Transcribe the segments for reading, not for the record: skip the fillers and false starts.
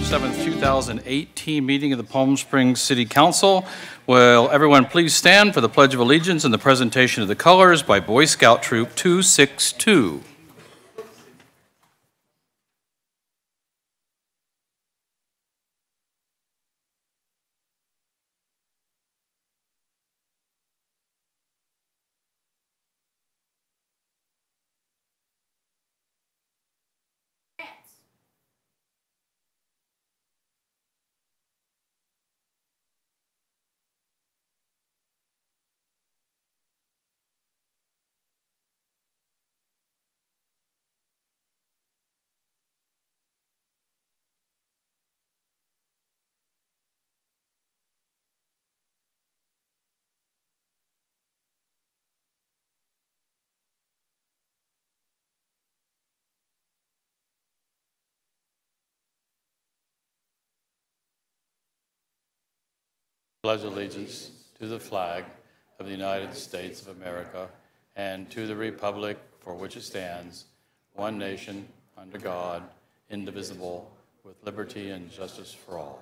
7th, 2018 meeting of the Palm Springs City Council. Will everyone please stand for the Pledge of Allegiance and the presentation of the colors by Boy Scout Troop 262. Pledge allegiance to the flag of the United States of America and to the republic for which it stands, one nation, under God, indivisible, with liberty and justice for all.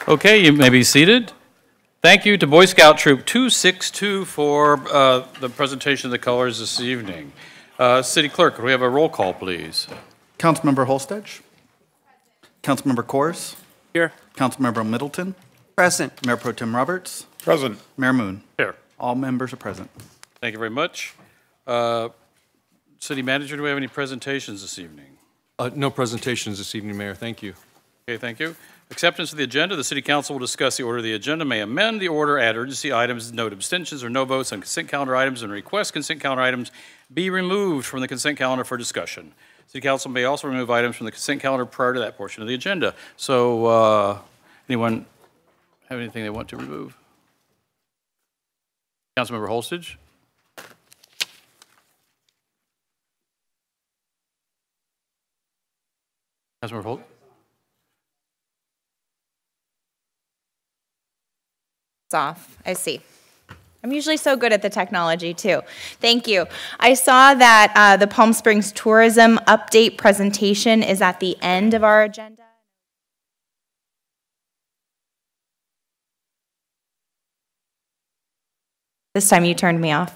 Okay, you may be seated. Thank you to Boy Scout Troop 262 for the presentation of the colors this evening. City Clerk, could we have a roll call, please? Councilmember Holstedge. Councilmember Kors. Here. Councilmember Middleton. Present. Mayor Pro Tem Roberts. Present. Mayor Moon. Here. All members are present. Thank you very much. City Manager, do we have any presentations this evening? No presentations this evening, Mayor. Thank you. Okay, thank you. Acceptance of the agenda. The City Council will discuss the order of the agenda, may amend the order, add urgency items, note abstentions or no votes on consent calendar items, and request consent calendar items be removed from the consent calendar for discussion. City Council may also remove items from the consent calendar prior to that portion of the agenda. So, anyone have anything they want to remove? Councilmember Holstedge. Councilmember Holt. Off. I see. I'm usually so good at the technology too. Thank you. I saw that the Palm Springs tourism update presentation is at the end of our agenda. This time you turned me off.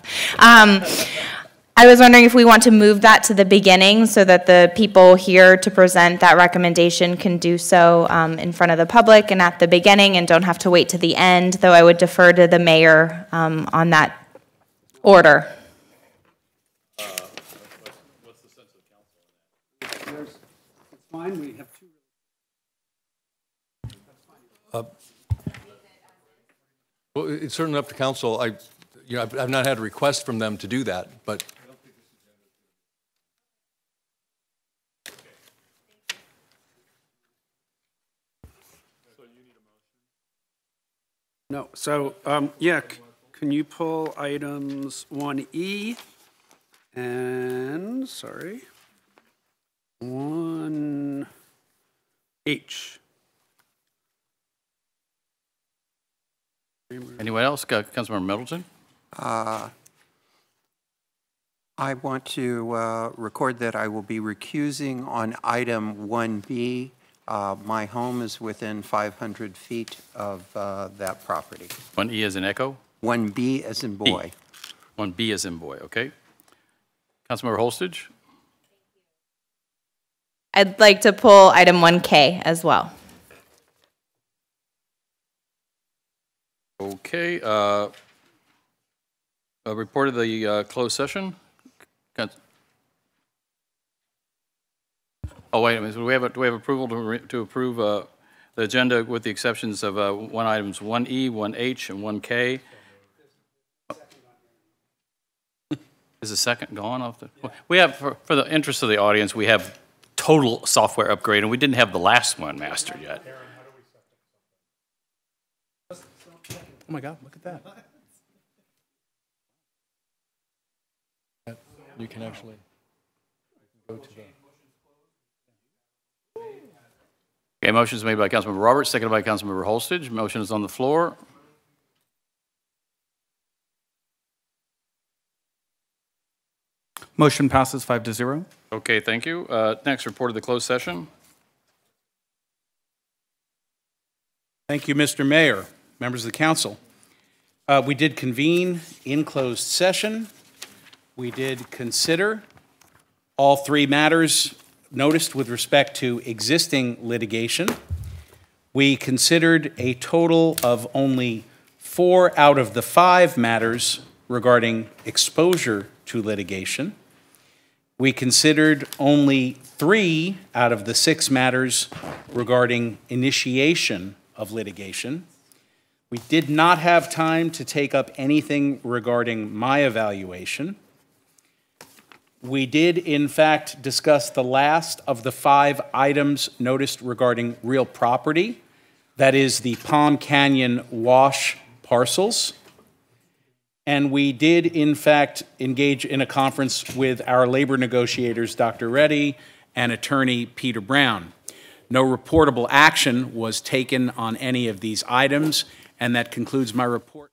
I was wondering if we want to move that to the beginning so that the people here to present that recommendation can do so in front of the public and at the beginning and don't have to wait to the end, though I would defer to the mayor on that order. What's the sense of council? It's fine. We have two. Well, it's certainly up to council. I've not had a request from them to do that, but. No. So, yeah, can you pull items 1E and, sorry, 1H? Anyone else? Councilmember Middleton? I want to record that I will be recusing on item 1B. My home is within 500 feet of that property. 1E as in echo? 1B as in boy. 1B as in boy, okay. Councilmember Holstedge? I'd like to pull item 1K as well. Okay. A report of the closed session. Oh, wait a minute. Do we have approval to approve the agenda with the exceptions of items 1E, 1H, and 1K? Is the second gone off the? We have, for the interest of the audience, we have total software upgrade, and we didn't have the last one mastered yet. Oh my God, look at that. You can actually go to the... Okay, motion is made by Councilmember Roberts, seconded by Councilmember Holstage. Motion is on the floor. Motion passes 5-0. Okay, thank you. Next, report of the closed session. Thank you, Mr. Mayor, members of the council. We did convene in closed session. We did consider all three matters noticed with respect to existing litigation. We considered a total of only 4 out of the 5 matters regarding exposure to litigation. We considered only 3 out of the 6 matters regarding initiation of litigation. We did not have time to take up anything regarding my evaluation. We did, in fact, discuss the last of the 5 items noticed regarding real property, that is the Palm Canyon Wash parcels. And we did, in fact, engage in a conference with our labor negotiators, Dr. Reddy and attorney Peter Brown. No reportable action was taken on any of these items, and that concludes my report.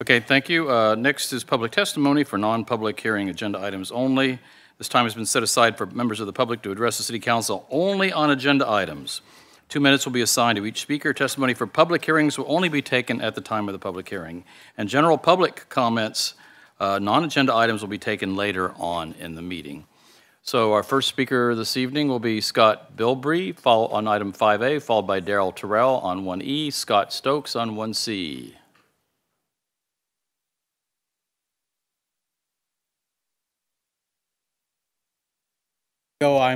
Okay, thank you. Next is public testimony for non-public hearing agenda items only. This time has been set aside for members of the public to address the City Council only on agenda items. 2 minutes will be assigned to each speaker. Testimony for public hearings will only be taken at the time of the public hearing. And general public comments, non-agenda items will be taken later on in the meeting. So our first speaker this evening will be Scott Bilbrey on item 5A, followed by Darrell Terrell on 1E, Scott Stokes on 1C. I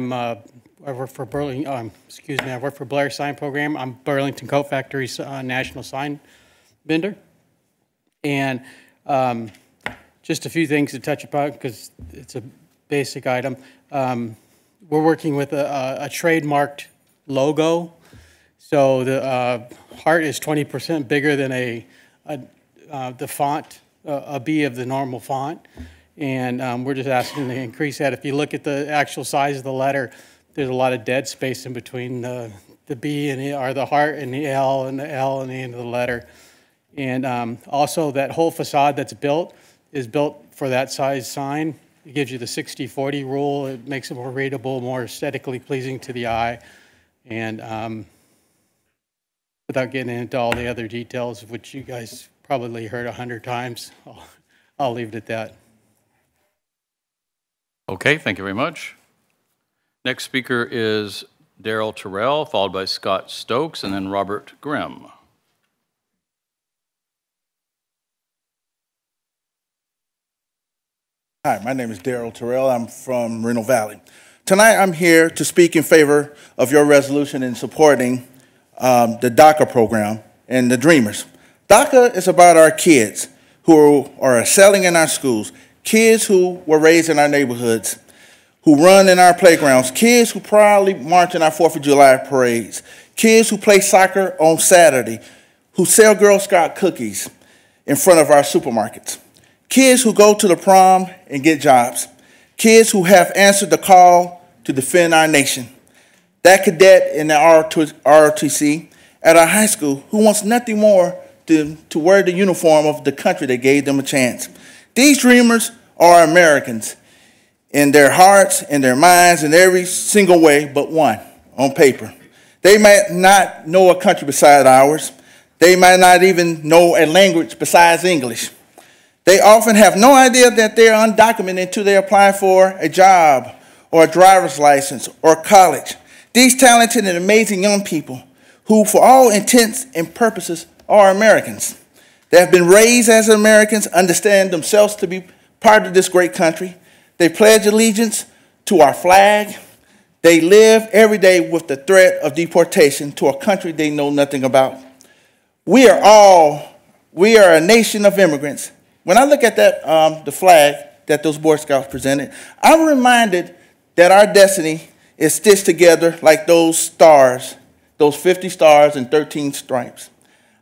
work for I work for Blair Sign Program. I'm Burlington Coat Factory's national sign vendor. And just a few things to touch upon because it's a basic item. We're working with a trademarked logo. So the heart is 20% bigger than the font, a B of the normal font. And we're just asking to increase that. If you look at the actual size of the letter, there's a lot of dead space in between the B and the, or the heart and the L and the end of the letter. And also that whole facade that's built is built for that size sign. It gives you the 60-40 rule. It makes it more readable, more aesthetically pleasing to the eye. And without getting into all the other details, of which you guys probably heard 100 times, I'll leave it at that. Okay, thank you very much. Next speaker is Darrell Terrell, followed by Scott Stokes, and then Robert Grimm. Hi, my name is Darrell Terrell. I'm from Moreno Valley. Tonight I'm here to speak in favor of your resolution in supporting the DACA program and the Dreamers. DACA is about our kids who are excelling in our schools, kids who were raised in our neighborhoods, who run in our playgrounds, kids who proudly march in our 4th of July parades, kids who play soccer on Saturday, who sell Girl Scout cookies in front of our supermarkets, kids who go to the prom and get jobs, kids who have answered the call to defend our nation. That cadet in the ROTC at our high school who wants nothing more to wear the uniform of the country that gave them a chance. These dreamers are Americans in their hearts, in their minds, in every single way but one, on paper. They might not know a country besides ours. They might not even know a language besides English. They often have no idea that they're undocumented until they apply for a job or a driver's license or college. These talented and amazing young people who, for all intents and purposes, are Americans. They have been raised as Americans, understand themselves to be part of this great country. They pledge allegiance to our flag, They live every day with the threat of deportation to a country they know nothing about. We are a nation of immigrants. When I look at that, the flag that those Boy Scouts presented, I'm reminded that our destiny is stitched together like those stars, those 50 stars and 13 stripes.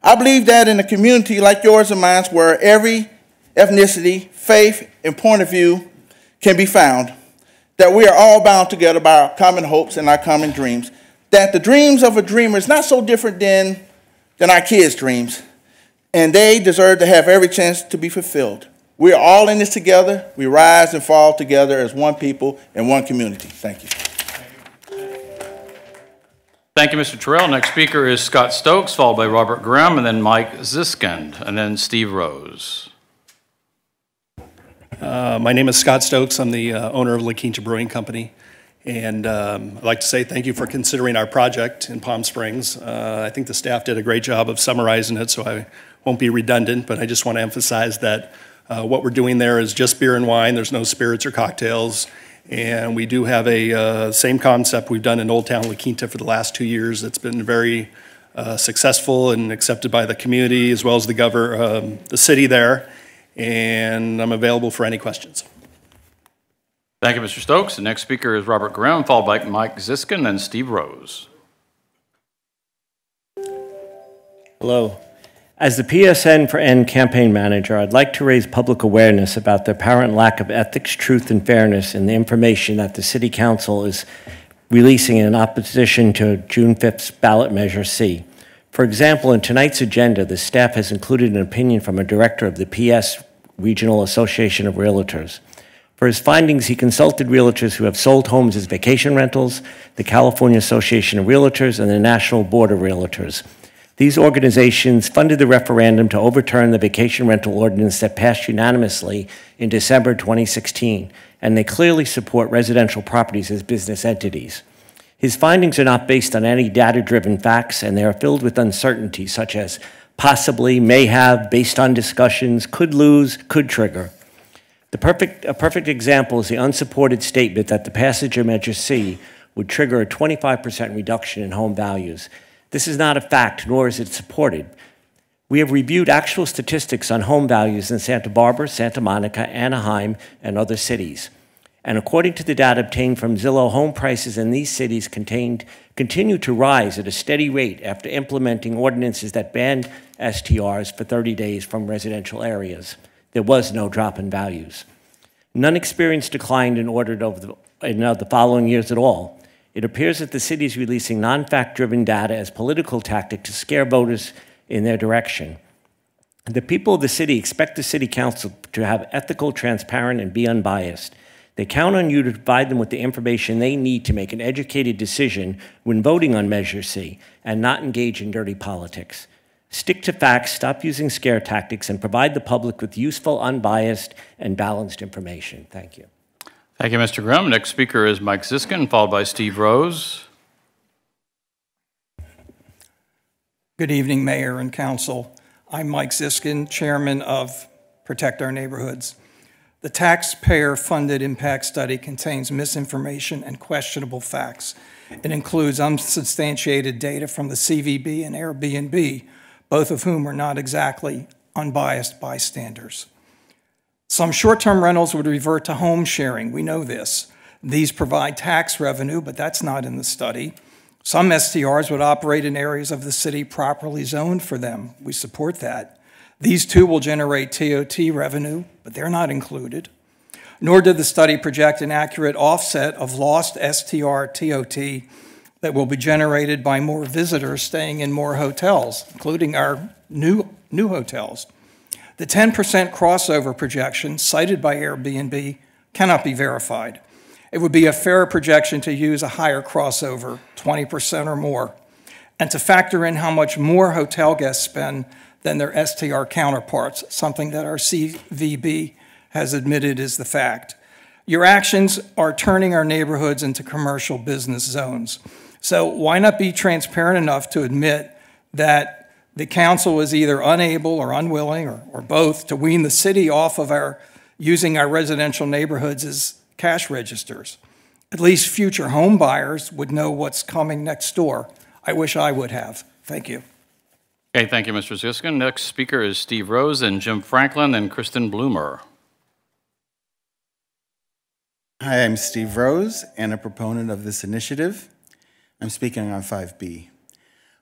I believe that in a community like yours and mine, where every ethnicity, faith, and point of view can be found, that we are all bound together by our common hopes and our common dreams, that the dreams of a dreamer is not so different than our kids' dreams, and they deserve to have every chance to be fulfilled. We are all in this together. We rise and fall together as one people and one community. Thank you. Thank you, Mr. Terrell. Next speaker is Scott Stokes, followed by Robert Graham, and then Mike Ziskind, and then Steve Rose. My name is Scott Stokes. I'm the owner of La Quinta Brewing Company. And I'd like to say thank you for considering our project in Palm Springs. I think the staff did a great job of summarizing it, so I won't be redundant, but I just want to emphasize that what we're doing there is just beer and wine. There's no spirits or cocktails. And we do have a same concept we've done in Old Town La Quinta for the last 2 years. It's been very successful and accepted by the community as well as the city there. And I'm available for any questions. Thank you, Mr. Stokes. The next speaker is Robert Graham, followed by Mike Ziskind and Steve Rose. Hello. As the PSN for N campaign manager, I'd like to raise public awareness about the apparent lack of ethics, truth, and fairness in the information that the City Council is releasing in opposition to June 5th's ballot measure C. For example, in tonight's agenda, the staff has included an opinion from a director of the PS Regional Association of Realtors. For his findings, he consulted realtors who have sold homes as vacation rentals, the California Association of Realtors, and the National Board of Realtors. These organizations funded the referendum to overturn the vacation rental ordinance that passed unanimously in December 2016, and they clearly support residential properties as business entities. His findings are not based on any data-driven facts, and they are filled with uncertainty, such as possibly, may have, based on discussions, could lose, could trigger. A perfect example is the unsupported statement that the passage of Measure C would trigger a 25% reduction in home values. This is not a fact, nor is it supported. We have reviewed actual statistics on home values in Santa Barbara, Santa Monica, Anaheim, and other cities. And according to the data obtained from Zillow, home prices in these cities continue to rise at a steady rate after implementing ordinances that banned STRs for 30 days from residential areas. There was no drop in values. None experienced decline in the following years at all. It appears that the city is releasing non-fact-driven data as political tactic to scare voters in their direction. The people of the city expect the City Council to have ethical, transparent, and be unbiased. They count on you to provide them with the information they need to make an educated decision when voting on Measure C and not engage in dirty politics. Stick to facts, stop using scare tactics, and provide the public with useful, unbiased, and balanced information. Thank you. Thank you, Mr. Graham. Next speaker is Mike Ziskind, followed by Steve Rose. Good evening, Mayor and Council. I'm Mike Ziskind, Chairman of Protect Our Neighborhoods. The taxpayer-funded impact study contains misinformation and questionable facts. It includes unsubstantiated data from the CVB and Airbnb, both of whom are not exactly unbiased bystanders. Some short-term rentals would revert to home sharing. We know this. These provide tax revenue, but that's not in the study. Some STRs would operate in areas of the city properly zoned for them. We support that. These too will generate TOT revenue, but they're not included. Nor did the study project an accurate offset of lost STR TOT that will be generated by more visitors staying in more hotels, including our new hotels. The 10% crossover projection cited by Airbnb cannot be verified. It would be a fairer projection to use a higher crossover, 20% or more, and to factor in how much more hotel guests spend than their STR counterparts, something that our CVB has admitted is the fact. Your actions are turning our neighborhoods into commercial business zones. So why not be transparent enough to admit that the council is either unable or unwilling, or both, to wean the city off of using our residential neighborhoods as cash registers? At least future home buyers would know what's coming next door. I wish I would have. Thank you. Okay, thank you, Mr. Ziskin. Next speaker is Steve Rose, and Jim Franklin, and Kristen Bloomer. Hi, I'm Steve Rose, and a proponent of this initiative. I'm speaking on 5B.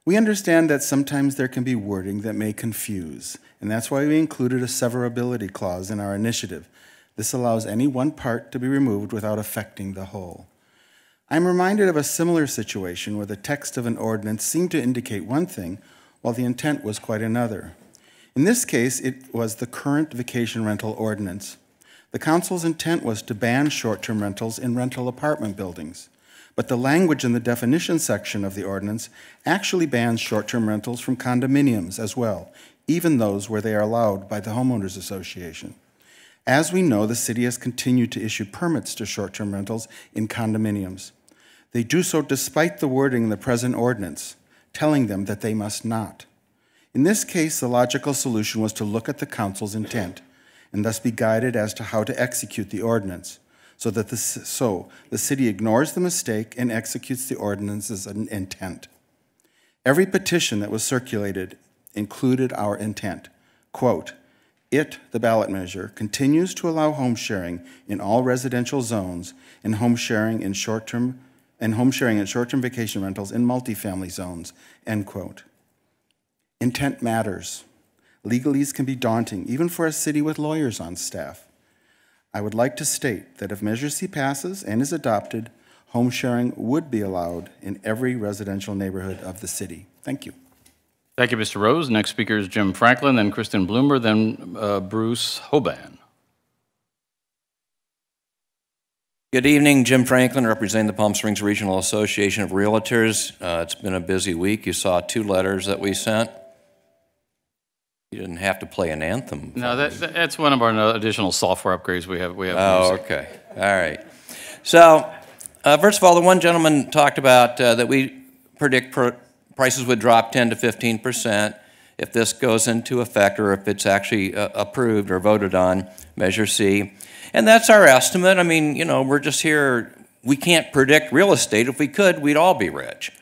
We understand that sometimes there can be wording that may confuse, and that's why we included a severability clause in our initiative. This allows any one part to be removed without affecting the whole. I'm reminded of a similar situation where the text of an ordinance seemed to indicate one thing, while the intent was quite another. In this case, it was the current vacation rental ordinance. The council's intent was to ban short-term rentals in rental apartment buildings, but the language in the definition section of the ordinance actually bans short-term rentals from condominiums as well, even those where they are allowed by the homeowners association. As we know, the city has continued to issue permits to short-term rentals in condominiums. They do so despite the wording in the present ordinance, telling them that they must not. In this case, the logical solution was to look at the council's intent and thus be guided as to how to execute the ordinance, so the city ignores the mistake and executes the ordinance's intent. Every petition that was circulated included our intent. Quote, the ballot measure, continues to allow home sharing in all residential zones and home sharing in short-term vacation rentals in multifamily zones, end quote. Intent matters. Legalese can be daunting, even for a city with lawyers on staff. I would like to state that if Measure C passes and is adopted, home sharing would be allowed in every residential neighborhood of the city. Thank you. Thank you, Mr. Rose. Next speaker is Jim Franklin, then Kristen Bloomer, then Bruce Hoban. Good evening, Jim Franklin, representing the Palm Springs Regional Association of Realtors. It's been a busy week. You saw 2 letters that we sent. You didn't have to play an anthem. No, that's one of our additional software upgrades we have. Oh, okay. All right. So, first of all, the one gentleman talked about that we predict prices would drop 10 to 15% if this goes into effect, or if it's actually approved or voted on, Measure C. And that's our estimate. I mean, you know, we're just here. We can't predict real estate. If we could, we'd all be rich.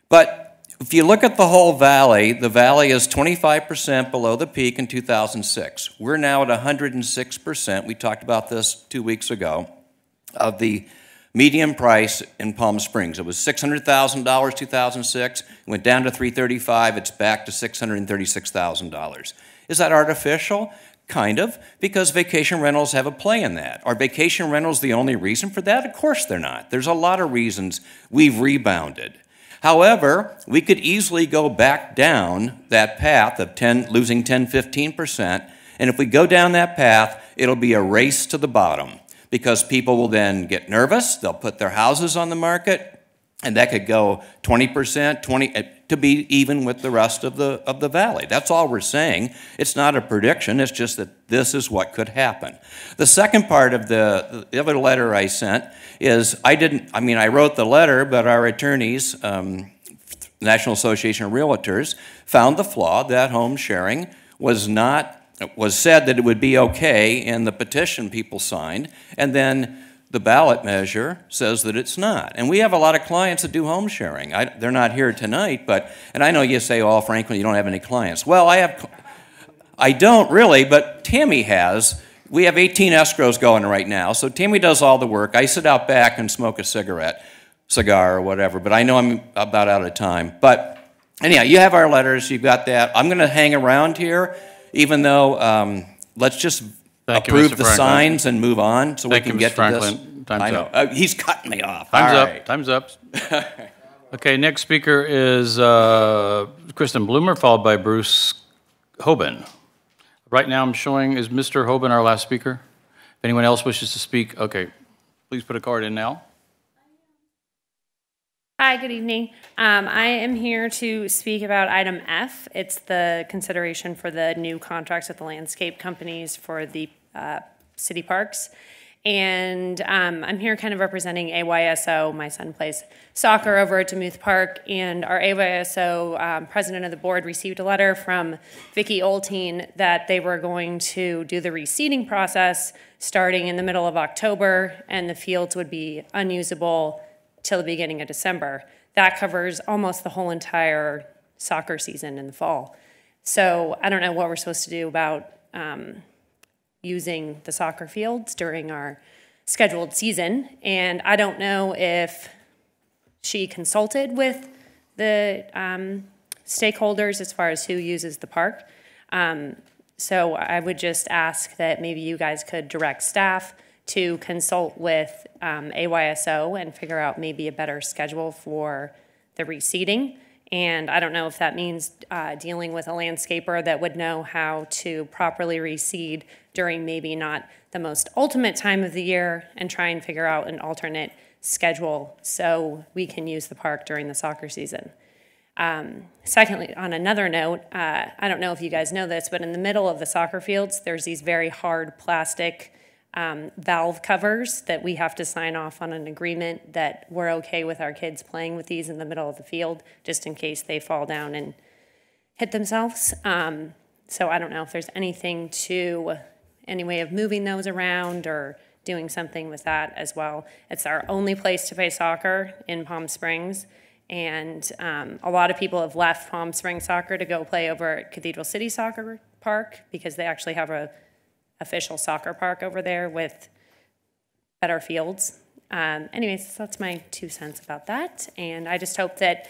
But if you look at the whole valley, the valley is 25% below the peak in 2006. We're now at 106%. We talked about this 2 weeks ago, of the median price in Palm Springs. It was $600,000 2006. It went down to $335,000. It's back to $636,000. Is that artificial? Kind of, because vacation rentals have a play in that. Are vacation rentals the only reason for that? Of course they're not. There's a lot of reasons we've rebounded. However, we could easily go back down that path of losing 10, 15%, and if we go down that path, it'll be a race to the bottom, because people will then get nervous, they'll put their houses on the market, and that could go 20%, to be even with the rest of the valley. That's all we're saying. It's not a prediction, it's just that this is what could happen. The second part of the other letter I sent is, I wrote the letter, but our attorneys, National Association of Realtors, found the flaw that home sharing was said that it would be okay in the petition people signed, and then the ballot measure says that it's not. And we have a lot of clients that do home sharing. They're not here tonight, and I know you say, oh, frankly, you don't have any clients. Well, I don't really, but Tammy has. We have 18 escrows going right now, so Tammy does all the work. I sit out back and smoke a cigar or whatever, but I know I'm about out of time. But anyhow, you have our letters, you've got that. I'm gonna hang around here, even though, let's just approve the signs and move on so we can get to this. Time's up. He's cutting me off. Time's up. Okay, next speaker is Kristen Bloomer, followed by Bruce Hoban. Right now I'm showing, is Mr. Hoban our last speaker? If anyone else wishes to speak, okay, please put a card in now. Hi, good evening. I am here to speak about item F. It's the consideration for the new contracts with the landscape companies for the city parks. And I'm here kind of representing AYSO. My son plays soccer over at DeMuth Park, and our AYSO president of the board received a letter from Vicki Olteen that they were going to do the reseeding process starting in the middle of October, and the fields would be unusable till the beginning of December. That covers almost the whole entire soccer season in the fall. So I don't know what we're supposed to do about using the soccer fields during our scheduled season. And I don't know if she consulted with the stakeholders as far as who uses the park. So I would just ask that maybe you guys could direct staff to consult with AYSO and figure out maybe a better schedule for the reseeding. And I don't know if that means dealing with a landscaper that would know how to properly reseed during maybe not the most ultimate time of the year, and try and figure out an alternate schedule so we can use the park during the soccer season. Secondly, on another note, I don't know if you guys know this, but in the middle of the soccer fields, there's these very hard plastic valve covers that we have to sign off on an agreement that we're okay with our kids playing with these in the middle of the field, just in case they fall down and hit themselves. So I don't know if there's any way of moving those around or doing something with that as well. It's our only place to play soccer in Palm Springs, and a lot of people have left Palm Springs soccer to go play over at Cathedral City Soccer Park because they actually have a official soccer park over there with better fields. Anyways, that's my 2 cents about that, and I just hope that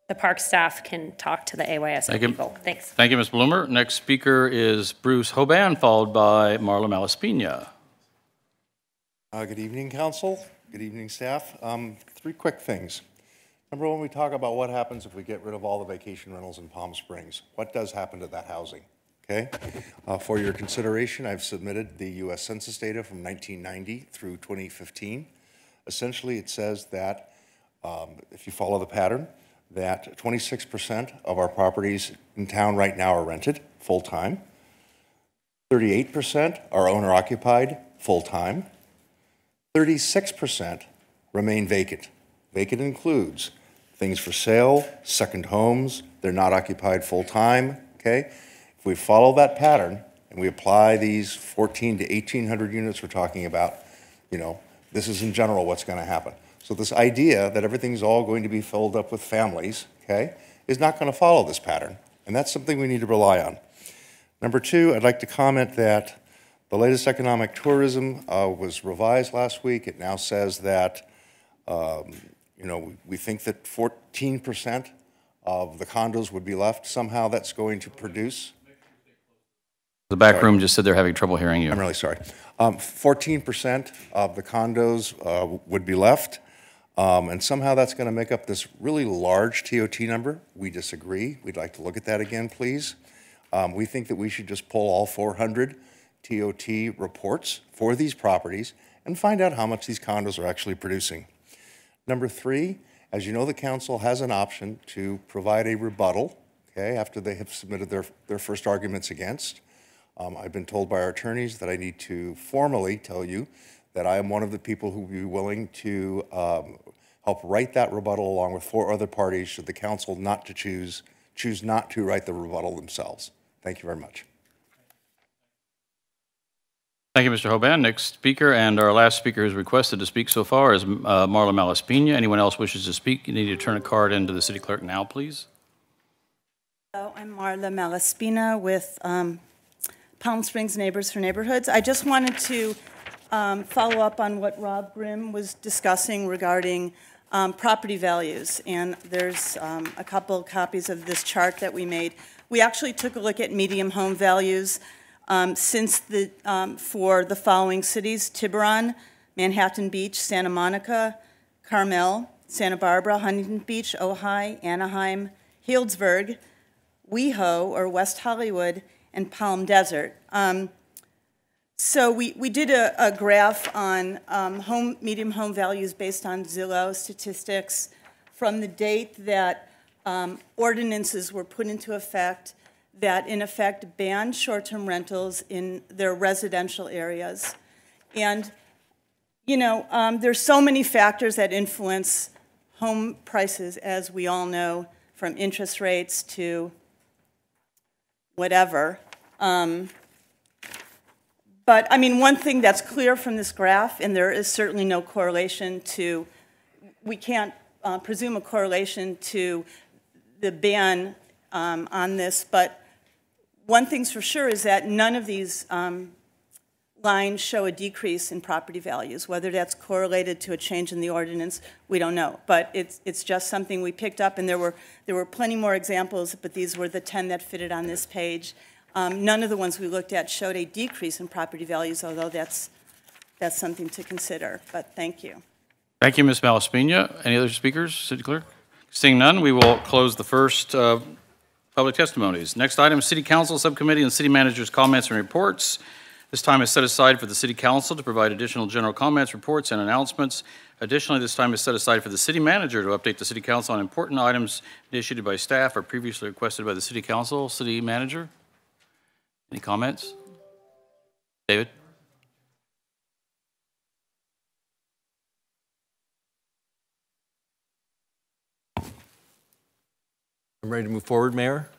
the park staff can talk to the AYSO people. Thanks. Thank you, Ms. Bloomer. Next speaker is Bruce Hoban, followed by Marla Malaspina. Good evening, Council. Good evening, staff. 3 quick things. Number 1, we talk about what happens if we get rid of all the vacation rentals in Palm Springs. What does happen to that housing? Okay. For your consideration, I've submitted the U.S. Census data from 1990 through 2015. Essentially, it says that if you follow the pattern, that 26% of our properties in town right now are rented full-time. 38% are owner-occupied full-time. 36% remain vacant. Vacant includes things for sale, second homes, they're not occupied full-time, okay? If we follow that pattern and we apply these 1,400 to 1,800 units we're talking about, this is in general what's going to happen. So this idea that everything's all going to be filled up with families, okay, is not going to follow this pattern, and that's something we need to rely on. Number 2, I'd like to comment that the latest economic tourism was revised last week. It now says that, we think that 14% of the condos would be left. Somehow that's going to produce. The back room just said they're having trouble hearing you. I'm really sorry. 14% of the condos would be left. And somehow that's going to make up this really large TOT number. We disagree. We'd like to look at that again, please. We think that we should just pull all 400 TOT reports for these properties and find out how much these condos are actually producing. Number 3, as you know, the council has an option to provide a rebuttal, okay, after they have submitted their first arguments against. I've been told by our attorneys that I need to formally tell you that I am one of the people who will be willing to help write that rebuttal along with 4 other parties should the council not to choose not to write the rebuttal themselves. Thank you very much. Thank you, Mr. Hoban. Next speaker, and our last speaker who's requested to speak so far, is Marla Malaspina. Anyone else wishes to speak, you need to turn a card into the city clerk now, please. Hello, I'm Marla Malaspina with Palm Springs Neighbors for Neighborhoods. I just wanted to follow up on what Rob Grimm was discussing regarding property values. And there's a couple copies of this chart that we made. We actually took a look at medium home values for the following cities: Tiburon, Manhattan Beach, Santa Monica, Carmel, Santa Barbara, Huntington Beach, Ojai, Anaheim, Healdsburg, WeHo, or West Hollywood, and Palm Desert. So we did a graph on medium home values based on Zillow statistics from the date that ordinances were put into effect that in effect banned short-term rentals in their residential areas. And, you know, there's so many factors that influence home prices, as we all know, from interest rates to whatever. But, I mean, one thing that's clear from this graph, and there is certainly no correlation to, we can't presume a correlation to the ban on this, but one thing's for sure is that none of these lines show a decrease in property values. Whether that's correlated to a change in the ordinance, we don't know. But it's just something we picked up, and there were plenty more examples, but these were the 10 that fitted on this page. None of the ones we looked at showed a decrease in property values, although that's something to consider. But thank you. Thank you, Ms. Malaspina. Any other speakers, City Clerk? Seeing none, we will close the first public testimonies. Next item, City Council Subcommittee and City Manager's comments and reports. This time is set aside for the City Council to provide additional general comments, reports, and announcements. Additionally, this time is set aside for the City Manager to update the City Council on important items initiated by staff or previously requested by the City Council. City Manager, any comments? David? I'm ready to move forward, Mayor.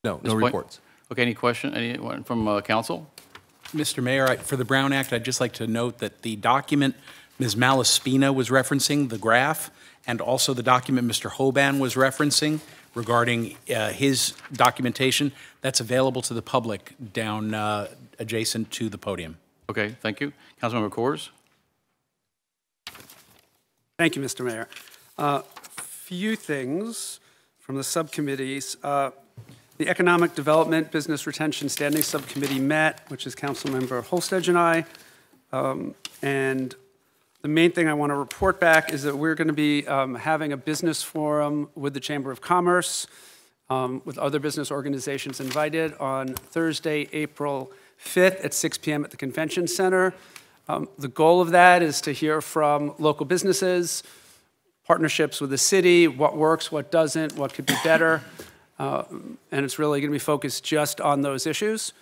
No reports. Okay, any question, anyone from council? Mr. Mayor, for the Brown Act, I'd just like to note that the document Ms. Malaspina was referencing, the graph, and also the document Mr. Hoban was referencing regarding his documentation, that's available to the public down adjacent to the podium. Okay, thank you. Councilmember Coors? Thank you, Mr. Mayor. Few things from the subcommittees. The Economic Development Business Retention Standing Subcommittee met, which is Councilmember Holstedge and I. And the main thing I want to report back is that we're going to be having a business forum with the Chamber of Commerce, with other business organizations invited on Thursday, April 5th at 6 p.m. at the Convention Center. The goal of that is to hear from local businesses, partnerships with the city, what works, what doesn't, what could be better. And it's really going to be focused just on those issues.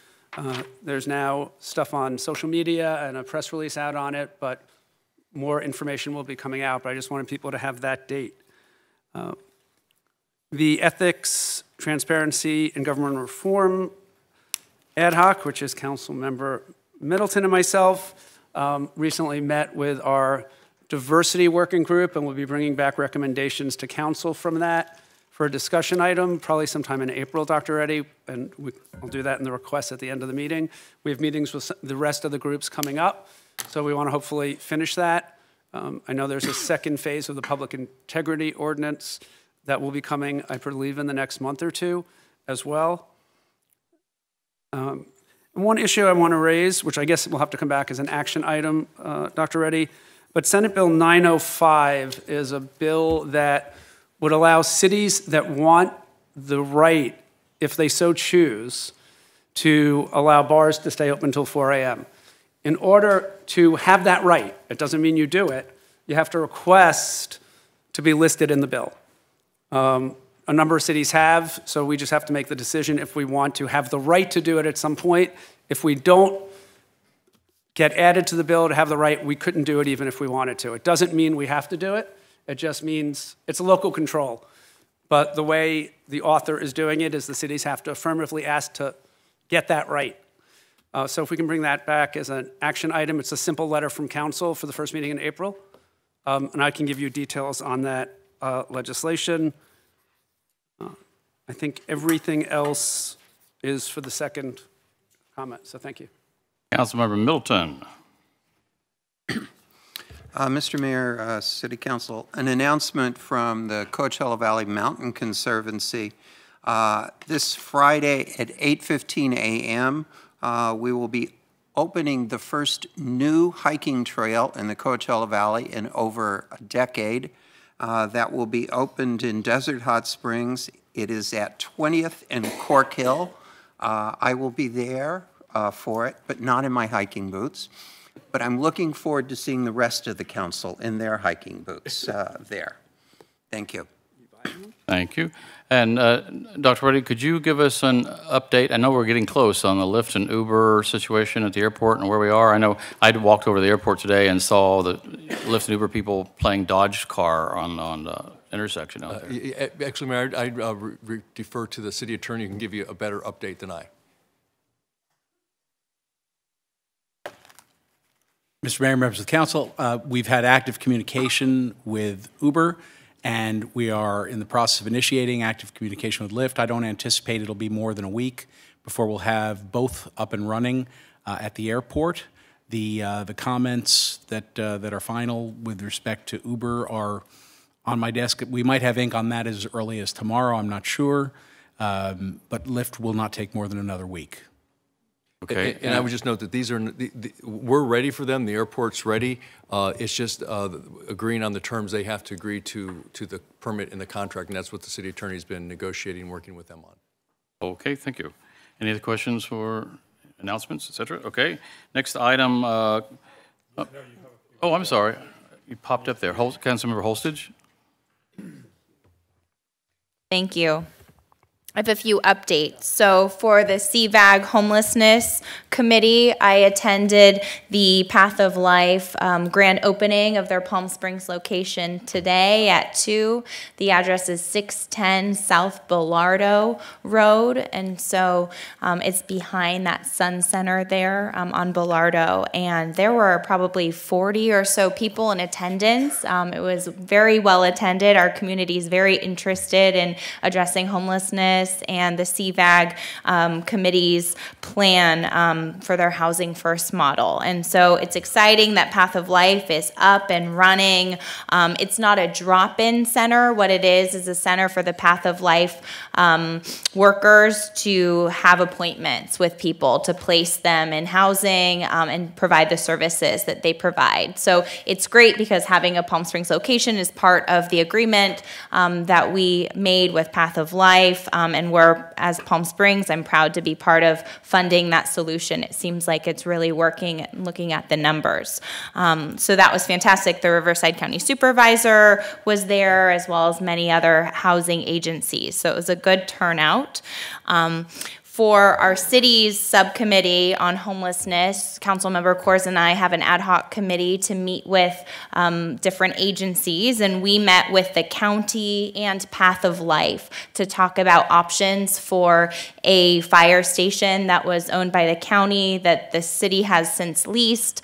There's now stuff on social media and a press release out on it, but more information will be coming out, but I just wanted people to have that date. The Ethics, Transparency, and Government Reform Ad Hoc, which is Councilmember Middleton and myself, recently met with our Diversity Working Group, and we'll be bringing back recommendations to Council from that for a discussion item, probably sometime in April, Dr. Reddy, and we'll do that in the request at the end of the meeting. We have meetings with the rest of the groups coming up, so we want to hopefully finish that. I know there's a second phase of the Public Integrity Ordinance that will be coming, I believe, in the next month or two as well. One issue I want to raise, which I guess will have to come back as an action item, Dr. Reddy, but Senate Bill 905 is a bill that would allow cities that want the right, if they so choose, to allow bars to stay open until 4 a.m. In order to have that right, it doesn't mean you do it, you have to request to be listed in the bill. A number of cities have, so we just have to make the decision if we want to have the right to do it at some point. If we don't get added to the bill to have the right, we couldn't do it even if we wanted to. It doesn't mean we have to do it. It just means it's a local control. But the way the author is doing it is the cities have to affirmatively ask to get that right. So if we can bring that back as an action item, it's a simple letter from council for the first meeting in April. And I can give you details on that legislation. I think everything else is for the second comment, so thank you. Councilmember Middleton. Mr. Mayor, City Council, an announcement from the Coachella Valley Mountain Conservancy. This Friday at 8:15 a.m., we will be opening the first new hiking trail in the Coachella Valley in over a decade. That will be opened in Desert Hot Springs. It is at 20th and Cork Hill. I will be there for it, but not in my hiking boots. But I'm looking forward to seeing the rest of the council in their hiking boots there. Thank you. Thank you. And Dr. Reddy, could you give us an update? I know we're getting close on the Lyft and Uber situation at the airport and where we are. I know I walked over to the airport today and saw the Lyft and Uber people playing Dodge car on the intersection out there. Actually, Mayor, I'd defer to the city attorney who can give you a better update than I. Mr. Mayor, members of the council, we've had active communication with Uber, and we are in the process of initiating active communication with Lyft. I don't anticipate it'll be more than a week before we'll have both up and running at the airport. The comments that are final with respect to Uber are on my desk. We might have ink on that as early as tomorrow. I'm not sure, but Lyft will not take more than another week. Okay. And I would just note that these are, we're ready for them, the airport's ready. It's just agreeing on the terms they have to agree to the permit in the contract, and that's what the city attorney's been negotiating, working with them on. Okay, thank you. Any other questions for announcements, et cetera? Okay. Next item. Oh, I'm sorry. You popped up there. Councilmember Holstage. Thank you. I have a few updates. So for the CVAG Homelessness Committee, I attended the Path of Life grand opening of their Palm Springs location today at 2. The address is 610 South Bellardo Road, and so it's behind that Sun Center there on Bellardo. And there were probably 40 or so people in attendance. It was very well attended. Our community is very interested in addressing homelessness and the CVAG committee's plan for their Housing First model. And so it's exciting that Path of Life is up and running. It's not a drop-in center. What it is a center for the Path of Life workers to have appointments with people, to place them in housing and provide the services that they provide. So it's great because having a Palm Springs location is part of the agreement that we made with Path of Life, and we're, as Palm Springs, I'm proud to be part of funding that solution. It seems like it's really working, looking at the numbers. So that was fantastic. The Riverside County Supervisor was there, as well as many other housing agencies. So it was a good turnout. For our city's subcommittee on homelessness, Councilmember Kors and I have an ad hoc committee to meet with different agencies, and we met with the county and Path of Life to talk about options for a fire station that was owned by the county that the city has since leased,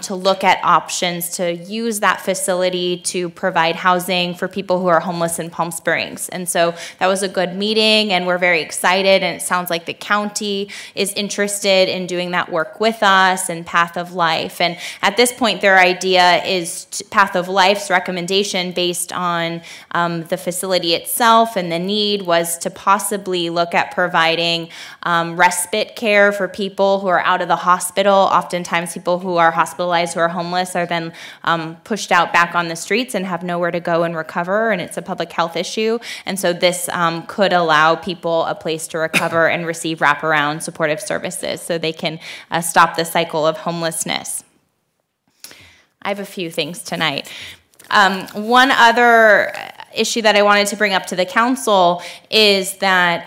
to look at options to use that facility to provide housing for people who are homeless in Palm Springs. And so that was a good meeting, and we're very excited, and it sounds like the county is interested in doing that work with us and Path of Life. And at this point, their idea is Path of Life's recommendation based on the facility itself and the need was to possibly look at providing respite care for people who are out of the hospital. Oftentimes people who are hospitalized who are homeless are then pushed out back on the streets and have nowhere to go and recover, and it's a public health issue. And so this could allow people a place to recover and receive wraparound supportive services so they can stop the cycle of homelessness. I have a few things tonight. One other issue that I wanted to bring up to the council is that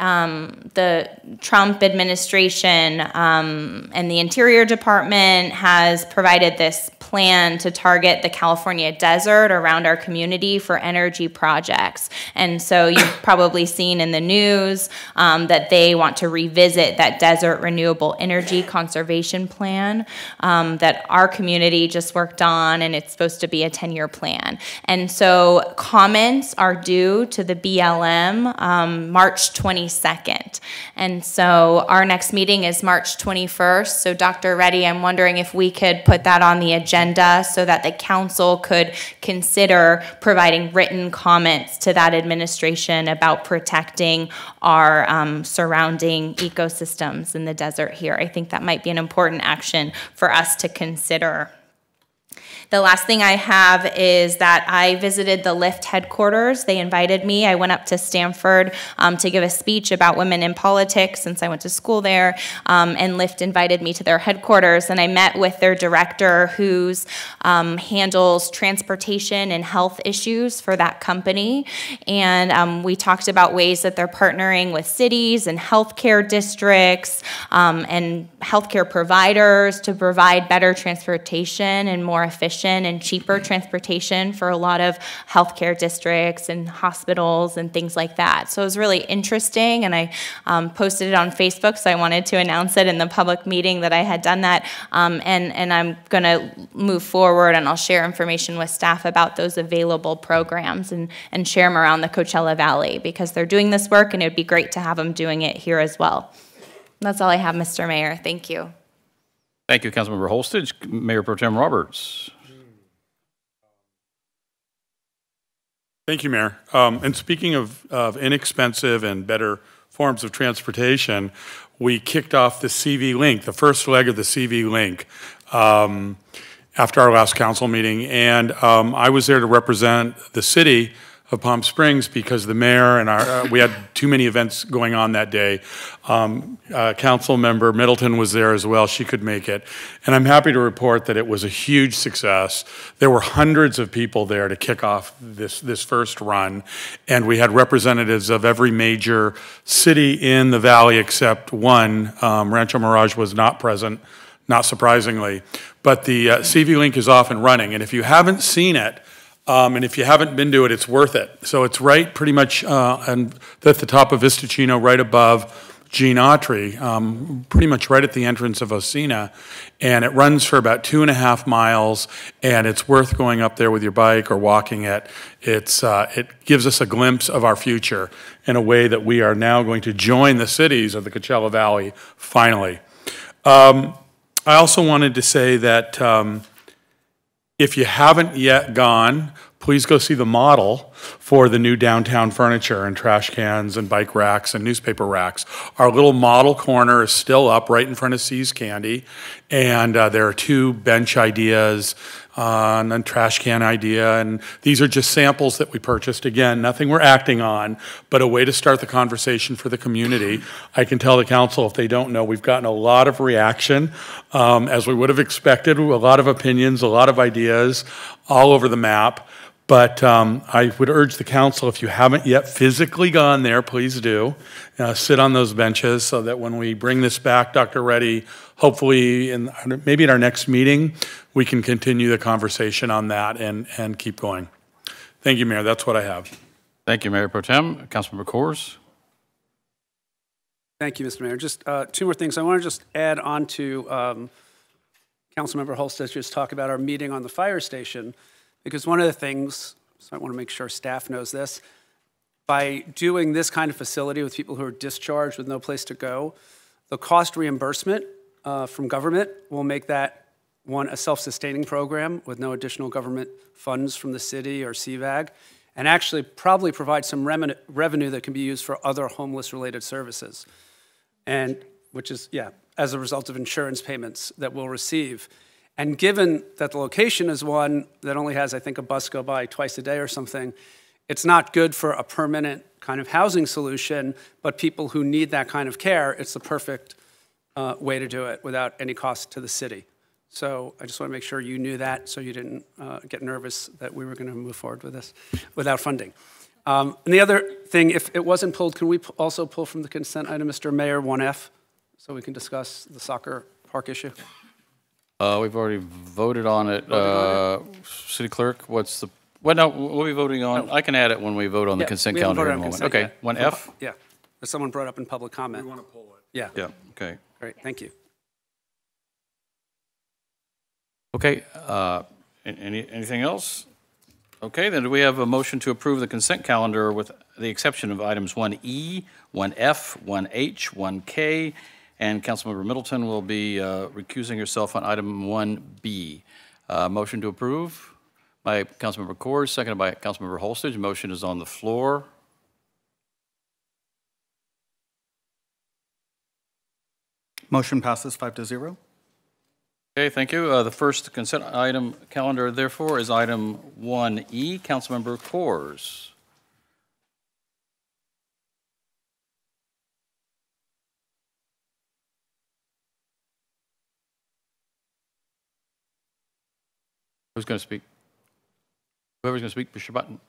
the Trump administration and the Interior Department has provided this plan to target the California desert around our community for energy projects. And so you've probably seen in the news that they want to revisit that desert renewable energy conservation plan that our community just worked on, and it's supposed to be a 10-year plan. And so comments are due to the BLM March 22nd. And so our next meeting is March 21st. So Dr. Reddy, I'm wondering if we could put that on the agenda so that the council could consider providing written comments to that administration about protecting our surrounding ecosystems in the desert here. I think that might be an important action for us to consider. The last thing I have is that I visited the LIFT headquarters. They invited me. I went up to Stanford to give a speech about women in politics since I went to school there, and LIFT invited me to their headquarters, and I met with their director who's handles transportation and health issues for that company, and we talked about ways that they're partnering with cities and healthcare districts and healthcare providers to provide better transportation and more efficient and cheaper transportation for a lot of healthcare districts and hospitals and things like that. So it was really interesting, and I posted it on Facebook, so I wanted to announce it in the public meeting that I had done that, and I'm going to move forward, and I'll share information with staff about those available programs and share them around the Coachella Valley, because they're doing this work, and it would be great to have them doing it here as well. That's all I have, Mr. Mayor. Thank you. Thank you, Councilmember Holstage. Mayor Pro Tem Roberts. Thank you, Mayor. And speaking of inexpensive and better forms of transportation, we kicked off the CV Link, the first leg of the CV Link, after our last council meeting. And I was there to represent the city of Palm Springs because the mayor and we had too many events going on that day. Council member Middleton was there as well. She could make it. And I'm happy to report that it was a huge success. There were hundreds of people there to kick off this first run. And we had representatives of every major city in the valley except one. Rancho Mirage was not present, not surprisingly. But the CV Link is off and running. And if you haven't seen it, and if you haven't been to it, it's worth it. So it's right pretty much at the top of Vistachino, right above Gene Autry, pretty much right at the entrance of Osina. And it runs for about 2.5 miles, and it's worth going up there with your bike or walking it. It gives us a glimpse of our future in a way that we are now going to join the cities of the Coachella Valley, finally. I also wanted to say that if you haven't yet gone, please go see the model for the new downtown furniture and trash cans and bike racks and newspaper racks. Our little model corner is still up right in front of See's Candy, and there are 2 bench ideas and a trash can idea, and these are just samples that we purchased. Again, nothing we're acting on, but a way to start the conversation for the community. I can tell the council, if they don't know, we've gotten a lot of reaction, as we would have expected, a lot of opinions, a lot of ideas all over the map. But I would urge the council, if you haven't yet physically gone there, please do. Sit on those benches so that when we bring this back, Dr. Reddy, hopefully maybe in our next meeting, we can continue the conversation on that and keep going. Thank you, Mayor. That's what I have. Thank you, Mayor Pro Tem. Councilmember Coors. Thank you, Mr. Mayor. Just 2 more things. I want to just add on to Councilmember Holsted's talk about our meeting on the fire station. Because one of the things, so I want to make sure staff knows this, by doing this kind of facility with people who are discharged with no place to go, the cost reimbursement from government will make that, one, a self-sustaining program with no additional government funds from the city or CVAG, and actually probably provide some revenue that can be used for other homeless-related services, and which is, as a result of insurance payments that we'll receive. And given that the location is one that only has, I think, a bus go by twice a day or something, it's not good for a permanent kind of housing solution, but people who need that kind of care, it's the perfect way to do it without any cost to the city. So I just want to make sure you knew that so you didn't get nervous that we were going to move forward with this without funding. And the other thing, if it wasn't pulled, can we also pull from the consent item, Mr. Mayor, 1F, so we can discuss the soccer park issue? We've already voted on it. City Clerk, what's the, well, no, what are we voting on? I can add it when we vote on the consent calendar in a moment. Okay, 1F? Yeah, as someone brought up in public comment. We want to pull it. Yeah. Yeah, okay. Great, thank you. Okay, anything else? Okay, then do we have a motion to approve the consent calendar with the exception of items 1E, 1F, 1H, 1K, and Councilmember Middleton will be recusing herself on item 1B. Motion to approve by Councilmember Coors, seconded by Councilmember Holstage. Motion is on the floor. Motion passes 5-0. Okay, thank you. The first consent item calendar, therefore, is item 1E. Councilmember Coors. Who's going to speak? Whoever's going to speak, push your button.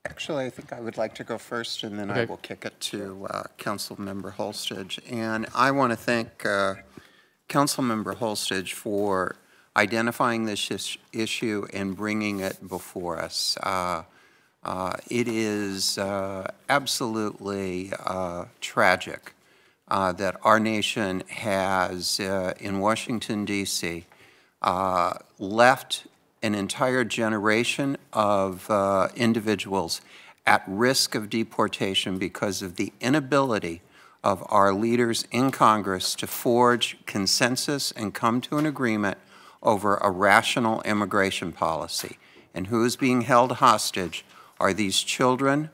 Actually, I think I would like to go first, and then I will kick it to Councilmember Holstage. And I want to thank Councilmember Holstage for identifying this issue and bringing it before us. It is absolutely tragic that our nation has, in Washington, D.C., left an entire generation of individuals at risk of deportation because of the inability of our leaders in Congress to forge consensus and come to an agreement over a rational immigration policy. And who is being held hostage are these children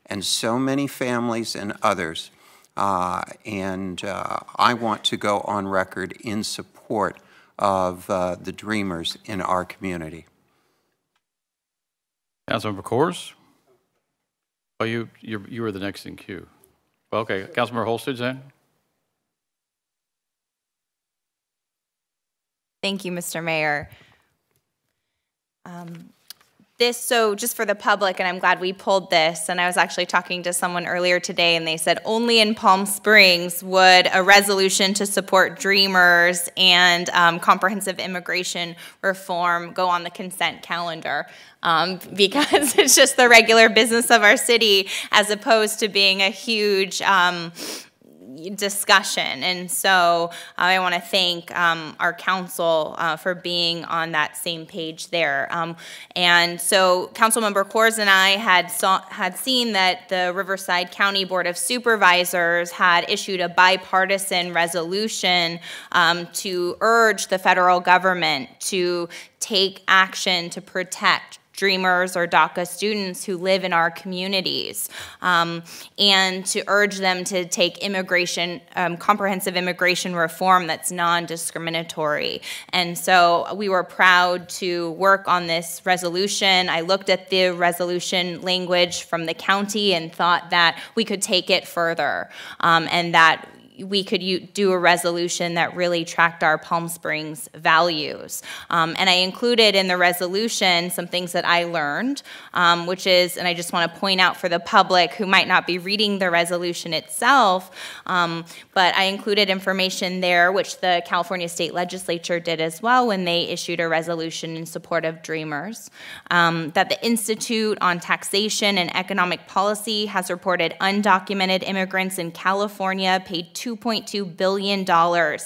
and so many families and others. I want to go on record in support of the Dreamers in our community. Councilmember Coors? Oh, you were the next in queue. Well, okay, Councilmember Holstage then? Thank you, Mr. Mayor. So just for the public, and I'm glad we pulled this, and I was actually talking to someone earlier today, and they said only in Palm Springs would a resolution to support Dreamers and comprehensive immigration reform go on the consent calendar. Because it's just the regular business of our city as opposed to being a huge discussion. And so I want to thank our council for being on that same page there. And so Councilmember Coors and I had seen that the Riverside County Board of Supervisors had issued a bipartisan resolution to urge the federal government to take action to protect Dreamers or DACA students who live in our communities, and to urge them to take comprehensive immigration reform that's non-discriminatory. And so we were proud to work on this resolution. I looked at the resolution language from the county and thought that we could take it further, and that we could do a resolution that really tracked our Palm Springs values. And I included in the resolution some things that I learned, which is, and I just want to point out for the public who might not be reading the resolution itself, but I included information there, which the California State Legislature did as well when they issued a resolution in support of Dreamers, that the Institute on Taxation and Economic Policy has reported undocumented immigrants in California paid $2.2 billion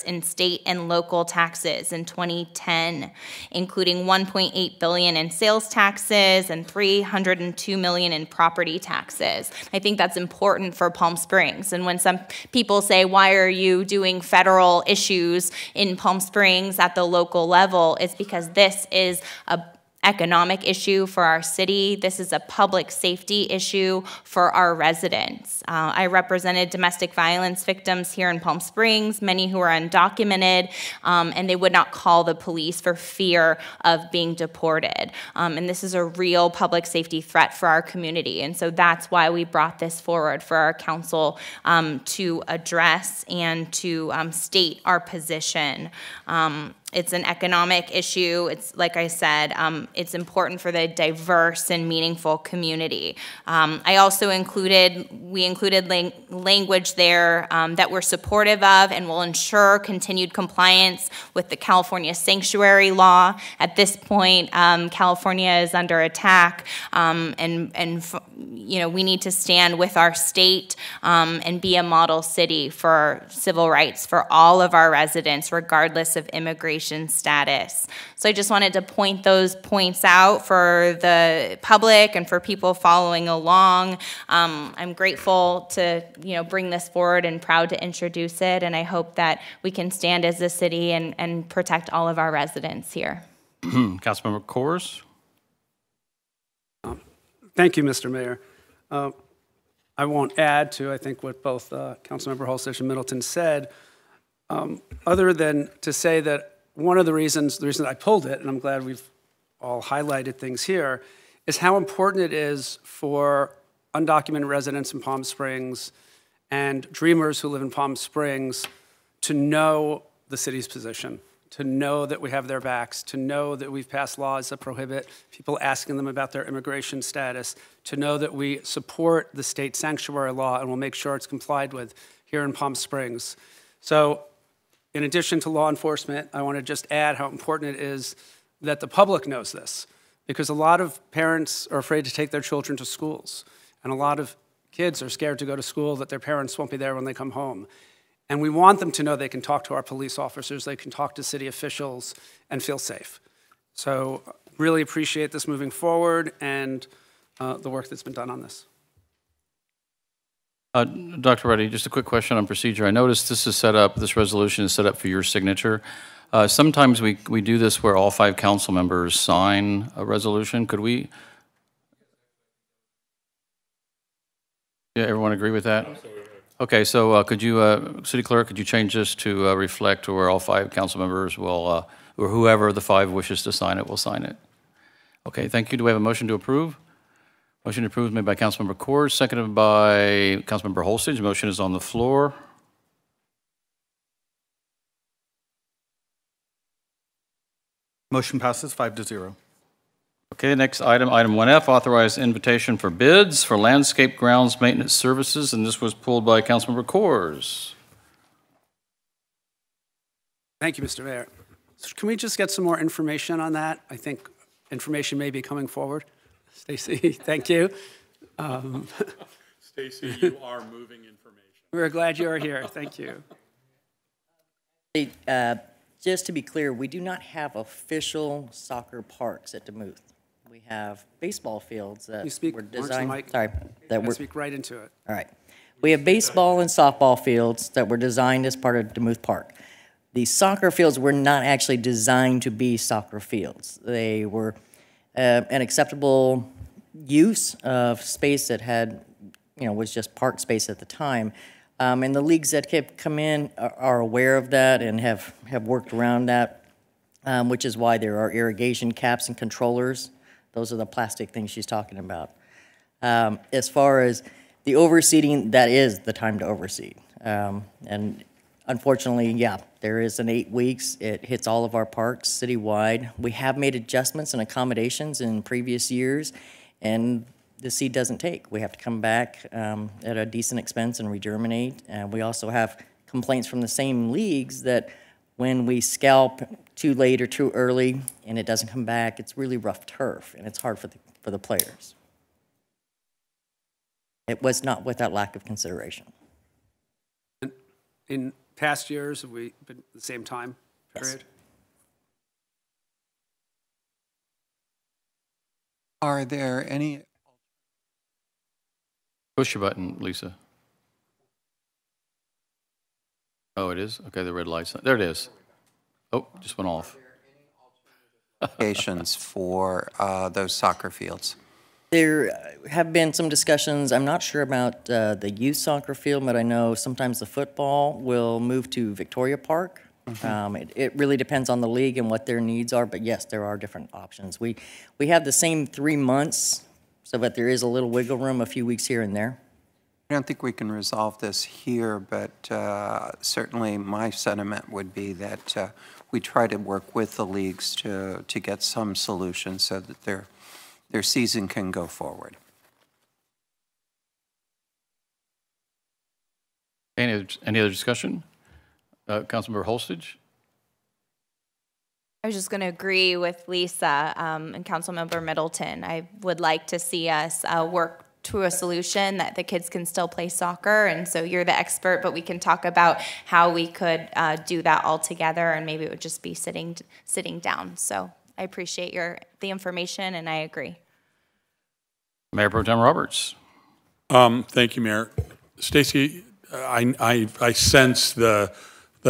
in state and local taxes in 2010, including $1.8 billion in sales taxes and $302 million in property taxes. I think that's important for Palm Springs. And when some people say, why are you doing federal issues in Palm Springs at the local level, it's because this is a economic issue for our city. This is a public safety issue for our residents. I represented domestic violence victims here in Palm Springs, many who are undocumented, and they would not call the police for fear of being deported. And this is a real public safety threat for our community. And so that's why we brought this forward for our council to address and to state our position. It's an economic issue. It's, like I said, it's important for the diverse and meaningful community. I also included language there that we're supportive of and will ensure continued compliance with the California sanctuary law. At this point, California is under attack, and you know, we need to stand with our state and be a model city for civil rights for all of our residents, regardless of immigration status. So I just wanted to point those points out for the public and for people following along. I'm grateful to bring this forward and proud to introduce it, and I hope that we can stand as a city and protect all of our residents here. Councilmember Coors. Thank you, Mr. Mayor. I won't add to, I think, what both Councilmember Holstage and Middleton said, other than to say that one of the reason I pulled it, and I'm glad we've all highlighted things here, is how important it is for undocumented residents in Palm Springs and dreamers who live in Palm Springs to know the city's position, to know that we have their backs, to know that we've passed laws that prohibit people asking them about their immigration status, to know that we support the state sanctuary law and will make sure it's complied with here in Palm Springs. So in addition to law enforcement, I want to just add how important it is that the public knows this, because a lot of parents are afraid to take their children to schools, and a lot of kids are scared to go to school that their parents won't be there when they come home. And we want them to know they can talk to our police officers, they can talk to city officials, and feel safe. So really appreciate this moving forward and the work that's been done on this. Dr. Reddy, just a quick question on procedure. I noticed this is set up, this resolution is set up for your signature. Sometimes we do this where all 5 council members sign a resolution. Could we? Yeah, everyone agree with that? Okay, so could you, City Clerk, could you change this to reflect where all 5 council members will, or whoever of the 5 wishes to sign it will sign it? Okay, thank you. Do we have a motion to approve? Motion to approve is made by Councilmember Kors, seconded by Councilmember Holstage. Motion is on the floor. Motion passes 5-0. Okay, next item, item 1F, authorized invitation for bids for landscape grounds maintenance services, and this was pulled by Councilmember Kors. Thank you, Mr. Mayor. So can we just get some more information on that? I think information may be coming forward. Stacy, thank you. Stacy, you are moving information. We're glad you are here. Thank you. Just to be clear, we do not have official soccer parks at DeMuth. We have baseball fields that were designed. Speak right into it. All right. We have baseball and softball fields that were designed as part of DeMuth Park. The soccer fields were not actually designed to be soccer fields. They were an acceptable use of space that had, was just park space at the time. And the leagues that have come in are aware of that and have worked around that, which is why there are irrigation caps and controllers. Those are the plastic things she's talking about. As far as the overseeding, that is the time to overseed. And unfortunately, yeah, there is an 8 weeks. It hits all of our parks citywide. We have made adjustments and accommodations in previous years, and the seed doesn't take. We have to come back at a decent expense and regerminate. And we also have complaints from the same leagues that when we scalp too late or too early and it doesn't come back, it's really rough turf and it's hard for the players. It was not without lack of consideration. In past years, have we been at the same time period? Yes. Are there any? Push your button, Lisa. Oh, it is? Okay, the red light's there. It is. Oh, just went off. Applications for those soccer fields? There have been some discussions. I'm not sure about the youth soccer field, but I know sometimes the football will move to Victoria Park. It really depends on the league and what their needs are, but yes, there are different options. We have the same 3 months, so that there is a little wiggle room, a few weeks here and there. I don't think we can resolve this here, but certainly my sentiment would be that we try to work with the leagues to get some solution so that their season can go forward. Any other discussion? Councilmember Holstage? I was just going to agree with Lisa and Councilmember Middleton. I would like to see us work to a solution that the kids can still play soccer, and so you're the expert, but we can talk about how we could do that all together, and maybe it would just be sitting down. So I appreciate the information, and I agree. Mayor Pro Tem Roberts. Thank you, Mayor. Stacy, I sense the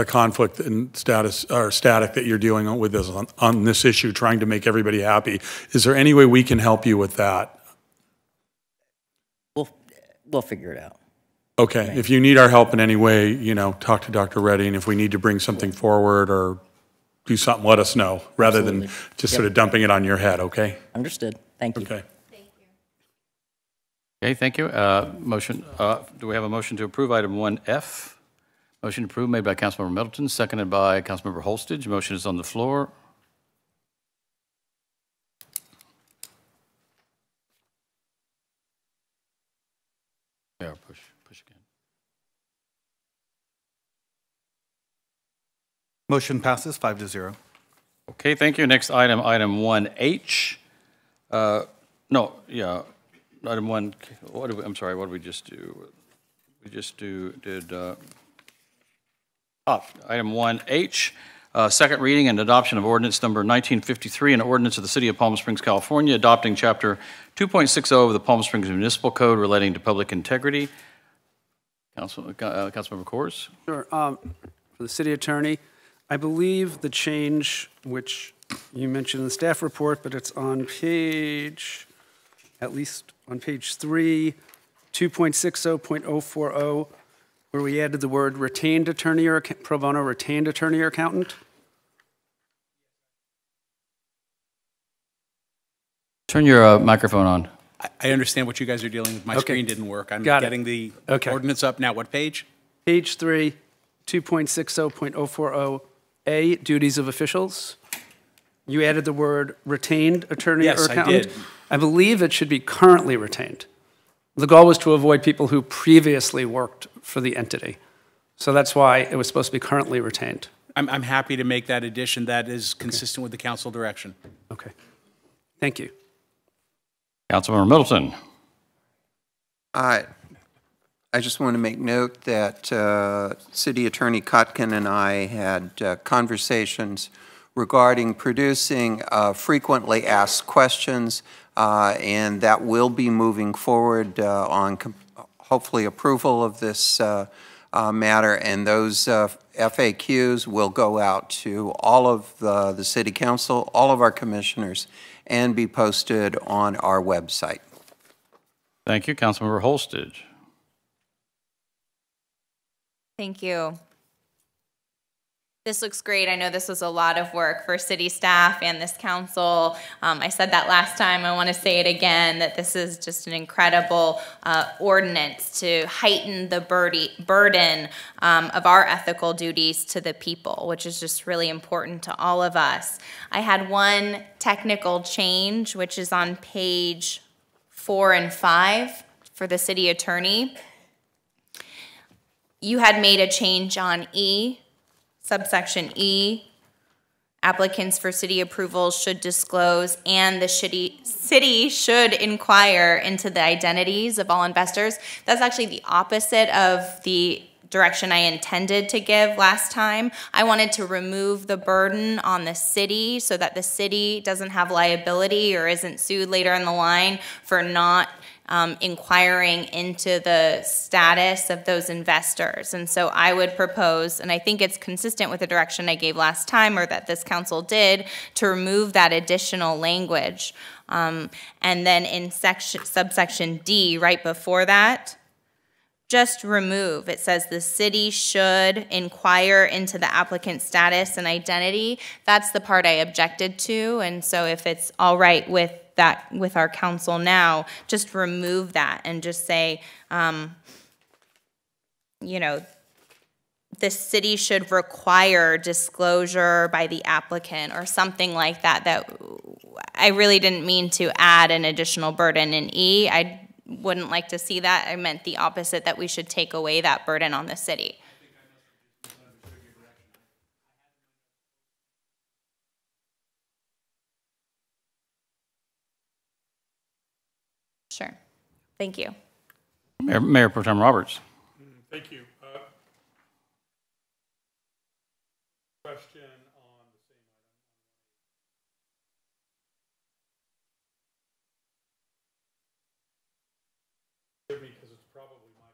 conflict and static that you're dealing with this on this issue, trying to make everybody happy. Is there any way we can help you with that? We'll figure it out. Okay. If you need our help in any way, talk to Dr. Reddy, and if we need to bring something forward or do something, let us know, rather than just sort of dumping it on your head, okay? Understood. Thank you. Okay. Okay, thank you. Motion, do we have a motion to approve item 1F? Motion approved made by Councilmember Middleton, seconded by Councilmember Holstage. Motion is on the floor. Yeah, push again. Motion passes 5-0. Okay, thank you. Next item, item 1H. No, yeah, item 1, I'm sorry, what did we just do? We just did item 1H, second reading and adoption of ordinance number 1953, an ordinance of the City of Palm Springs, California, adopting Chapter 2.60 of the Palm Springs Municipal Code relating to public integrity. Councilmember Kors? Sure. For the city attorney, I believe the change, which you mentioned in the staff report, but it's on page, at least on page 3, 2.60.040, where we added the word retained attorney or pro bono retained attorney or accountant. Turn your microphone on. I understand what you guys are dealing with. My screen didn't work. I'm Got it. getting the ordinance up now. What page? Page 3, 2.60.040A, duties of officials. You added the word retained attorney or accountant. Yes, I did. I believe it should be currently retained. The goal was to avoid people who previously worked for the entity. So that's why it was supposed to be currently retained. I'm happy to make that addition. That is consistent with the council direction. Okay. Thank you. Councilmember Middleton. I just want to make note that City Attorney Kotkin and I had conversations regarding producing frequently asked questions, and that will be moving forward on hopefully approval of this matter, and those FAQs will go out to all of the City Council, all of our commissioners, and be posted on our website. Thank you. Councilmember Holstage. Thank you. This looks great. I know this was a lot of work for city staff and this council. I said that last time. I want to say it again, that this is just an incredible ordinance to heighten the burden of our ethical duties to the people, which is just really important to all of us. I had one technical change, which is on page 4 and 5 for the city attorney. You had made a change on E, subsection E. Applicants for city approvals should disclose, and the city should inquire into the identities of all investors. That's actually the opposite of the direction I intended to give last time. I wanted to remove the burden on the city so that the city doesn't have liability or isn't sued later in the line for not inquiring into the status of those investors. And so I would propose, and I think it's consistent with the direction I gave last time, or that this council did, to remove that additional language. And then in subsection D, right before that, just remove. It says the city should inquire into the applicant's status and identity. That's the part I objected to, and so if it's all right with that, with our council now, just remove that and just say, you know, the city should require disclosure by the applicant or something like that. That I really didn't mean to add an additional burden in E. I wouldn't like to see that. I meant the opposite, that we should take away that burden on the city. Sure. Thank you. Mayor Pro Tem Roberts. Thank you. Question on the same item. Forgive me, because it's probably my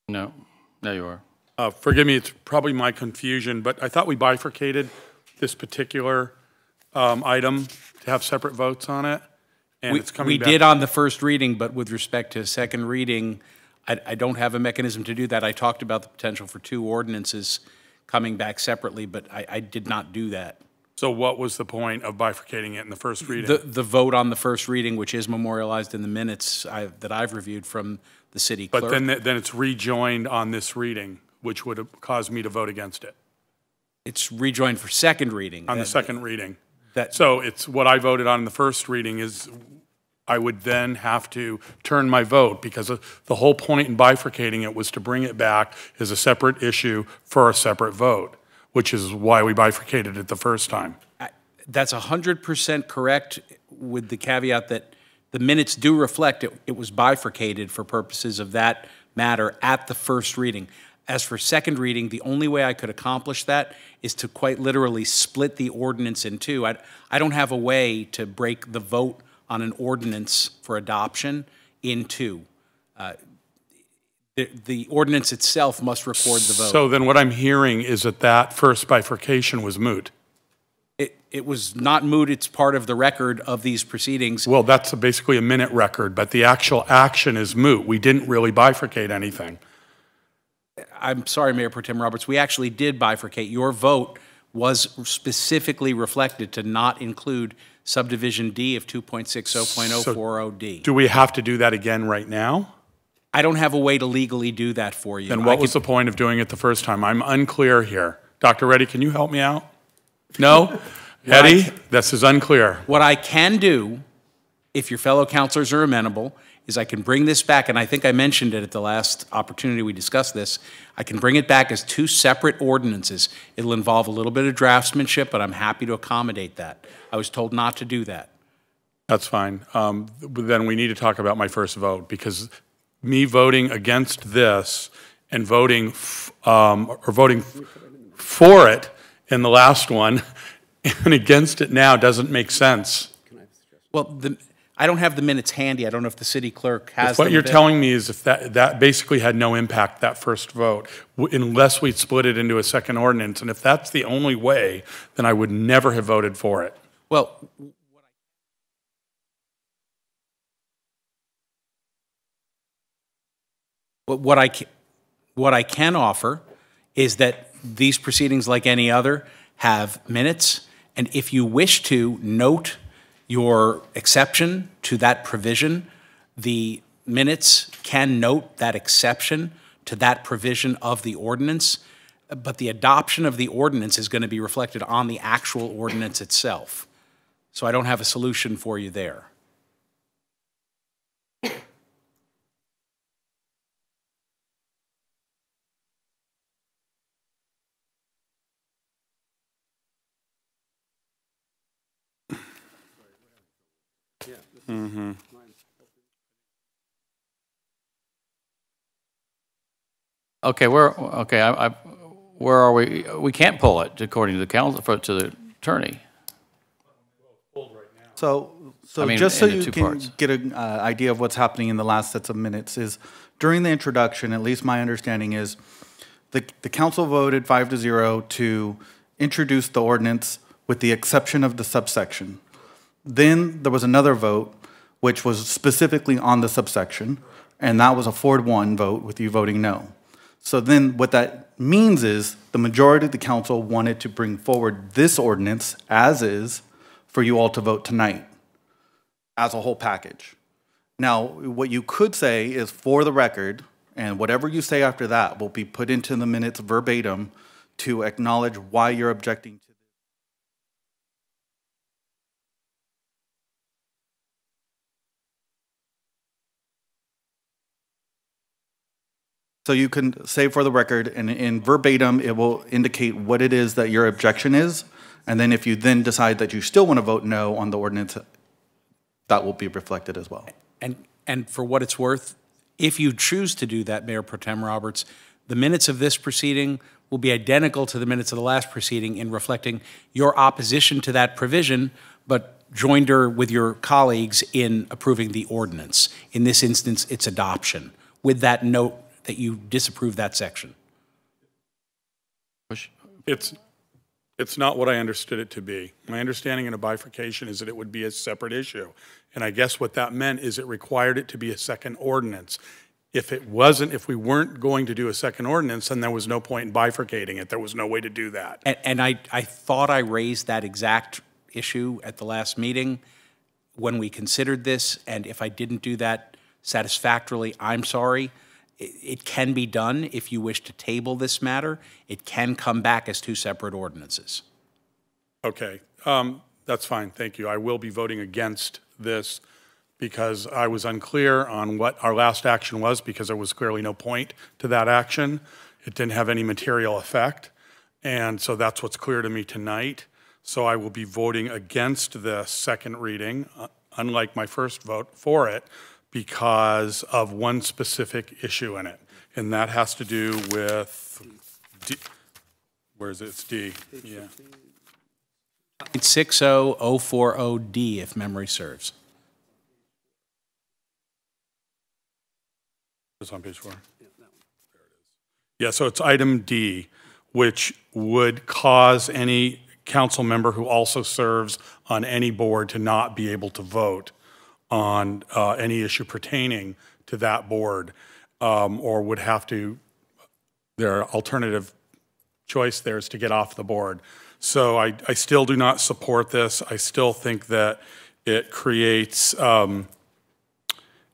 confusion. No, you are. Forgive me, it's probably my confusion, but I thought we bifurcated this particular item to have separate votes on it. And we did on the first reading, but with respect to second reading, I don't have a mechanism to do that. I talked about the potential for two ordinances coming back separately, but I did not do that. So what was the point of bifurcating it in the first reading? The vote on the first reading, which is memorialized in the minutes that I've reviewed from the city clerk. But then it's rejoined on this reading, which would have caused me to vote against it. It's rejoined for second reading. On the second reading. So it's what I voted on in the first reading is I would then have to turn my vote because the whole point in bifurcating it was to bring it back as a separate issue for a separate vote, which is why we bifurcated it the first time. That's 100% correct, with the caveat that the minutes do reflect it was bifurcated for purposes of that matter at the first reading. As for second reading, the only way I could accomplish that is to quite literally split the ordinance in two. I don't have a way to break the vote on an ordinance for adoption in two. The ordinance itself must record the vote. So then what I'm hearing is that first bifurcation was moot. It was not moot. It's part of the record of these proceedings. Well, that's basically a minute record, but the actual action is moot. We didn't really bifurcate anything. I'm sorry, Mayor Pro Tem Roberts, we actually did bifurcate. Your vote was specifically reflected to not include subdivision D of 2.60.040D. Do we have to do that again right now? I don't have a way to legally do that for you. Then what was the point of doing it the first time? I'm unclear here. Dr. Reddy, can you help me out? No? Eddie, this is unclear. What I can do, if your fellow counselors are amenable, is I can bring this back, and I think I mentioned it at the last opportunity we discussed this. I can bring it back as two separate ordinances. It'll involve a little bit of draftsmanship, but I'm happy to accommodate that. I was told not to do that. That's fine. Then we need to talk about my first vote, because me voting against this and voting for it in the last one and against it now doesn't make sense. Well, I don't have the minutes handy. I don't know if the city clerk has them. What you're telling me is if that basically had no impact, that first vote, unless we split it into a second ordinance. And if that's the only way, then I would never have voted for it. Well, what I can offer is that these proceedings, like any other, have minutes. And if you wish to note your exception to that provision, the minutes can note that exception to that provision of the ordinance, but the adoption of the ordinance is going to be reflected on the actual ordinance itself. So I don't have a solution for you there. Mm-hmm. Okay, where are we? We can't pull it according to the council, to the attorney. So I mean, just so into you two can parts. get an idea of what's happening in the last sets of minutes is during the introduction, at least my understanding is the council voted 5-0 to introduce the ordinance with the exception of the subsection. Then there was another vote which was specifically on the subsection, and that was a 4-1 vote with you voting no. So then what that means is the majority of the council wanted to bring forward this ordinance as is for you all to vote tonight as a whole package. Now, what you could say is for the record, and whatever you say after that will be put into the minutes verbatim to acknowledge why you're objecting to. So you can say for the record, and in verbatim, it will indicate what it is that your objection is. And then if you then decide that you still want to vote no on the ordinance, that will be reflected as well. And for what it's worth, if you choose to do that, Mayor Pro Tem Roberts, the minutes of this proceeding will be identical to the minutes of the last proceeding in reflecting your opposition to that provision, but joinder with your colleagues in approving the ordinance. In this instance, it's adoption, with that note that you disapprove that section. It's not what I understood it to be. My understanding in a bifurcation is that it would be a separate issue. And I guess what that meant is it required it to be a second ordinance. If it wasn't, if we weren't going to do a second ordinance, then there was no point in bifurcating it. There was no way to do that. And I thought I raised that exact issue at the last meeting when we considered this, and if I didn't do that satisfactorily, I'm sorry. It can be done if you wish to table this matter. It can come back as two separate ordinances. Okay, that's fine, thank you. I will be voting against this because I was unclear on what our last action was because there was clearly no point to that action. It didn't have any material effect, and so that's what's clear to me tonight. So I will be voting against the second reading, unlike my first vote for it, because of one specific issue in it, and that has to do with D. Where is it? It's D. Yeah. 60040D, if memory serves. It's on page 4. Yeah, that one. There it is. Yeah, so it's item D, which would cause any council member who also serves on any board to not be able to vote on any issue pertaining to that board, or would have to, their alternative choice there is to get off the board. So I still do not support this. I still think that it creates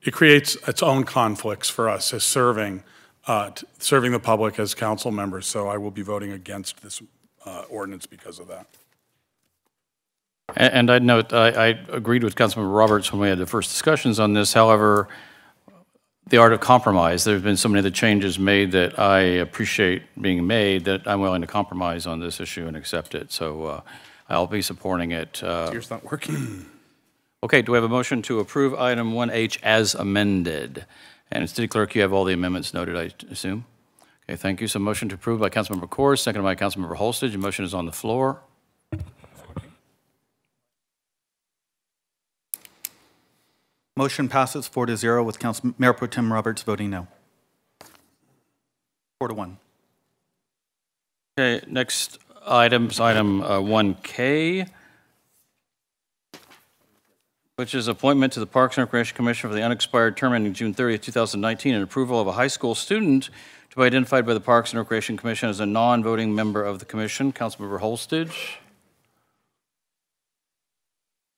its own conflicts for us as serving the public as council members. So I will be voting against this ordinance because of that. And I'd note, I agreed with Councilmember Roberts when we had the first discussions on this. However, the art of compromise, there have been so many other changes made that I appreciate being made that I'm willing to compromise on this issue and accept it. So I'll be supporting it. Yours not working. Okay, do we have a motion to approve item 1H as amended? And City Clerk, you have all the amendments noted, I assume? Okay, thank you. So motion to approve by Councilmember Kors, seconded by Councilmember Holstage. The motion is on the floor. Motion passes 4-0 with Mayor Pro Tem Roberts voting no. 4-1. Okay, next item is item 1K, which is appointment to the Parks and Recreation Commission for the unexpired term ending June 30th, 2019, and approval of a high school student to be identified by the Parks and Recreation Commission as a non-voting member of the commission. Councilmember Holstage.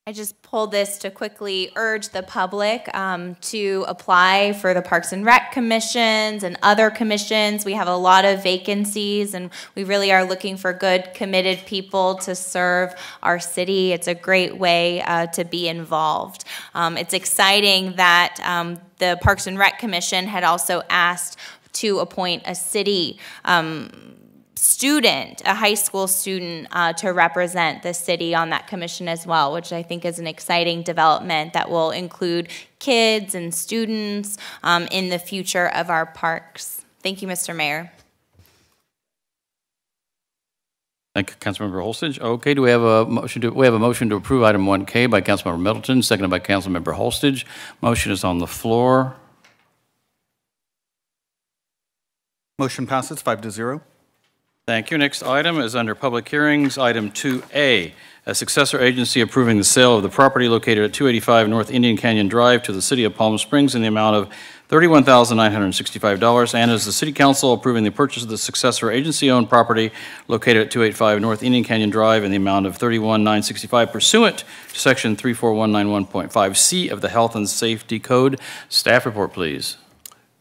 I just pulled this to quickly urge the public to apply for the Parks and Rec commissions and other commissions. We have a lot of vacancies, and we really are looking for good, committed people to serve our city. It's a great way to be involved. It's exciting that the Parks and Rec Commission had also asked to appoint a city student, a high school student, to represent the city on that commission as well, which I think is an exciting development that will include kids and students in the future of our parks. Thank you, Mr. Mayor. Thank you, Councilmember Holstage. Okay, do we have a motion to approve item 1K by Councilmember Middleton, seconded by Councilmember Holstage. Motion is on the floor. Motion passes 5-0. Thank you. Next item is under public hearings, item 2A, a successor agency approving the sale of the property located at 285 North Indian Canyon Drive to the City of Palm Springs in the amount of $31,965, and is the City Council approving the purchase of the successor agency-owned property located at 285 North Indian Canyon Drive in the amount of $31,965 pursuant to Section 34191.5C of the Health and Safety Code. Staff report, please.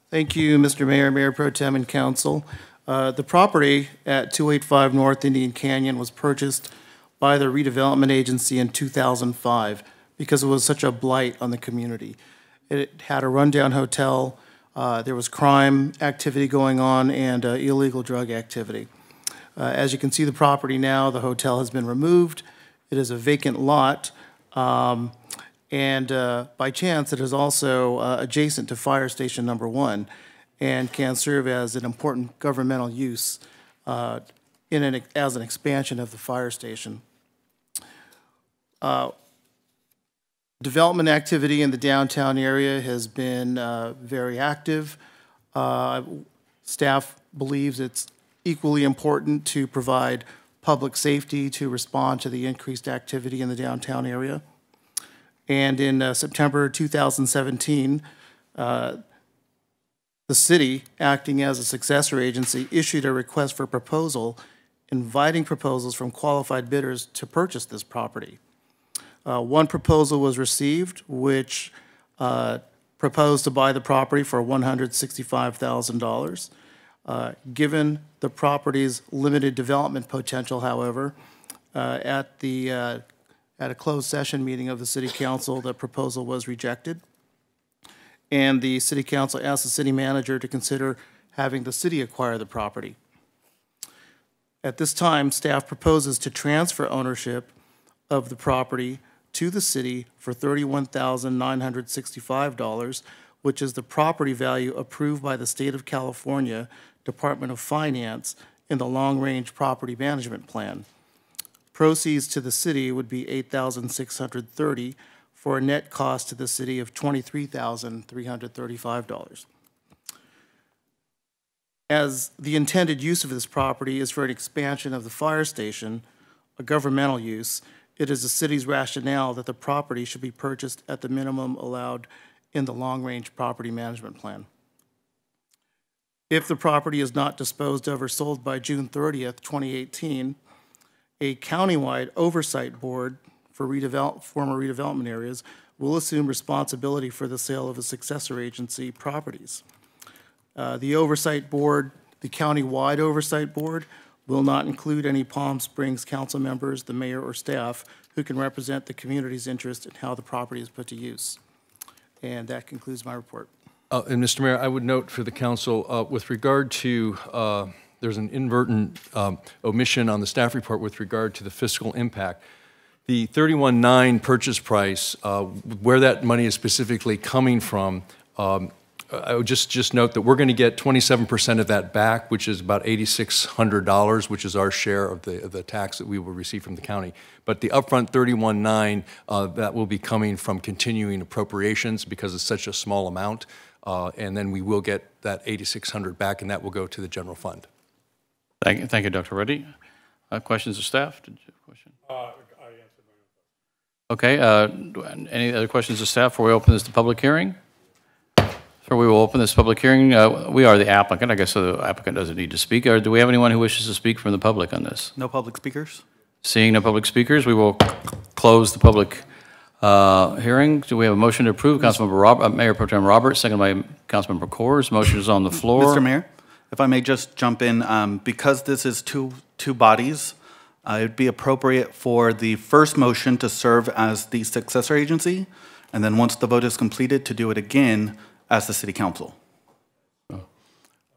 Thank you, Mr. Mayor, Mayor Pro Tem, and Council. The property at 285 North Indian Canyon was purchased by the redevelopment agency in 2005 because it was such a blight on the community. It had a rundown hotel, there was crime activity going on, and illegal drug activity. As you can see the property now, the hotel has been removed. It is a vacant lot, and by chance it is also adjacent to Fire Station Number 1. And can serve as an important governmental use as an expansion of the fire station. Development activity in the downtown area has been very active. Staff believes it's equally important to provide public safety to respond to the increased activity in the downtown area. And in September 2017, The city, acting as a successor agency, issued a request for proposal inviting proposals from qualified bidders to purchase this property. One proposal was received, which proposed to buy the property for $165,000. Given the property's limited development potential, however, at a closed session meeting of the City Council, the proposal was rejected. And the City Council asked the city manager to consider having the city acquire the property. At this time, staff proposes to transfer ownership of the property to the city for $31,965, which is the property value approved by the State of California Department of Finance in the Long Range Property Management Plan. Proceeds to the city would be $8,630 for a net cost to the city of $23,335. As the intended use of this property is for an expansion of the fire station, a governmental use, it is the city's rationale that the property should be purchased at the minimum allowed in the long-range property management plan. If the property is not disposed of or sold by June 30th, 2018, a countywide oversight board for former redevelopment areas will assume responsibility for the sale of the successor agency properties. The oversight board, the county-wide oversight board, will not include any Palm Springs council members, the mayor, or staff who can represent the community's interest in how the property is put to use. And that concludes my report. And Mr. Mayor, I would note for the council, with regard to, there's an inadvertent omission on the staff report with regard to the fiscal impact. The 31.9 purchase price, where that money is specifically coming from, I would just note that we're going to get 27% of that back, which is about $8,600, which is our share of the tax that we will receive from the county. But the upfront 31.9, that will be coming from continuing appropriations because it's such a small amount. And then we will get that $8,600 back, and that will go to the general fund. Thank you, Dr. Reddy. Questions of staff? Did you have a question? I answered my own question. Okay. Any other questions of staff before we open this to public hearing? So we will open this public hearing. We are the applicant. I guess the applicant doesn't need to speak. Or do we have anyone who wishes to speak from the public on this? No public speakers? Seeing no public speakers, we will close the public hearing. Do we have a motion to approve? Councilmember Mayor Pro Tem Roberts, second by Councilmember Coors. Motion is on the floor. Mr. Mayor, if I may just jump in, because this is two bodies, it would be appropriate for the first motion to serve as the successor agency, and then once the vote is completed, to do it again as the city council.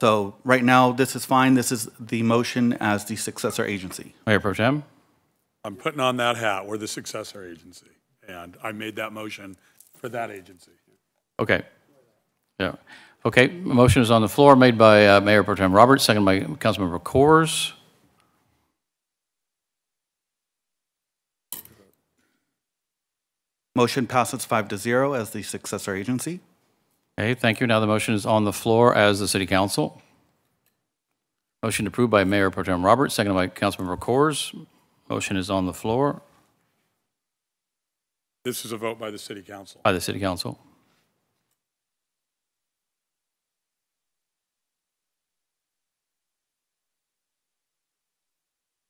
So right now, this is fine. This is the motion as the successor agency. Mayor Pro Tem? I'm putting on that hat. We're the successor agency, and I made that motion for that agency. Okay. Yeah. Okay. Motion is on the floor, made by Mayor Pro Tem Roberts, second by Councilmember Coors. Motion passes 5-0 as the successor agency. Okay, thank you. Now the motion is on the floor as the city council. Motion approved by Mayor Pro Tem Roberts, seconded by Councilmember Coors. Motion is on the floor. This is a vote by the city council. By the city council.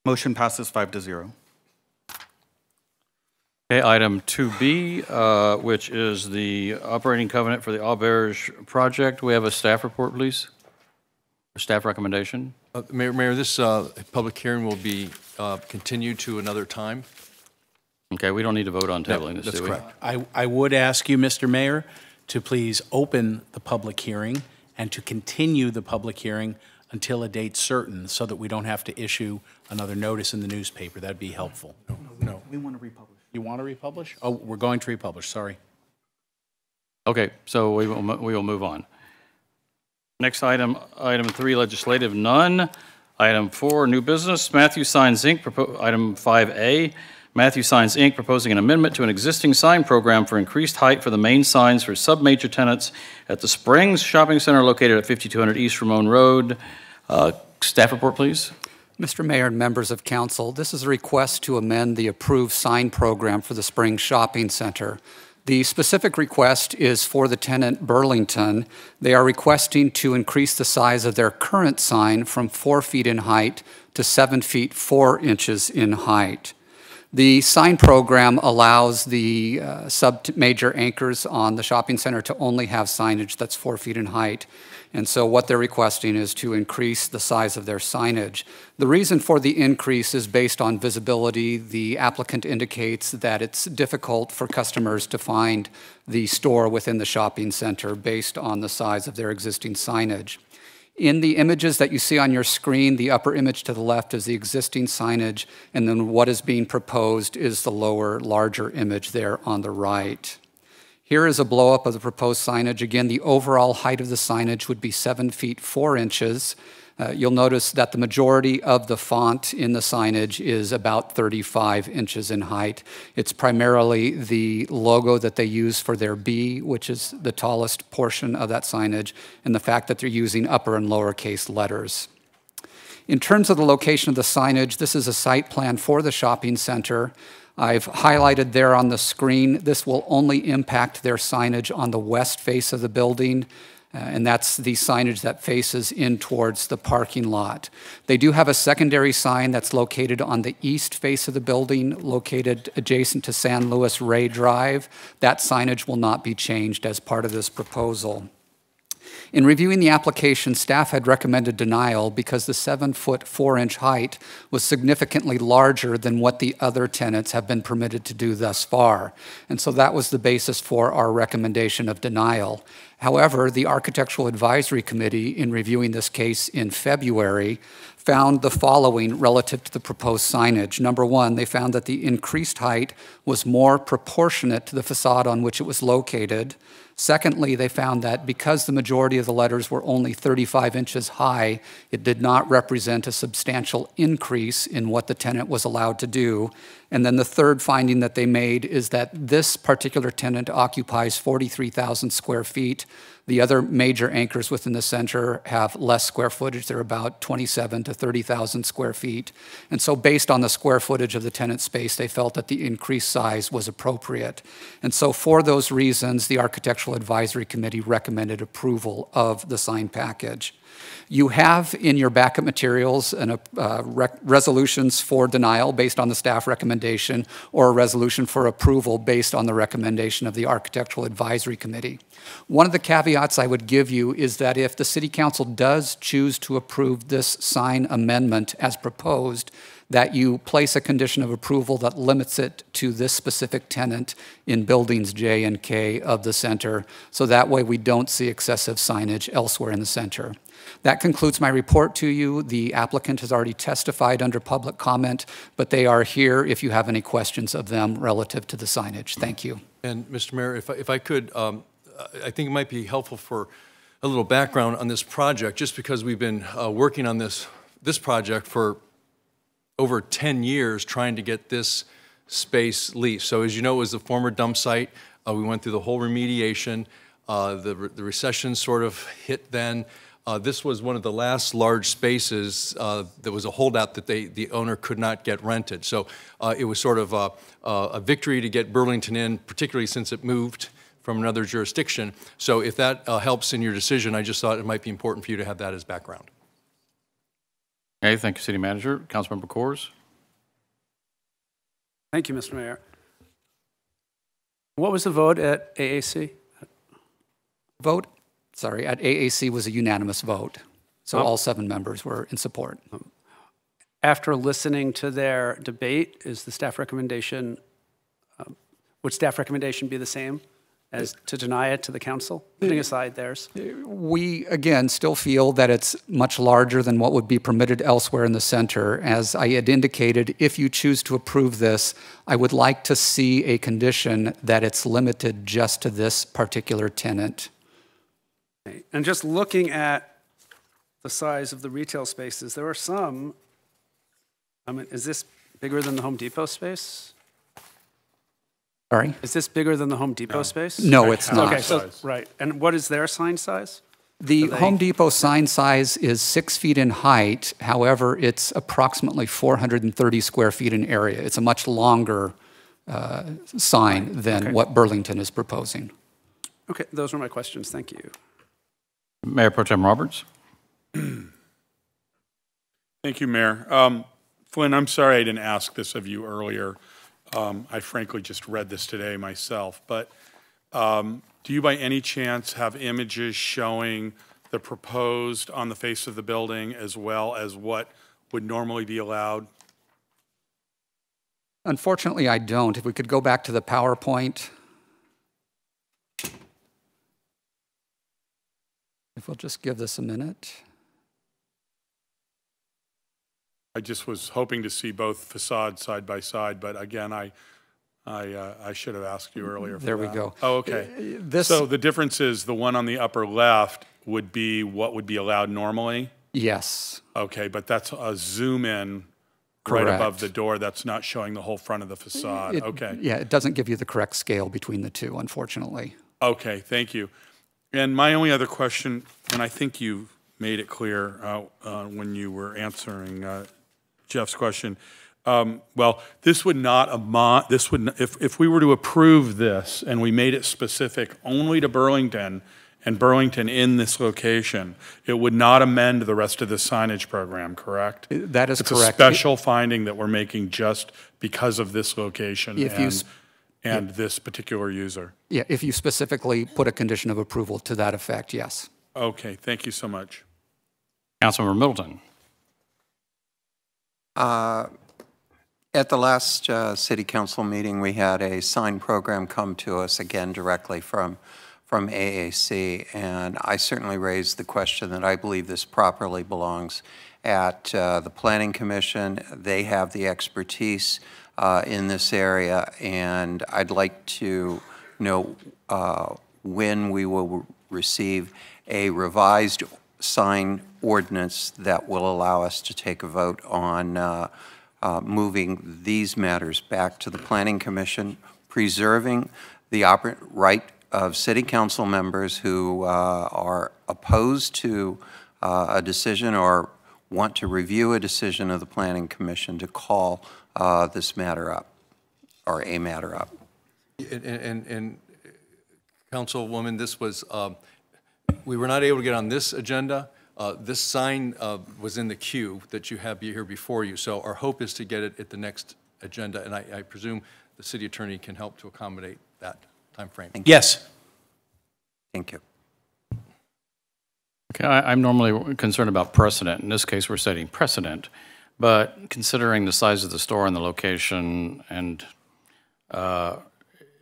Motion passes 5-0. Okay, item 2B, which is the operating covenant for the Auberge project. We have a staff report, please. A staff recommendation. Mayor, this public hearing will be continued to another time. Okay, we don't need to vote on tabling this, That's do we? correct. I would ask you, Mr. Mayor, to please open the public hearing and to continue the public hearing until a date certain so that we don't have to issue another notice in the newspaper. That'd be helpful. No. We want to republish. You want to republish? Oh, we're going to republish, sorry. Okay, so we will move on. Next item, item 3, legislative, none. Item 4, new business, Matthew Signs, Inc., item 5A. Matthew Signs, Inc., proposing an amendment to an existing sign program for increased height for the main signs for sub-major tenants at the Springs Shopping Center located at 5200 East Ramon Road. Staff report, please. Mr. Mayor and members of council, this is a request to amend the approved sign program for the Springs Shopping Center. The specific request is for the tenant Burlington. They are requesting to increase the size of their current sign from 4 feet in height to 7 feet 4 inches in height. The sign program allows the sub-major anchors on the shopping center to only have signage that's 4 feet in height. And so what they're requesting is to increase the size of their signage. The reason for the increase is based on visibility. The applicant indicates that it's difficult for customers to find the store within the shopping center based on the size of their existing signage. In the images that you see on your screen, the upper image to the left is the existing signage, and then what is being proposed is the lower, larger image there on the right. Here is a blow-up of the proposed signage. Again, the overall height of the signage would be 7 feet 4 inches. You'll notice that the majority of the font in the signage is about 35 inches in height. It's primarily the logo that they use for their B, which is the tallest portion of that signage, and the fact that they're using upper and lowercase letters. In terms of the location of the signage, this is a site plan for the shopping center. I've highlighted there on the screen, this will only impact their signage on the west face of the building, and that's the signage that faces in towards the parking lot. They do have a secondary sign that's located on the east face of the building, located adjacent to San Luis Rey Drive. That signage will not be changed as part of this proposal. In reviewing the application, staff had recommended denial because the 7 foot 4 inch height was significantly larger than what the other tenants have been permitted to do thus far. And so that was the basis for our recommendation of denial. However, the Architectural Advisory Committee, in reviewing this case in February, found the following relative to the proposed signage. Number one, they found that the increased height was more proportionate to the facade on which it was located. Secondly, they found that because the majority of the letters were only 35 inches high, it did not represent a substantial increase in what the tenant was allowed to do. And then the third finding that they made is that this particular tenant occupies 43,000 square feet. The other major anchors within the center have less square footage. They're about 27 to 30,000 square feet. And so based on the square footage of the tenant space, they felt that the increased size was appropriate. And so for those reasons, the Architectural Advisory Committee recommended approval of the sign package. You have in your backup materials resolutions for denial based on the staff recommendation or a resolution for approval based on the recommendation of the Architectural Advisory Committee. One of the caveats I would give you is that if the City Council does choose to approve this sign amendment as proposed, that you place a condition of approval that limits it to this specific tenant in buildings J and K of the center, so that way we don't see excessive signage elsewhere in the center. That concludes my report to you. The applicant has already testified under public comment, but they are here if you have any questions of them relative to the signage. Thank you. And Mr. Mayor, if I could, I think it might be helpful for a little background on this project, just because we've been working on this project for over 10 years trying to get this space leased. So as you know, it was the former dump site. We went through the whole remediation. The recession sort of hit then. This was one of the last large spaces that was a holdout that the owner could not get rented. So it was sort of a victory to get Burlington in, particularly since it moved from another jurisdiction. So if that helps in your decision, I just thought it might be important for you to have that as background. Okay, thank you, City Manager. Councilmember Coors. Thank you, Mr. Mayor. What was the vote at AAC? At AAC was a unanimous vote. So all 7 members were in support. After listening to their debate, is the staff recommendation, would staff recommendation be the same as to deny it to the council, putting aside theirs? We, again, still feel that it's much larger than what would be permitted elsewhere in the center. As I had indicated, if you choose to approve this, I would like to see a condition that it's limited just to this particular tenant. And just looking at the size of the retail spaces, there are some, I mean, is this bigger than the Home Depot space? Sorry? Is this bigger than the Home Depot space? No, it's not. Okay, so, right. And what is their sign size? The Home Depot sign size is 6 feet in height. However, it's approximately 430 square feet in area. It's a much longer sign than what Burlington is proposing. Okay, those were my questions. Thank you. Mayor Pro Tem Roberts. Thank you, Mayor. Flynn, I'm sorry I didn't ask this of you earlier. I frankly just read this today myself, but do you by any chance have images showing the proposed on the face of the building as well as what would normally be allowed? Unfortunately, I don't. If we could go back to the PowerPoint. If we'll just give this a minute. I just was hoping to see both facades side by side, but again, I should have asked you earlier. There we go. Oh, okay. So the difference is the one on the upper left would be what would be allowed normally? Yes. Okay, but that's a zoom in right above the door. That's not showing the whole front of the facade. Okay. Yeah, it doesn't give you the correct scale between the two, unfortunately. Okay, thank you. And my only other question, and I think you made it clear when you were answering Jeff's question. Well, this would not if we were to approve this and we made it specific only to Burlington and Burlington in this location, it would not amend the rest of the signage program, correct? That is correct. It's a special finding that we're making just because of this location and this particular user. Yeah, if you specifically put a condition of approval to that effect, yes. Okay, thank you so much. Councilmember Middleton. At the last city council meeting, we had a sign program come to us, again, directly from AAC, and I certainly raised the question that I believe this properly belongs at the Planning Commission. They have the expertise in this area, and I'd like to know when we will receive a revised sign ordinance that will allow us to take a vote on moving these matters back to the Planning Commission, preserving the right of city council members who are opposed to a decision or want to review a decision of the Planning Commission to call this matter up, or a matter up. And Councilwoman, this was, we were not able to get on this agenda. This sign was in the queue that you have here before you, so our hope is to get it at the next agenda, and I presume the city attorney can help to accommodate that time frame. Yes. Thank you. Okay, I'm normally concerned about precedent. In this case, we're setting precedent, but considering the size of the store and the location, and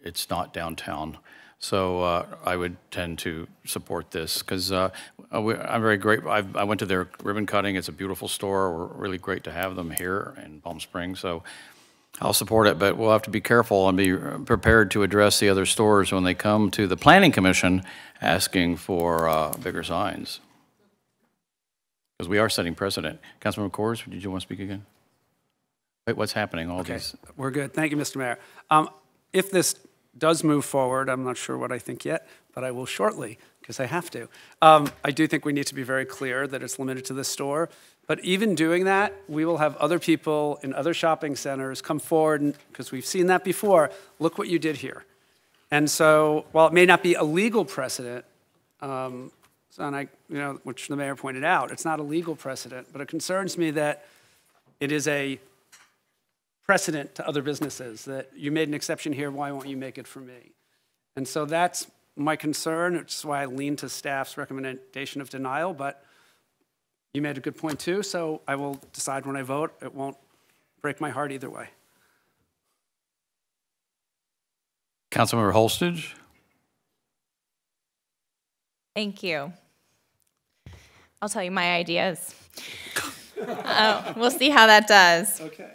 it's not downtown, so I would tend to support this because I'm very grateful. I went to their ribbon cutting. It's a beautiful store. We're really great to have them here in Palm Springs, so I'll support it, but we'll have to be careful and be prepared to address the other stores when they come to the Planning Commission asking for bigger signs. Because we are setting precedent. Councilmember Kors, did you want to speak again? Wait, what's happening? These. We're good. Thank you, Mr. Mayor. If this does move forward, I'm not sure what I think yet, but I will shortly because I have to. I do think we need to be very clear that it's limited to this store. But even doing that, we will have other people in other shopping centers come forward, because we've seen that before. Look what you did here. And so, while it may not be a legal precedent, which the mayor pointed out, it's not a legal precedent, but it concerns me that it is a precedent to other businesses, that you made an exception here, why won't you make it for me? And so that's my concern, which is why I lean to staff's recommendation of denial, but you made a good point too, so I will decide when I vote. It won't break my heart either way. Councilmember Holstage. Thank you. I'll tell you my ideas. We'll see how that does. Okay.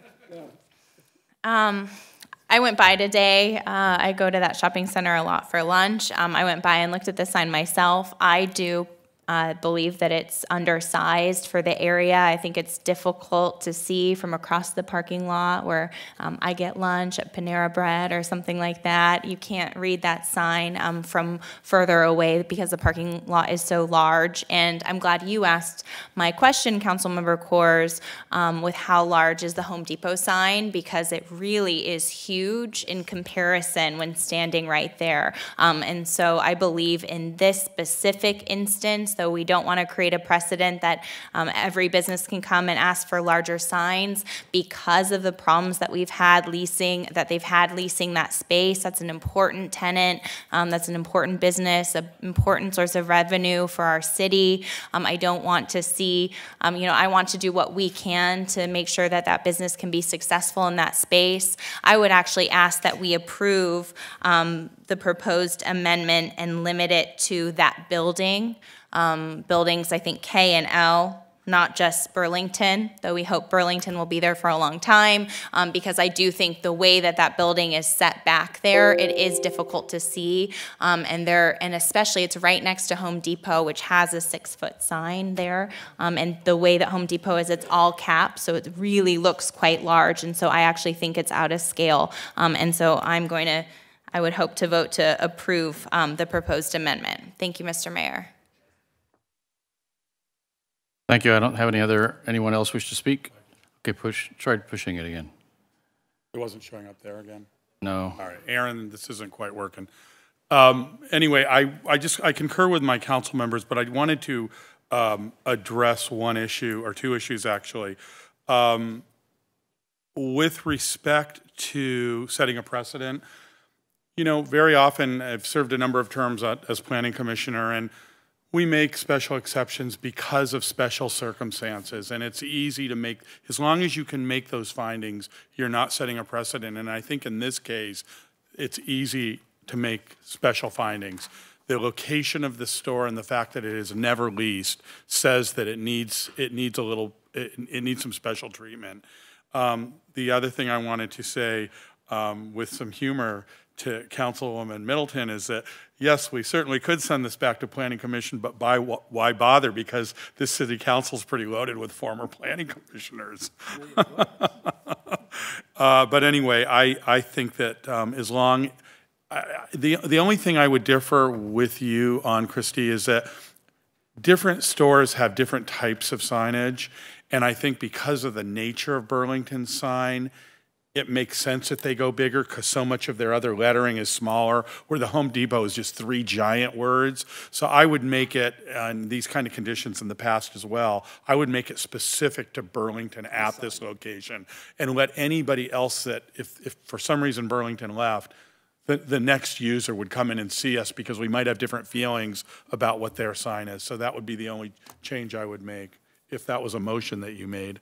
I went by today. I go to that shopping center a lot for lunch. I went by and looked at the sign myself. I do I believe that it's undersized for the area. I think it's difficult to see from across the parking lot where I get lunch at Panera Bread or something like that. You can't read that sign from further away because the parking lot is so large. And I'm glad you asked my question, Councilmember Coors, with how large is the Home Depot sign, because it really is huge in comparison when standing right there. And so I believe in this specific instance, though we don't want to create a precedent that every business can come and ask for larger signs, because of the problems that they've had leasing that space. That's an important tenant. That's an important business, an important source of revenue for our city. I don't want to see, I want to do what we can to make sure that that business can be successful in that space. I would actually ask that we approve the proposed amendment and limit it to that building. Buildings, I think, K and L, not just Burlington, though we hope Burlington will be there for a long time, because I do think the way that that building is set back there, it is difficult to see, and especially it's right next to Home Depot, which has a 6-foot sign there, and the way that Home Depot is, it's all caps, so it really looks quite large, and so I actually think it's out of scale, and so I would hope to vote to approve the proposed amendment. Thank you, Mr. Mayor. Thank you. I don't have anyone else wish to speak? Okay, try pushing it again. It wasn't showing up there again? No. All right, Aaron, this isn't quite working. Anyway, I concur with my council members, but I wanted to address one issue, or two issues actually. With respect to setting a precedent, very often I've served a number of terms as planning commissioner, and we make special exceptions because of special circumstances, and it's easy to make, as long as you can make those findings, you're not setting a precedent, and I think in this case, it's easy to make special findings. The location of the store and the fact that it is never leased says that it needs some special treatment. The other thing I wanted to say with some humor to Councilwoman Middleton is that, yes, we certainly could send this back to Planning Commission, but why bother? Because this city council is pretty loaded with former planning commissioners. But anyway, I think that the only thing I would differ with you on, Christy, is that different stores have different types of signage, and I think because of the nature of Burlington's sign, it makes sense that they go bigger because so much of their other lettering is smaller, where the Home Depot is just 3 giant words. So I would make it, and these kind of conditions in the past as well, I would make it specific to Burlington at this location and let anybody else that, if for some reason Burlington left, the next user would come in and see us because we might have different feelings about what their sign is. So that would be the only change I would make, if that was a motion that you made.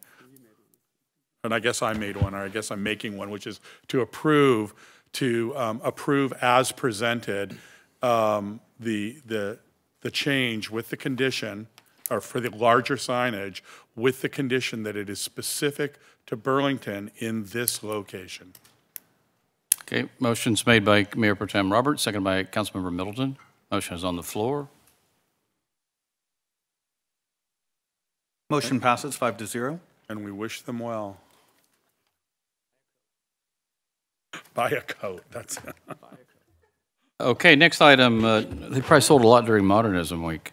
And I guess I made one, or I guess I'm making one, which is to approve as presented the change with the condition, or for the larger signage, with the condition that it is specific to Burlington in this location. Okay, motion's made by Mayor Pro Tem Roberts, seconded by Councilmember Middleton. Motion is on the floor. Motion passes 5-0. And we wish them well. Buy a coat. That's Okay, next item. They probably sold a lot during Modernism Week.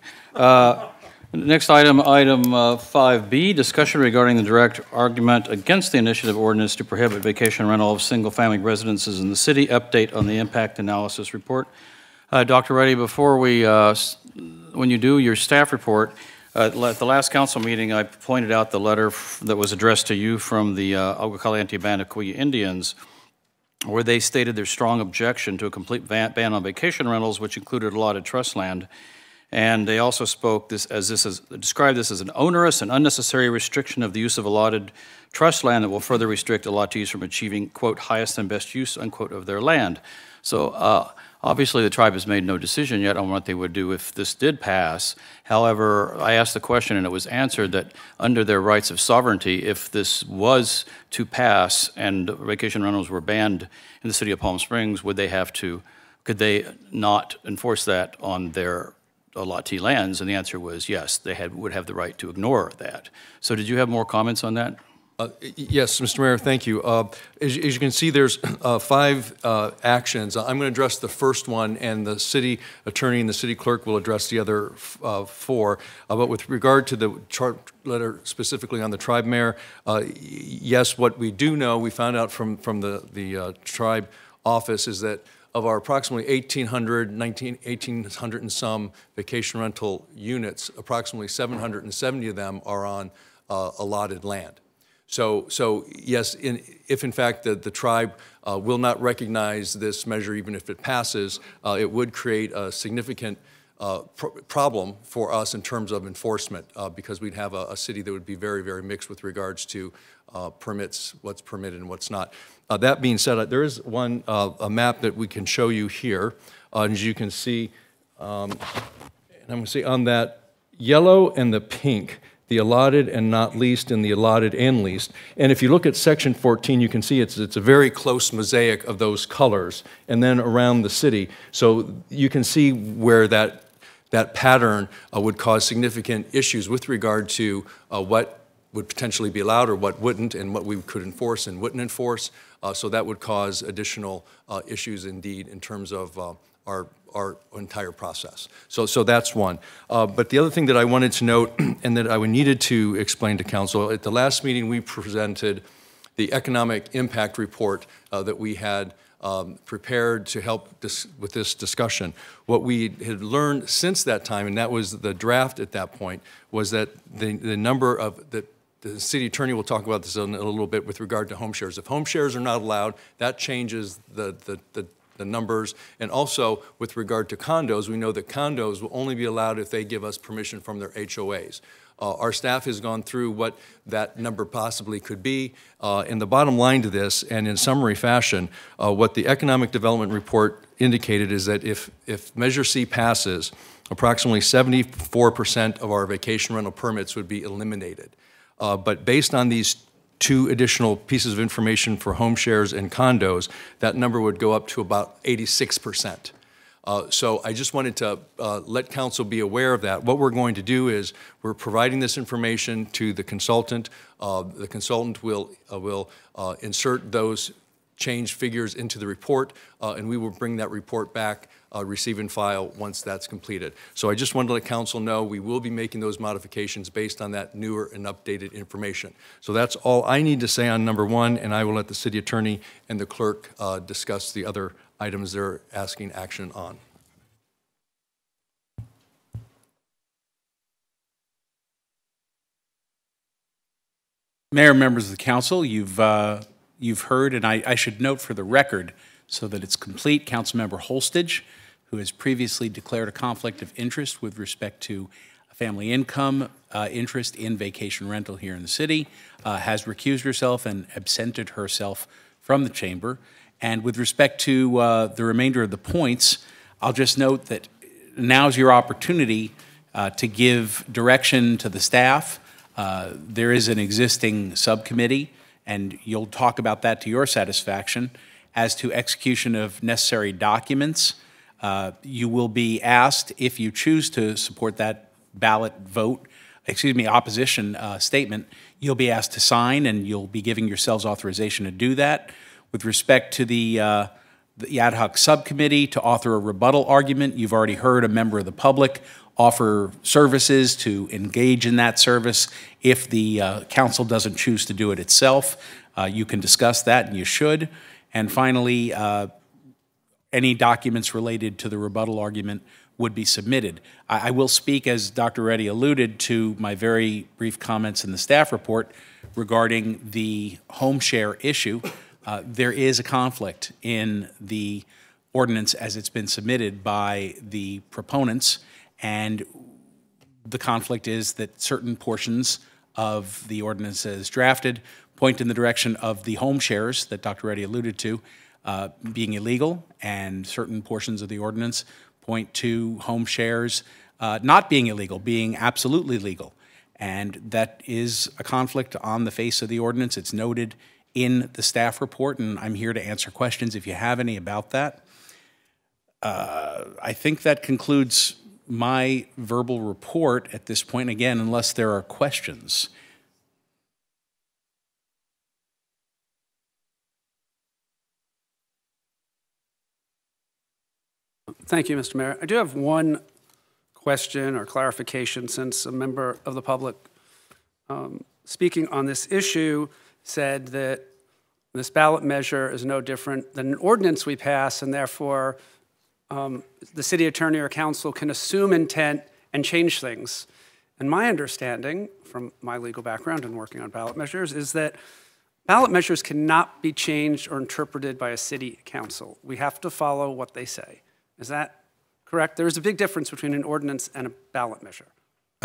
Next item 5B, discussion regarding the direct argument against the initiative ordinance to prohibit vacation rental of single-family residences in the city. Update on the impact analysis report. Dr. Reddy, before when you do your staff report, at the last council meeting, I pointed out the letter that was addressed to you from the Agua Caliente Band of Cahuilla Indians, where they stated their strong objection to a complete ban on vacation rentals, which included allotted trust land. And they also described this as an onerous and unnecessary restriction of the use of allotted trust land that will further restrict allottees from achieving, quote, highest and best use, unquote, of their land. So obviously the tribe has made no decision yet on what they would do if this did pass. However, I asked the question and it was answered that under their rights of sovereignty, if this was to pass and vacation rentals were banned in the city of Palm Springs, could they not enforce that on their allottee lands? And the answer was yes, they would have the right to ignore that. So did you have more comments on that? Yes, Mr. Mayor, thank you. As you can see, there's 5 actions. I'm going to address the first one, and the city attorney and the city clerk will address the other 4. But with regard to the chart letter specifically on the tribe mayor, yes, what we do know, we found out from the tribe office, is that of our approximately 1,800 and some vacation rental units, approximately 770 of them are on allotted land. So yes, if in fact the tribe will not recognize this measure, even if it passes, it would create a significant problem for us in terms of enforcement, because we'd have a city that would be very, very mixed with regards to permits, what's permitted and what's not. That being said, there is a map that we can show you here. As you can see, and I'm going to say on that yellow and the pink, the allotted and not leased, and the allotted and leased. And if you look at section 14, you can see it's a very close mosaic of those colors, and then around the city. So you can see where that pattern would cause significant issues with regard to what would potentially be allowed or what wouldn't, and what we could enforce and wouldn't enforce. So that would cause additional issues indeed in terms of our entire process. So that's one. But the other thing that I wanted to note and that I needed to explain to council, at the last meeting we presented the economic impact report that we had prepared to help with this discussion. What we had learned since that time, and that was the draft at that point, was that the number of the city attorney will talk about this in a little bit with regard to home shares. If home shares are not allowed, that changes the numbers. And also with regard to condos, we know that condos will only be allowed if they give us permission from their HOAs. Our staff has gone through what that number possibly could be. And the bottom line to this, and in summary fashion, what the economic development report indicated is that if Measure C passes, approximately 74% of our vacation rental permits would be eliminated. But based on these 2 additional pieces of information for home shares and condos, that number would go up to about 86%. So I just wanted to let council be aware of that. What we're going to do is we're providing this information to the consultant. The consultant will insert those changed figures into the report, and we will bring that report back, receive and file once that's completed. So I just wanted to let council know we will be making those modifications based on that newer and updated information. So that's all I need to say on number 1, and I will let the city attorney and the clerk discuss the other items they're asking action on. Mayor, members of the council, you've heard, and I should note for the record, so that it's complete, Councilmember Holstage, who has previously declared a conflict of interest with respect to family income interest in vacation rental here in the city, has recused herself and absented herself from the chamber. And with respect to the remainder of the points, I'll just note that now's your opportunity to give direction to the staff. There is an existing subcommittee, and you'll talk about that to your satisfaction. As to execution of necessary documents, you will be asked, if you choose to support that opposition statement, you'll be asked to sign, and you'll be giving yourselves authorization to do that. With respect to the ad hoc subcommittee to author a rebuttal argument, you've already heard a member of the public offer services to engage in that service. If the council doesn't choose to do it itself, you can discuss that, and you should. And finally, any documents related to the rebuttal argument would be submitted. I will speak, as Dr. Reddy alluded to, my very brief comments in the staff report regarding the home share issue. There is a conflict in the ordinance as it's been submitted by the proponents, and the conflict is that certain portions of the ordinance as drafted point in the direction of the home shares that Dr. Reddy alluded to being illegal, and certain portions of the ordinance point to home shares not being illegal, being absolutely legal. And that is a conflict on the face of the ordinance. It's noted in the staff report, and I'm here to answer questions if you have any about that. I think that concludes my verbal report at this point, again, unless there are questions. Thank you, Mr. Mayor. I do have one question or clarification, since a member of the public speaking on this issue said that this ballot measure is no different than an ordinance we pass, and therefore the city attorney or council can assume intent and change things. And my understanding from my legal background and working on ballot measures is that ballot measures cannot be changed or interpreted by a city council. We have to follow what they say. Is that correct? There is a big difference between an ordinance and a ballot measure.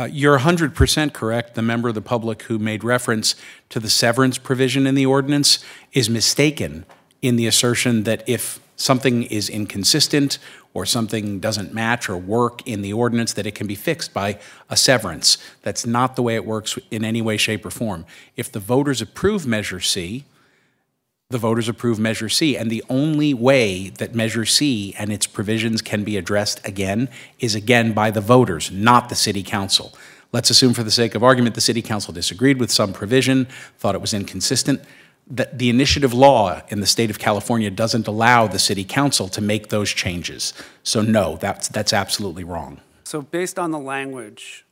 You're 100% correct. The member of the public who made reference to the severance provision in the ordinance is mistaken in the assertion that if something is inconsistent or something doesn't match or work in the ordinance, that it can be fixed by a severance. That's not the way it works in any way, shape, or form. If the voters approve Measure C, the voters approve Measure C, and the only way that Measure C and its provisions can be addressed again is again by the voters, not the city council. Let's assume for the sake of argument the city council disagreed with some provision, thought it was inconsistent. That the initiative law in the state of California doesn't allow the city council to make those changes. So no, that's absolutely wrong. So based on the language,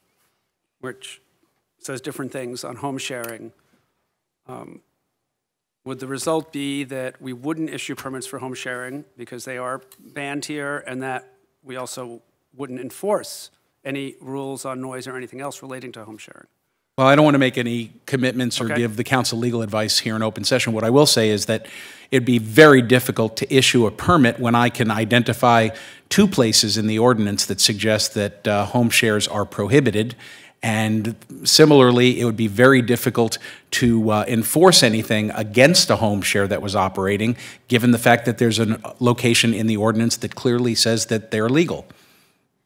which says different things on home sharing, would the result be that we wouldn't issue permits for home sharing because they are banned here, and that we also wouldn't enforce any rules on noise or anything else relating to home sharing? Well, I don't want to make any commitments or give the council legal advice here in open session. What I will say is that it'd be very difficult to issue a permit when I can identify 2 places in the ordinance that suggest that home shares are prohibited. And similarly, it would be very difficult to enforce anything against a home share that was operating, given the fact that there's a location in the ordinance that clearly says that they're legal.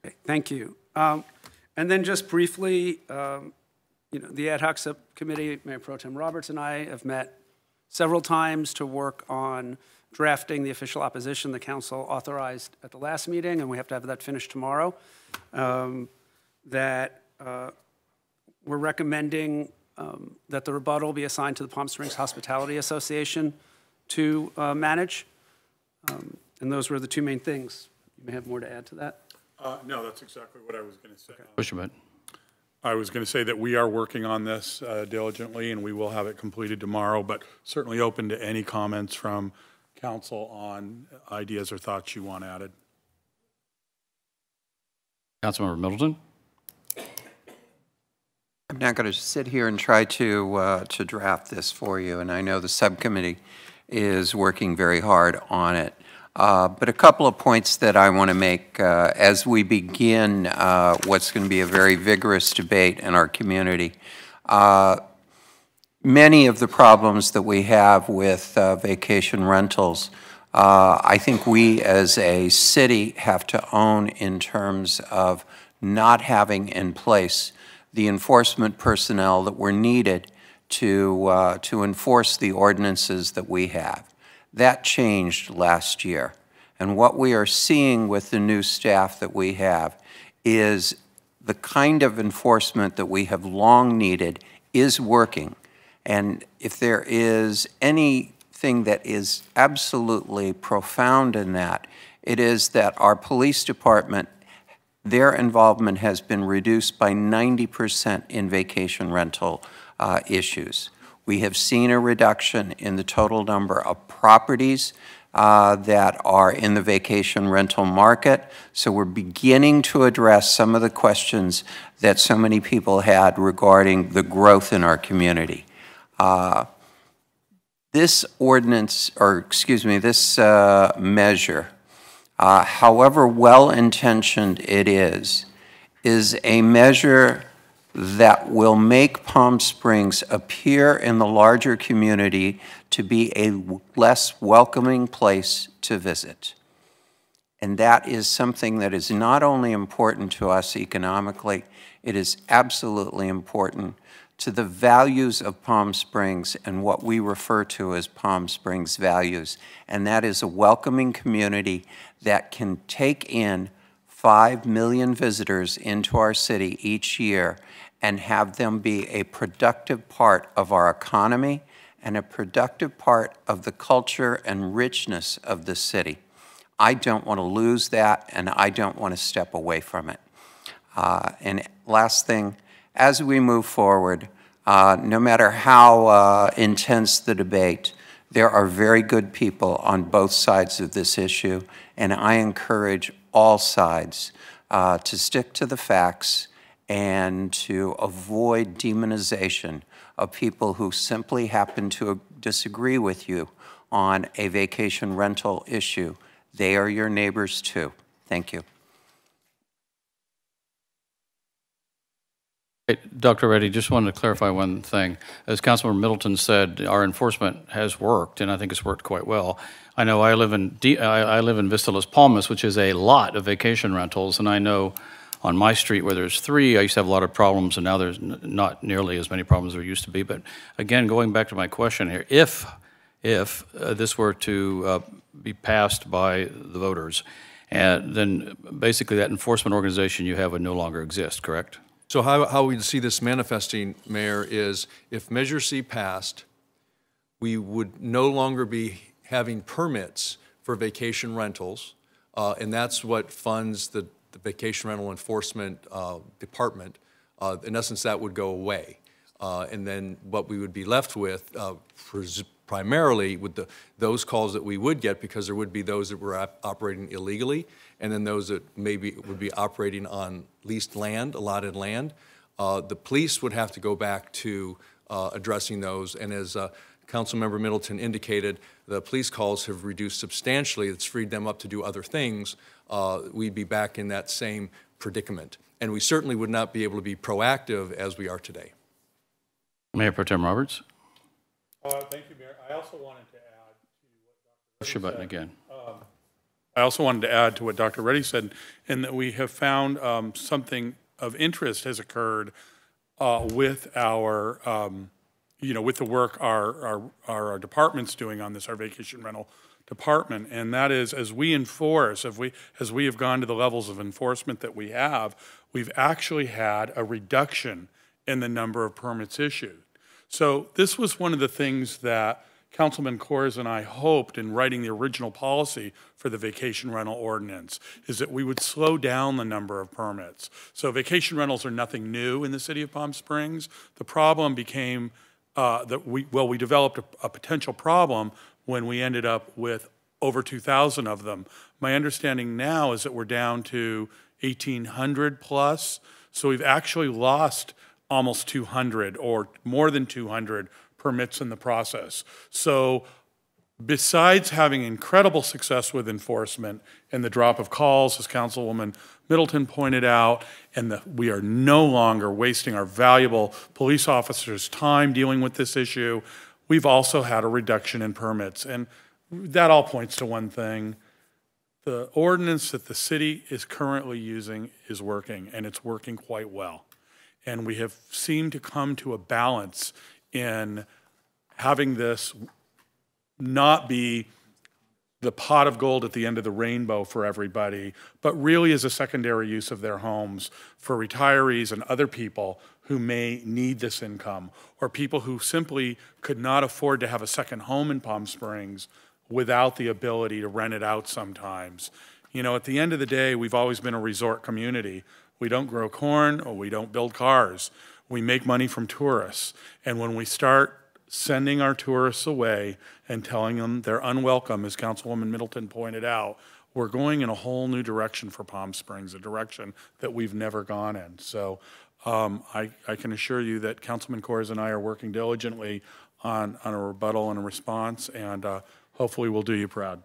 Okay, thank you. And then just briefly, the ad hoc subcommittee, Mayor Pro Tem Roberts and I have met several times to work on drafting the official opposition the council authorized at the last meeting, and we have to have that finished tomorrow. We're recommending that the rebuttal be assigned to the Palm Springs Hospitality Association to manage. And those were the 2 main things. You may have more to add to that. No, that's exactly what I was going to say. Push a bit. I was going to say that we are working on this diligently, and we will have it completed tomorrow, but certainly open to any comments from council on ideas or thoughts you want added. Councilmember Middleton. I'm not going to sit here and try to draft this for you, and I know the subcommittee is working very hard on it. But a couple of points that I want to make as we begin what's going to be a very vigorous debate in our community. Many of the problems that we have with vacation rentals, I think we as a city have to own in terms of not having in place the enforcement personnel that were needed to enforce the ordinances that we have. That changed last year. And what we are seeing with the new staff that we have is the kind of enforcement that we have long needed is working. And if there is anything that is absolutely profound in that, it is that our police department, their involvement has been reduced by 90% in vacation rental issues. We have seen a reduction in the total number of properties that are in the vacation rental market. So we're beginning to address some of the questions that so many people had regarding the growth in our community. This ordinance, or excuse me, this measure, however well-intentioned it is a measure that will make Palm Springs appear in the larger community to be a less welcoming place to visit. And that is something that is not only important to us economically, it is absolutely important to the values of Palm Springs and what we refer to as Palm Springs values. And that is a welcoming community that can take in 5 million visitors into our city each year and have them be a productive part of our economy and a productive part of the culture and richness of the city. I don't want to lose that, and I don't want to step away from it. And last thing, as we move forward, no matter how intense the debate, there are very good people on both sides of this issue, and I encourage all sides to stick to the facts and to avoid demonization of people who simply happen to disagree with you on a vacation rental issue. They are your neighbors too. Thank you. Dr. Reddy, just wanted to clarify one thing. As Councilmember Middleton said, our enforcement has worked, and I think it's worked quite well. I know I live in Vista Las Palmas, which is a lot of vacation rentals, and I know on my street where there's 3, I used to have a lot of problems, and now there's not nearly as many problems as there used to be. But again, going back to my question here, if this were to be passed by the voters, then basically that enforcement organization you have would no longer exist, correct? So how we see this manifesting, Mayor, is if Measure C passed, we would no longer be having permits for vacation rentals, and that's what funds the Vacation Rental Enforcement Department. In essence, that would go away. And then what we would be left with, primarily with those calls that we would get, because there would be those that were operating illegally, and then those that maybe would be operating on leased land, allotted land. The police would have to go back to addressing those, and as Councilmember Middleton indicated, the police calls have reduced substantially. It's freed them up to do other things. We'd be back in that same predicament. And we certainly would not be able to be proactive as we are today. Mayor Pro Tem Roberts. Thank you, Mayor. I also wanted to add to what Dr. Push your button again. I also wanted to add to what Dr. Reddy said, in that we have found something of interest has occurred with our, with the work our department's doing on this, our vacation rental department, and that is as we enforce, as we have gone to the levels of enforcement that we have, we've actually had a reduction in the number of permits issued. So this was one of the things that Councilman Kors and I hoped in writing the original policy for the vacation rental ordinance, is that we would slow down the number of permits. So vacation rentals are nothing new in the city of Palm Springs. The problem became that we developed a potential problem when we ended up with over 2,000 of them. My understanding now is that we're down to 1,800 plus. So we've actually lost almost 200 or more than 200 permits in the process. So besides having incredible success with enforcement and the drop of calls, as Councilwoman Middleton pointed out, and we are no longer wasting our valuable police officers' time dealing with this issue, we've also had a reduction in permits. And that all points to one thing. The ordinance that the city is currently using is working, and it's working quite well. And we have seemed to come to a balance in having this not be the pot of gold at the end of the rainbow for everybody, but really as a secondary use of their homes for retirees and other people who may need this income, or people who simply could not afford to have a second home in Palm Springs without the ability to rent it out sometimes. You know, at the end of the day, we've always been a resort community. We don't grow corn or we don't build cars. We make money from tourists. And when we start sending our tourists away and telling them they're unwelcome, as Councilwoman Middleton pointed out, we're going in a whole new direction for Palm Springs, a direction that we've never gone in. So I can assure you that Councilman Kors and I are working diligently on a rebuttal and a response, and hopefully we'll do you proud.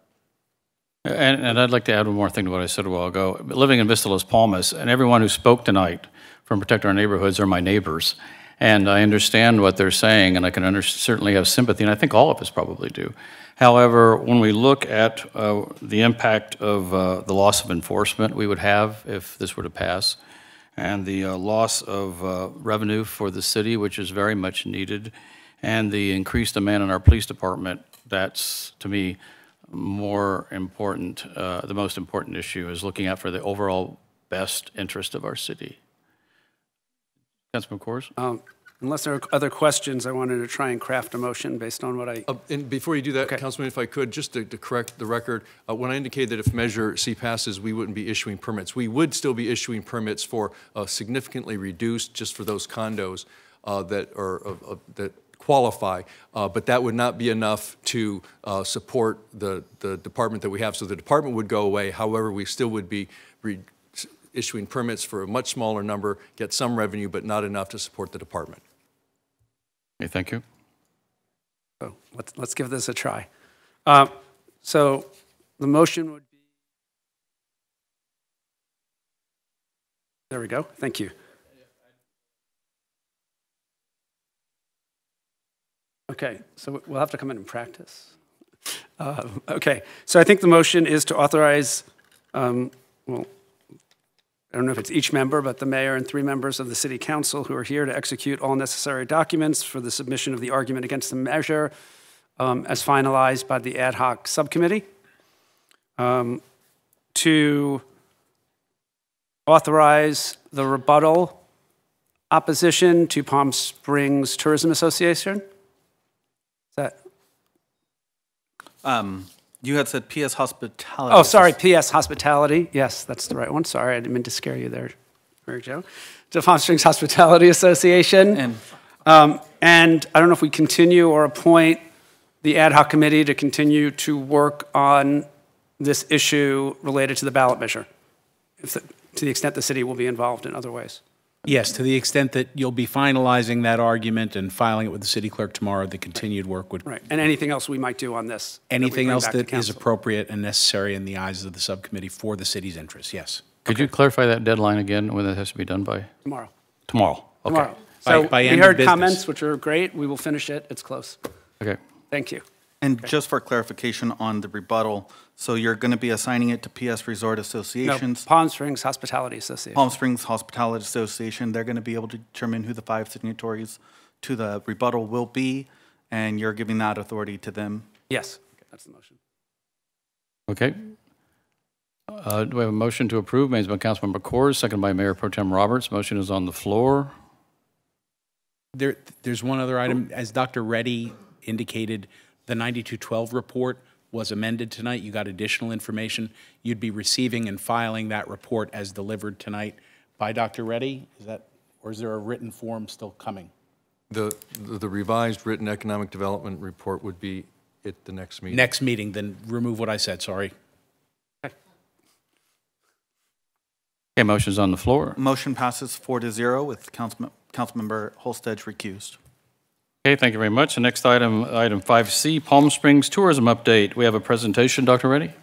And I'd like to add one more thing to what I said a while ago. Living in Vista Las Palmas, and everyone who spoke tonight from Protect Our Neighborhoods are my neighbors. And I understand what they're saying, and I can certainly have sympathy, and I think all of us probably do. However, when we look at the impact of the loss of enforcement we would have if this were to pass, and the loss of revenue for the city, which is very much needed, and the increased demand on our police department, that's, to me, more important. The most important issue is looking out for the overall best interest of our city. Councilman Kors? Unless there are other questions, I wanted to try and craft a motion based on what I... And before you do that, Councilman, if I could, just to correct the record, when I indicated that if Measure C passes, we wouldn't be issuing permits. We would still be issuing permits for significantly reduced, just for those condos that qualify, but that would not be enough to support the department that we have. So the department would go away. However, we still would be issuing permits for a much smaller number, get some revenue, but not enough to support the department. Okay, thank you. So let's give this a try. So the motion would be... There we go. Thank you. Okay, so we'll have to come in and practice. Okay, so I think the motion is to authorize, well, I don't know if it's each member, but the mayor and 3 members of the city council who are here to execute all necessary documents for the submission of the argument against the measure as finalized by the ad hoc subcommittee. To authorize the rebuttal opposition to Palm Springs Tourism Association. Is that? You had said PS Hospitality. Oh, sorry, PS Hospitality. Yes, that's the right one. Sorry, I didn't mean to scare you there, Mary Jo. To Palm Springs Hospitality Association. And I don't know if we continue or appoint the ad hoc committee to continue to work on this issue related to the ballot measure, to the extent the city will be involved in other ways. Yes, to the extent that you'll be finalizing that argument and filing it with the city clerk tomorrow, the continued work would... Right, and anything else we might do on this? Anything else that is appropriate and necessary in the eyes of the subcommittee for the city's interests, yes. Could you clarify that deadline again, when that has to be done by? Tomorrow. Tomorrow, okay. Tomorrow. So by we end of heard business. comments, which are great. We will finish it. It's close. Okay. Thank you. And just for clarification on the rebuttal, so you're going to be assigning it to PS Resort Associations? No, Palm Springs Hospitality Association. Palm Springs Hospitality Association. They're going to be able to determine who the 5 signatories to the rebuttal will be, and you're giving that authority to them? Yes, that's the motion. Okay. Do we have a motion to approve? Made by Councilmember Kors, seconded by Mayor Pro Tem Roberts. Motion is on the floor. There's one other item. As Dr. Reddy indicated, the 9212 report was amended tonight. You got additional information. You'd be receiving and filing that report as delivered tonight by Dr. Reddy. Is that, or is there a written form still coming? The revised written economic development report would be at the next meeting. Next meeting, then remove what I said, sorry. Okay, motion's on the floor. Motion passes 4-0 with Councilmember Holstead recused. Okay, thank you very much. The next item, item 5C, Palm Springs Tourism Update. We have a presentation, Dr. Reddy?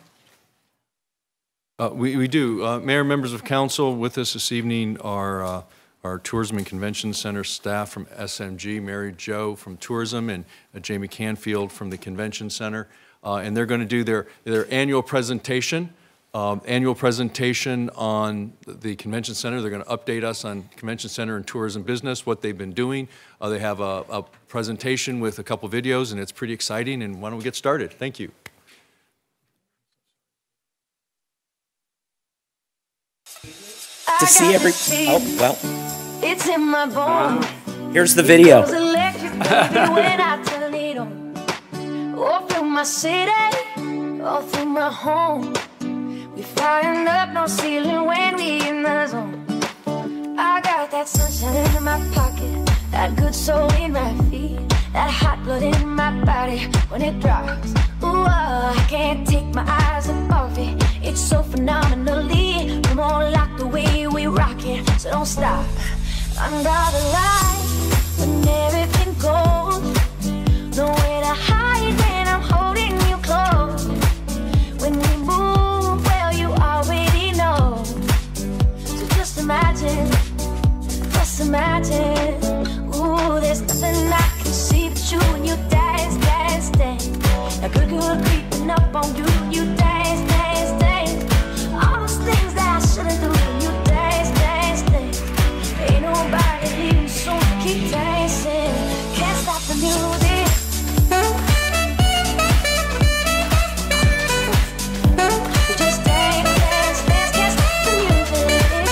We do. Mayor, members of council, with us this evening are our Tourism and Convention Center staff from SMG, Mary Jo from Tourism, and Jamie Canfield from the Convention Center. And they're going to do their annual presentation. On the Convention Center. They're going to update us on Convention Center and tourism business, what they've been doing. They have a presentation with a couple videos, and it's pretty exciting. And why don't we get started? Thank you. To see every... Oh, well. It's in my bones. Here's the video. All through my city, all through my home. We firing up, no ceiling when we in the zone. I got that sunshine in my pocket, that good soul in my feet, that hot blood in my body when it drops. Ooh, I can't take my eyes off it. It's so phenomenally. Come on, like the way we rock it, so don't stop. Under the lights, when everything goes, nowhere to hide when I'm holding you close. When we move, well, you already know. So just imagine, ooh, there's nothing I can see but you when you dance, dance, dance. That good girl creeping up on you when you dance, dance, dance. All those things that I shouldn't do when you dance, dance, dance. Ain't nobody leaving, so keep dancing. Can't stop the music. Just dance, dance, dance, can't stop the music.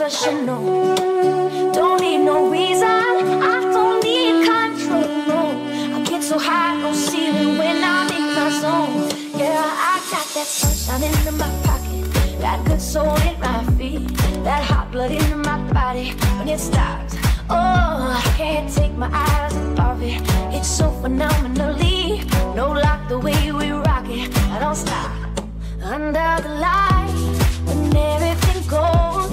just you know. Don't need no reason, I don't need control, no. I get so high, no ceiling when I'm in my zone. Yeah, I got that sunshine in my pocket, that good soul in my feet, that hot blood in my body when it stops. Oh, I can't take my eyes off it. It's so phenomenally, no lock the way we rock it. I don't stop under the light when everything goes.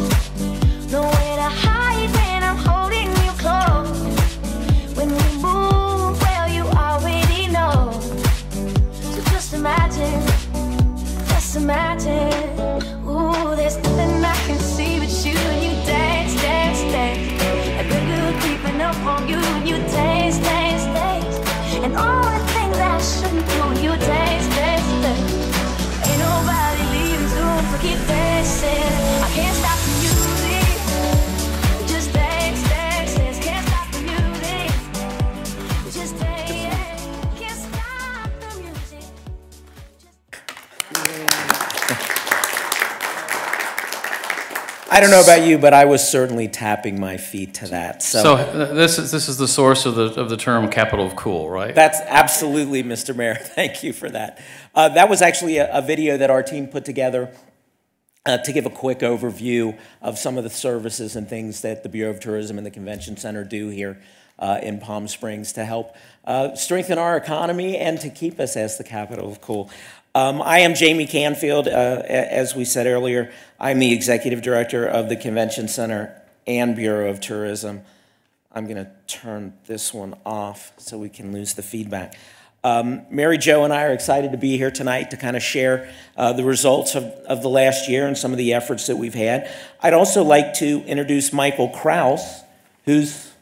Nowhere to hide when I'm holding you close. When we move, well, you already know. So just imagine, ooh, there's nothing I can see but you when you dance, dance, dance. And the good creeping up on you when you dance, dance, dance. And all the things I shouldn't do when you dance, dance, dance. Ain't nobody leaving soon, so keep dancing. I can't stop the music. Just dance, dance, dance. Can't stop the music. Just dance. Can't stop the music. I don't know about you, but I was certainly tapping my feet to that. So this is the source of the term capital of cool, right? That's absolutely, Mr. Mayor. Thank you for that. That was actually a video that our team put together to give a quick overview of some of the services and things that the Bureau of Tourism and the Convention Center do here in Palm Springs to help strengthen our economy and to keep us as the capital of cool. I am Jamie Canfield. As we said earlier, I'm the Executive Director of the Convention Center and Bureau of Tourism. I'm going to turn this one off so we can lose the feedback. Mary Jo and I are excited to be here tonight to kind of share the results of the last year and some of the efforts that we've had. I'd also like to introduce Michael Kraus, who's,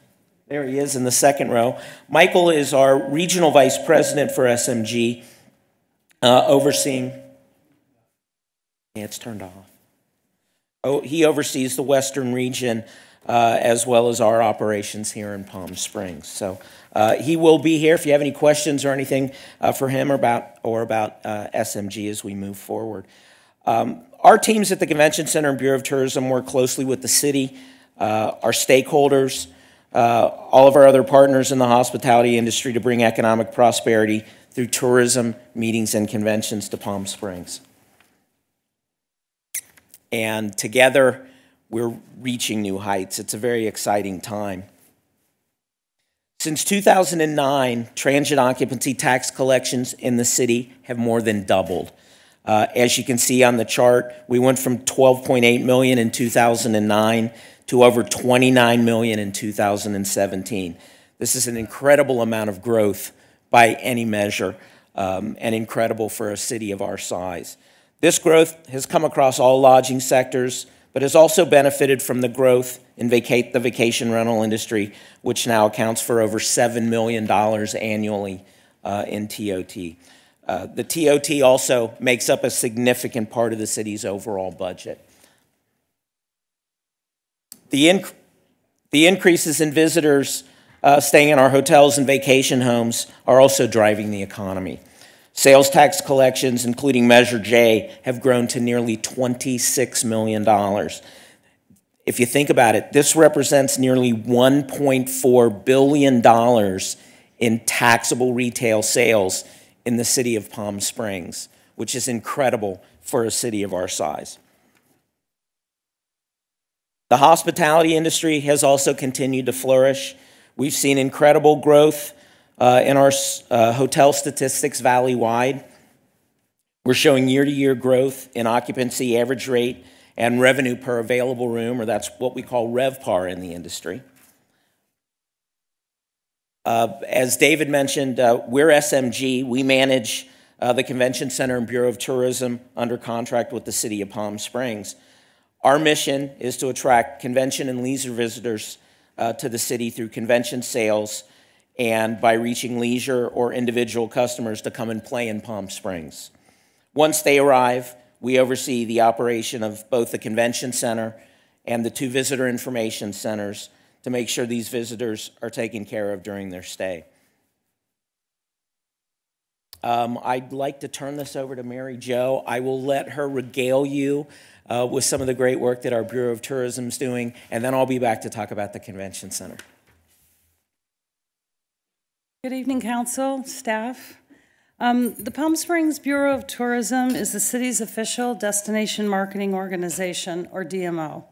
there he is in the second row. Michael is our Regional Vice President for SMG, overseeing, yeah, it's turned off. Oh, he oversees the Western region as well as our operations here in Palm Springs. So he will be here if you have any questions or anything for him about SMG as we move forward. Our teams at the Convention Center and Bureau of Tourism work closely with the city, our stakeholders, all of our other partners in the hospitality industry to bring economic prosperity through tourism, meetings, and conventions to Palm Springs. And together, we're reaching new heights. It's a very exciting time. Since 2009, transient occupancy tax collections in the city have more than doubled. As you can see on the chart, we went from $12.8 million in 2009 to over $29 million in 2017. This is an incredible amount of growth by any measure, and incredible for a city of our size. This growth has come across all lodging sectors, but has also benefited from the growth in the vacation rental industry, which now accounts for over $7 million annually in TOT. The TOT also makes up a significant part of the city's overall budget. The increases in visitors staying in our hotels and vacation homes are also driving the economy. Sales tax collections, including Measure J, have grown to nearly $26 million. If you think about it, this represents nearly $1.4 billion in taxable retail sales in the city of Palm Springs, which is incredible for a city of our size. The hospitality industry has also continued to flourish. We've seen incredible growth in our hotel statistics valley-wide. We're showing year-to-year growth in occupancy, average rate, and revenue per available room, or that's what we call RevPAR in the industry. As David mentioned, we're SMG. We manage the Convention Center and Bureau of Tourism under contract with the City of Palm Springs. Our mission is to attract convention and leisure visitors to the city through convention sales and by reaching leisure or individual customers to come and play in Palm Springs. Once they arrive, we oversee the operation of both the Convention Center and the 2 visitor information centers to make sure these visitors are taken care of during their stay. I'd like to turn this over to Mary Jo. I will let her regale you with some of the great work that our Bureau of Tourism is doing, and then I'll be back to talk about the convention center. Good evening, council, staff. The Palm Springs Bureau of Tourism is the city's official destination marketing organization, or DMO.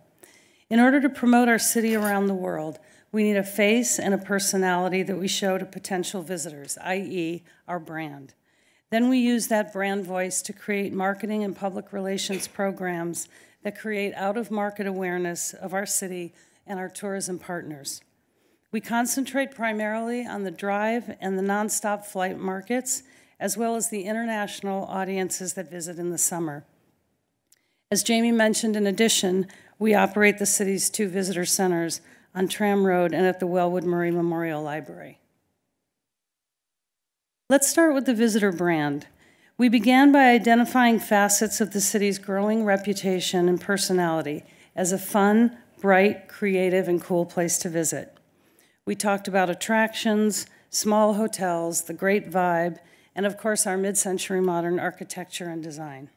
In order to promote our city around the world, we need a face and a personality that we show to potential visitors, i.e., our brand. Then we use that brand voice to create marketing and public relations programs that create out-of-market awareness of our city and our tourism partners. We concentrate primarily on the drive and the nonstop flight markets, as well as the international audiences that visit in the summer. As Jamie mentioned, in addition, we operate the city's 2 visitor centers on Tram Road and at the Wellwood Murray Memorial Library. Let's start with the visitor brand. We began by identifying facets of the city's growing reputation and personality as a fun, bright, creative, and cool place to visit. We talked about attractions, small hotels, the great vibe, and of course our mid-century modern architecture and design.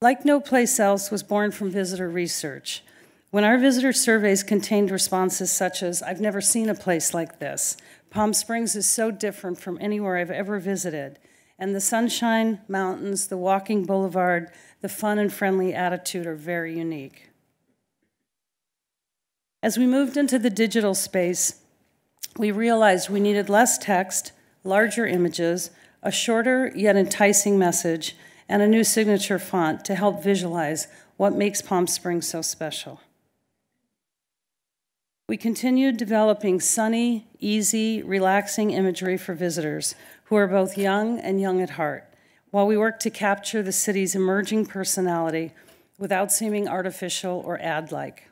Like No Place Else was born from visitor research. When our visitor surveys contained responses such as, "I've never seen a place like this," "Palm Springs is so different from anywhere I've ever visited," and "the sunshine, mountains, the walking boulevard, the fun and friendly attitude are very unique." As we moved into the digital space, we realized we needed less text, larger images, a shorter yet enticing message, and a new signature font to help visualize what makes Palm Springs so special. We continued developing sunny, easy, relaxing imagery for visitors who are both young and young at heart, while we worked to capture the city's emerging personality without seeming artificial or ad-like.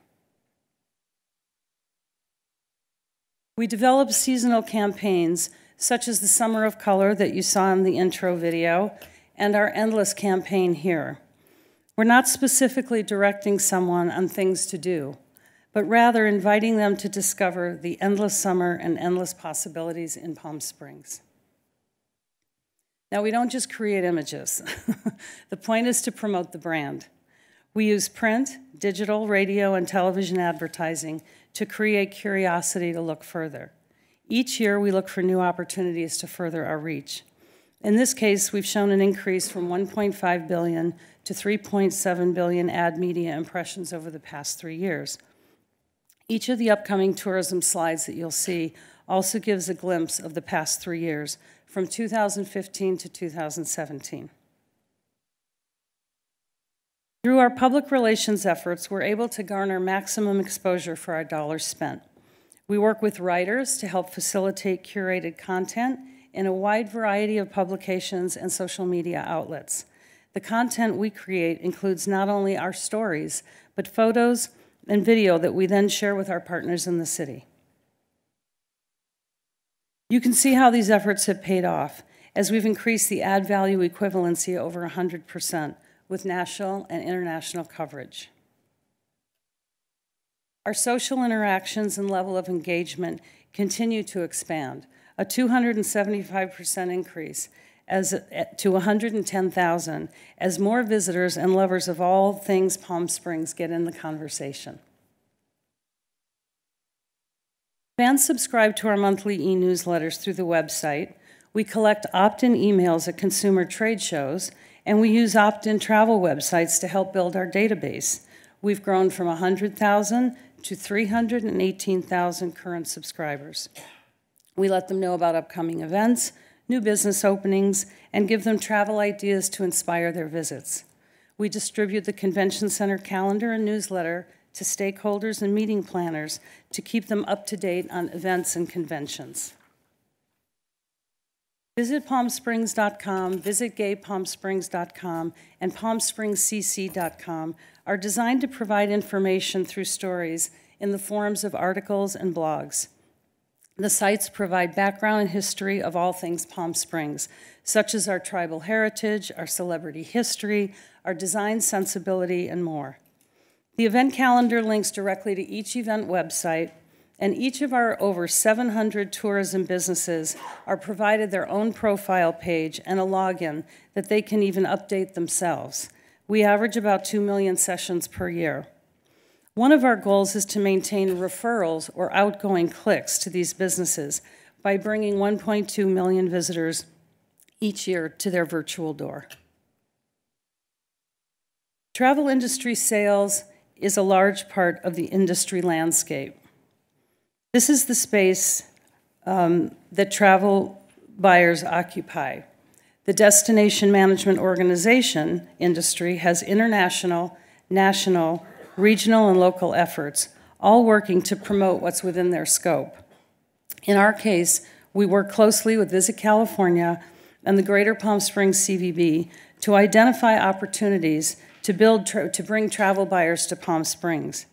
We developed seasonal campaigns, such as the Summer of Color that you saw in the intro video, and our Endless campaign here. We're not specifically directing someone on things to do, but rather inviting them to discover the endless summer and endless possibilities in Palm Springs. Now, we don't just create images. The point is to promote the brand. We use print, digital, radio, and television advertising to create curiosity to look further. Each year, we look for new opportunities to further our reach. In this case, we've shown an increase from 1.5 billion to 3.7 billion ad media impressions over the past 3 years. Each of the upcoming tourism slides that you'll see also gives a glimpse of the past 3 years, from 2015 to 2017. Through our public relations efforts, we're able to garner maximum exposure for our dollars spent. We work with writers to help facilitate curated content in a wide variety of publications and social media outlets. The content we create includes not only our stories, but photos and video that we then share with our partners in the city. You can see how these efforts have paid off as we've increased the ad value equivalency over 100% with national and international coverage. Our social interactions and level of engagement continue to expand, a 275% increase to 110,000 as more visitors and lovers of all things Palm Springs get in the conversation. Fans subscribe to our monthly e-newsletters through the website. We collect opt-in emails at consumer trade shows, and we use opt-in travel websites to help build our database. We've grown from 100,000 to 318,000 current subscribers. We let them know about upcoming events, new business openings, and give them travel ideas to inspire their visits. We distribute the convention center calendar and newsletter to stakeholders and meeting planners to keep them up to date on events and conventions. Visit PalmSprings.com, visit GayPalmSprings.com, and PalmSpringsCC.com are designed to provide information through stories in the forms of articles and blogs. The sites provide background and history of all things Palm Springs, such as our tribal heritage, our celebrity history, our design sensibility, and more. The event calendar links directly to each event website and each of our over 700 tourism businesses are provided their own profile page and a login that they can even update themselves. We average about 2 million sessions per year. One of our goals is to maintain referrals or outgoing clicks to these businesses by bringing 1.2 million visitors each year to their virtual door. Travel industry sales is a large part of the industry landscape. This is the space that travel buyers occupy. The destination management organization industry has international, national, regional, and local efforts, all working to promote what's within their scope. In our case, we work closely with Visit California and the Greater Palm Springs CVB to identify opportunities to bring travel buyers to Palm Springs.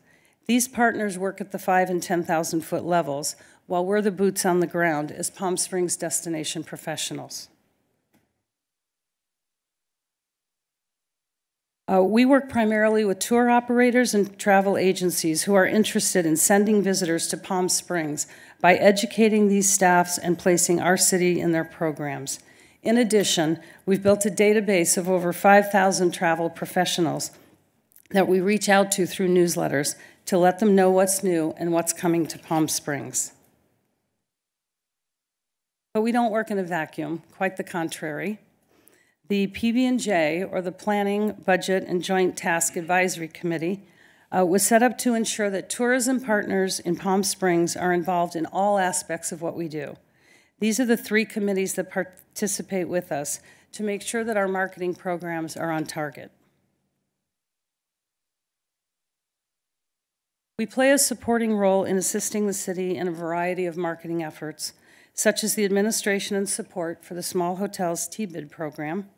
These partners work at the 5,000 and 10,000 foot levels, while we're the boots on the ground as Palm Springs destination professionals. We work primarily with tour operators and travel agencies who are interested in sending visitors to Palm Springs by educating these staffs and placing our city in their programs. In addition, we've built a database of over 5,000 travel professionals that we reach out to through newsletters to let them know what's new and what's coming to Palm Springs. But we don't work in a vacuum, quite the contrary. The PB&J, or the Planning, Budget, and Joint Task Advisory Committee, was set up to ensure that tourism partners in Palm Springs are involved in all aspects of what we do. These are the 3 committees that participate with us to make sure that our marketing programs are on target. We play a supporting role in assisting the city in a variety of marketing efforts, such as the administration and support for the Small Hotels T-Bid program.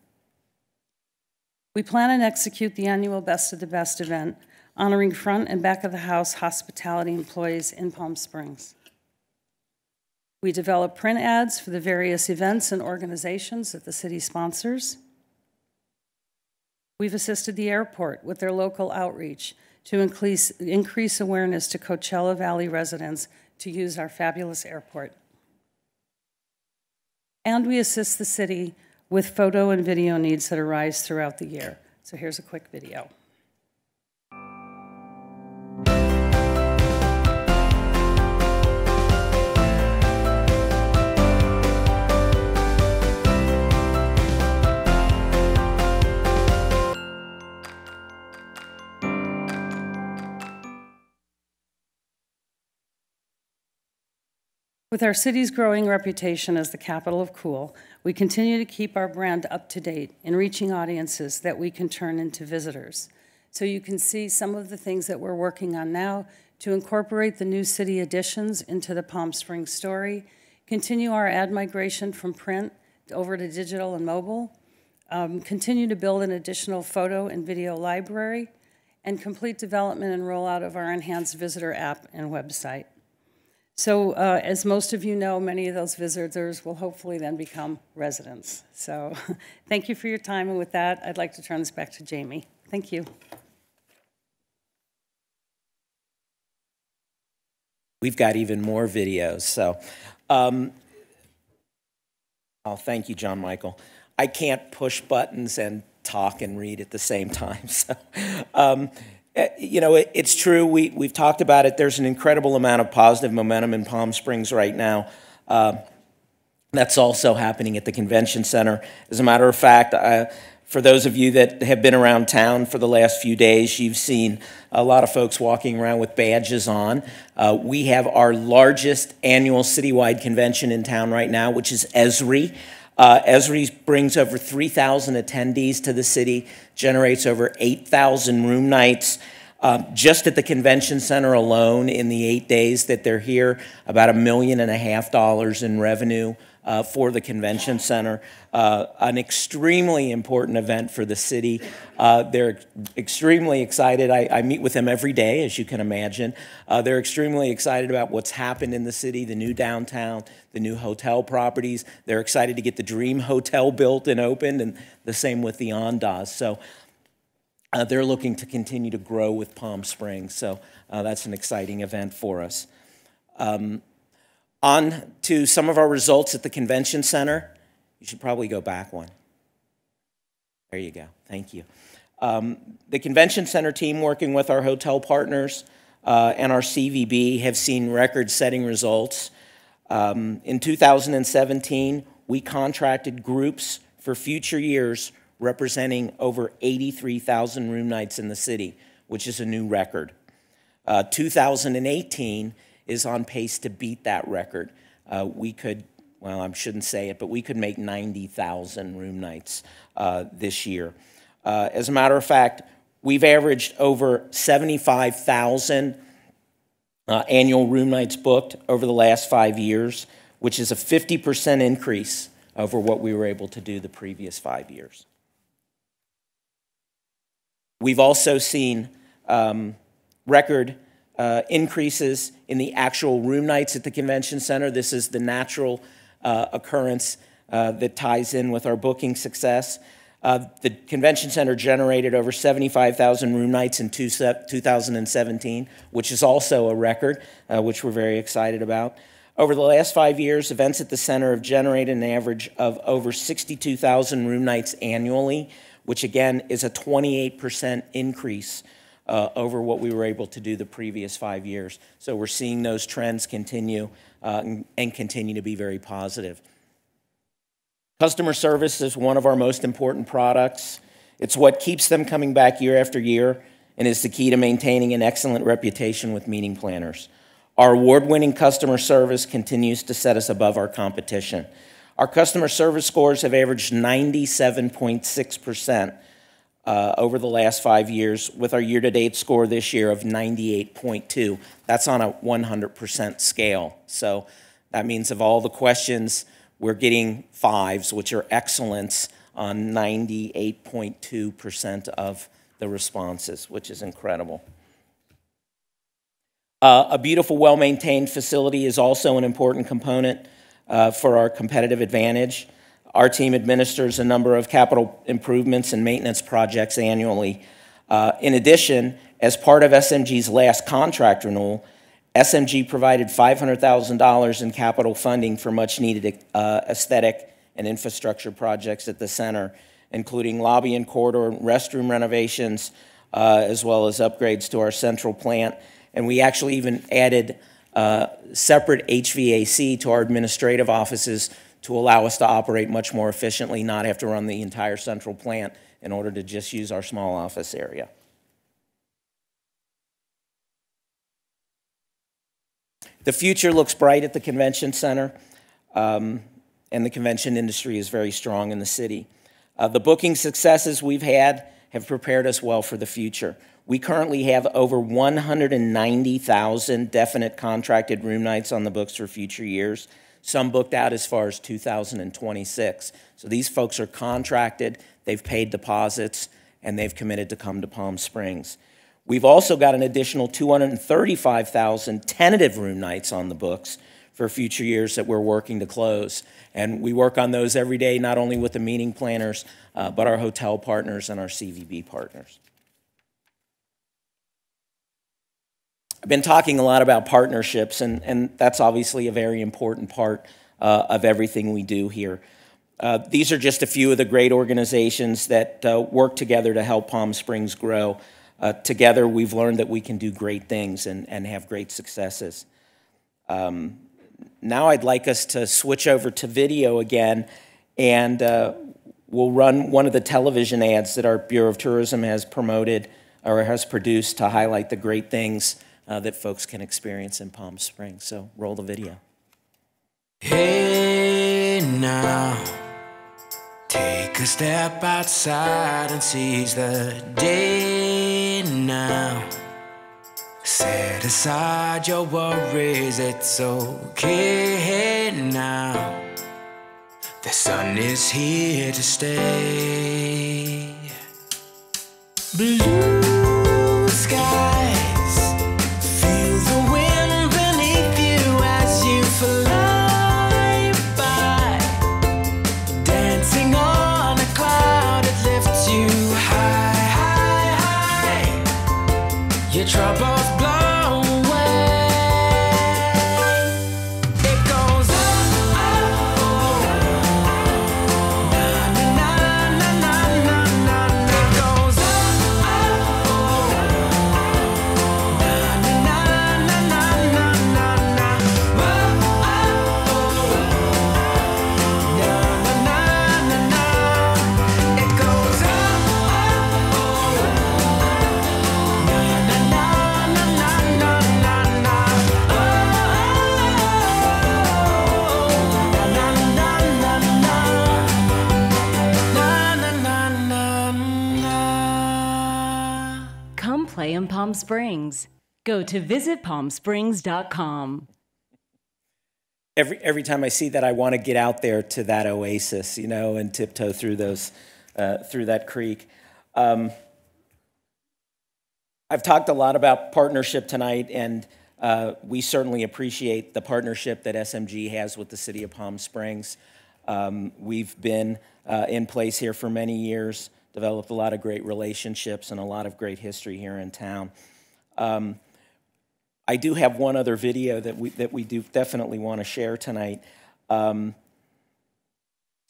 We plan and execute the annual Best of the Best event, honoring front and back of the house hospitality employees in Palm Springs. We develop print ads for the various events and organizations that the city sponsors. We've assisted the airport with their local outreach to increase awareness to Coachella Valley residents to use our fabulous airport. And we assist the city with photo and video needs that arise throughout the year. So here's a quick video. With our city's growing reputation as the capital of cool, we continue to keep our brand up to date in reaching audiences that we can turn into visitors. So you can see some of the things that we're working on now to incorporate the new city additions into the Palm Springs story, continue our ad migration from print over to digital and mobile, continue to build an additional photo and video library, and complete development and rollout of our enhanced visitor app and website. So as most of you know, many of those visitors will hopefully then become residents. So thank you for your time, and with that, I'd like to turn this back to Jamie. Thank you. We've got even more videos, so oh, thank you, John Michael. I can't push buttons and talk and read at the same time, so you know, it's true. We've talked about it. There's an incredible amount of positive momentum in Palm Springs right now. That's also happening at the convention center. As a matter of fact, for those of you that have been around town for the last few days, you've seen a lot of folks walking around with badges on. We have our largest annual citywide convention in town right now, which is ESRI. ESRI brings over 3,000 attendees to the city, generates over 8,000 room nights. Just at the convention center alone, in the 8 days that they're here, about $1.5 million in revenue for the convention center. An extremely important event for the city. They're extremely excited. I meet with them every day, as you can imagine. They're extremely excited about what's happened in the city, the new downtown, the new hotel properties. They're excited to get the Dream Hotel built and opened, and the same with the Andaz. So they're looking to continue to grow with Palm Springs. So that's an exciting event for us. On to some of our results at the convention center. You should probably go back one. There you go. Thank you. The convention center team, working with our hotel partners and our CVB, have seen record-setting results. In 2017, we contracted groups for future years representing over 83,000 room nights in the city, which is a new record. 2018 is on pace to beat that record. We could, well, I shouldn't say it, but we could make 90,000 room nights this year. As a matter of fact, we've averaged over 75,000 annual room nights booked over the last 5 years, which is a 50% increase over what we were able to do the previous 5 years. We've also seen record increases in the actual room nights at the convention center. This is the natural occurrence that ties in with our booking success. The convention center generated over 75,000 room nights in 2017, which is also a record, which we're very excited about. Over the last 5 years, events at the center have generated an average of over 62,000 room nights annually, which again is a 28% increase over what we were able to do the previous 5 years. So we're seeing those trends continue and continue to be very positive. Customer service is one of our most important products. It's what keeps them coming back year after year and is the key to maintaining an excellent reputation with meeting planners. Our award-winning customer service continues to set us above our competition. Our customer service scores have averaged 97.6% over the last 5 years, with our year-to-date score this year of 98.2. That's on a 100% scale. So that means of all the questions, we're getting 5s, which are excellence, on 98.2% of the responses, which is incredible. A beautiful, well-maintained facility is also an important component for our competitive advantage. Our team administers a number of capital improvements and maintenance projects annually. In addition, as part of SMG's last contract renewal, SMG provided $500,000 in capital funding for much-needed aesthetic and infrastructure projects at the center, including lobby and corridor restroom renovations, as well as upgrades to our central plant. And we actually even added separate HVAC to our administrative offices to allow us to operate much more efficiently, not have to run the entire central plant in order to just use our small office area. The future looks bright at the convention center, and the convention industry is very strong in the city. The booking successes we've had have prepared us well for the future. We currently have over 190,000 definite contracted room nights on the books for future years, some booked out as far as 2026. So these folks are contracted, they've paid deposits, and they've committed to come to Palm Springs. We've also got an additional 235,000 tentative room nights on the books for future years that we're working to close. And we work on those every day, not only with the meeting planners, but our hotel partners and our CVB partners. I've been talking a lot about partnerships, and that's obviously a very important part of everything we do here. These are just a few of the great organizations that work together to help Palm Springs grow. Together, we've learned that we can do great things and have great successes. Now I'd like us to switch over to video again, and we'll run one of the television ads that our Bureau of Tourism has promoted or has produced to highlight the great things that folks can experience in Palm Springs. So roll the video. Hey now, take a step outside and seize the day now. Set aside your worries, it's okay now. The sun is here to stay. Blue skies, feel the wind beneath you as you fly by. Dancing on a cloud, it lifts you high, high, high. Your troubles blow away. play in Palm Springs. Go to visitpalmsprings.com. Every time I see that, I want to get out there to that oasis, you know, and tiptoe through through that creek. I've talked a lot about partnership tonight, and we certainly appreciate the partnership that SMG has with the city of Palm Springs. We've been in place here for many years, developed a lot of great relationships and a lot of great history here in town. I do have one other video that we do definitely want to share tonight. And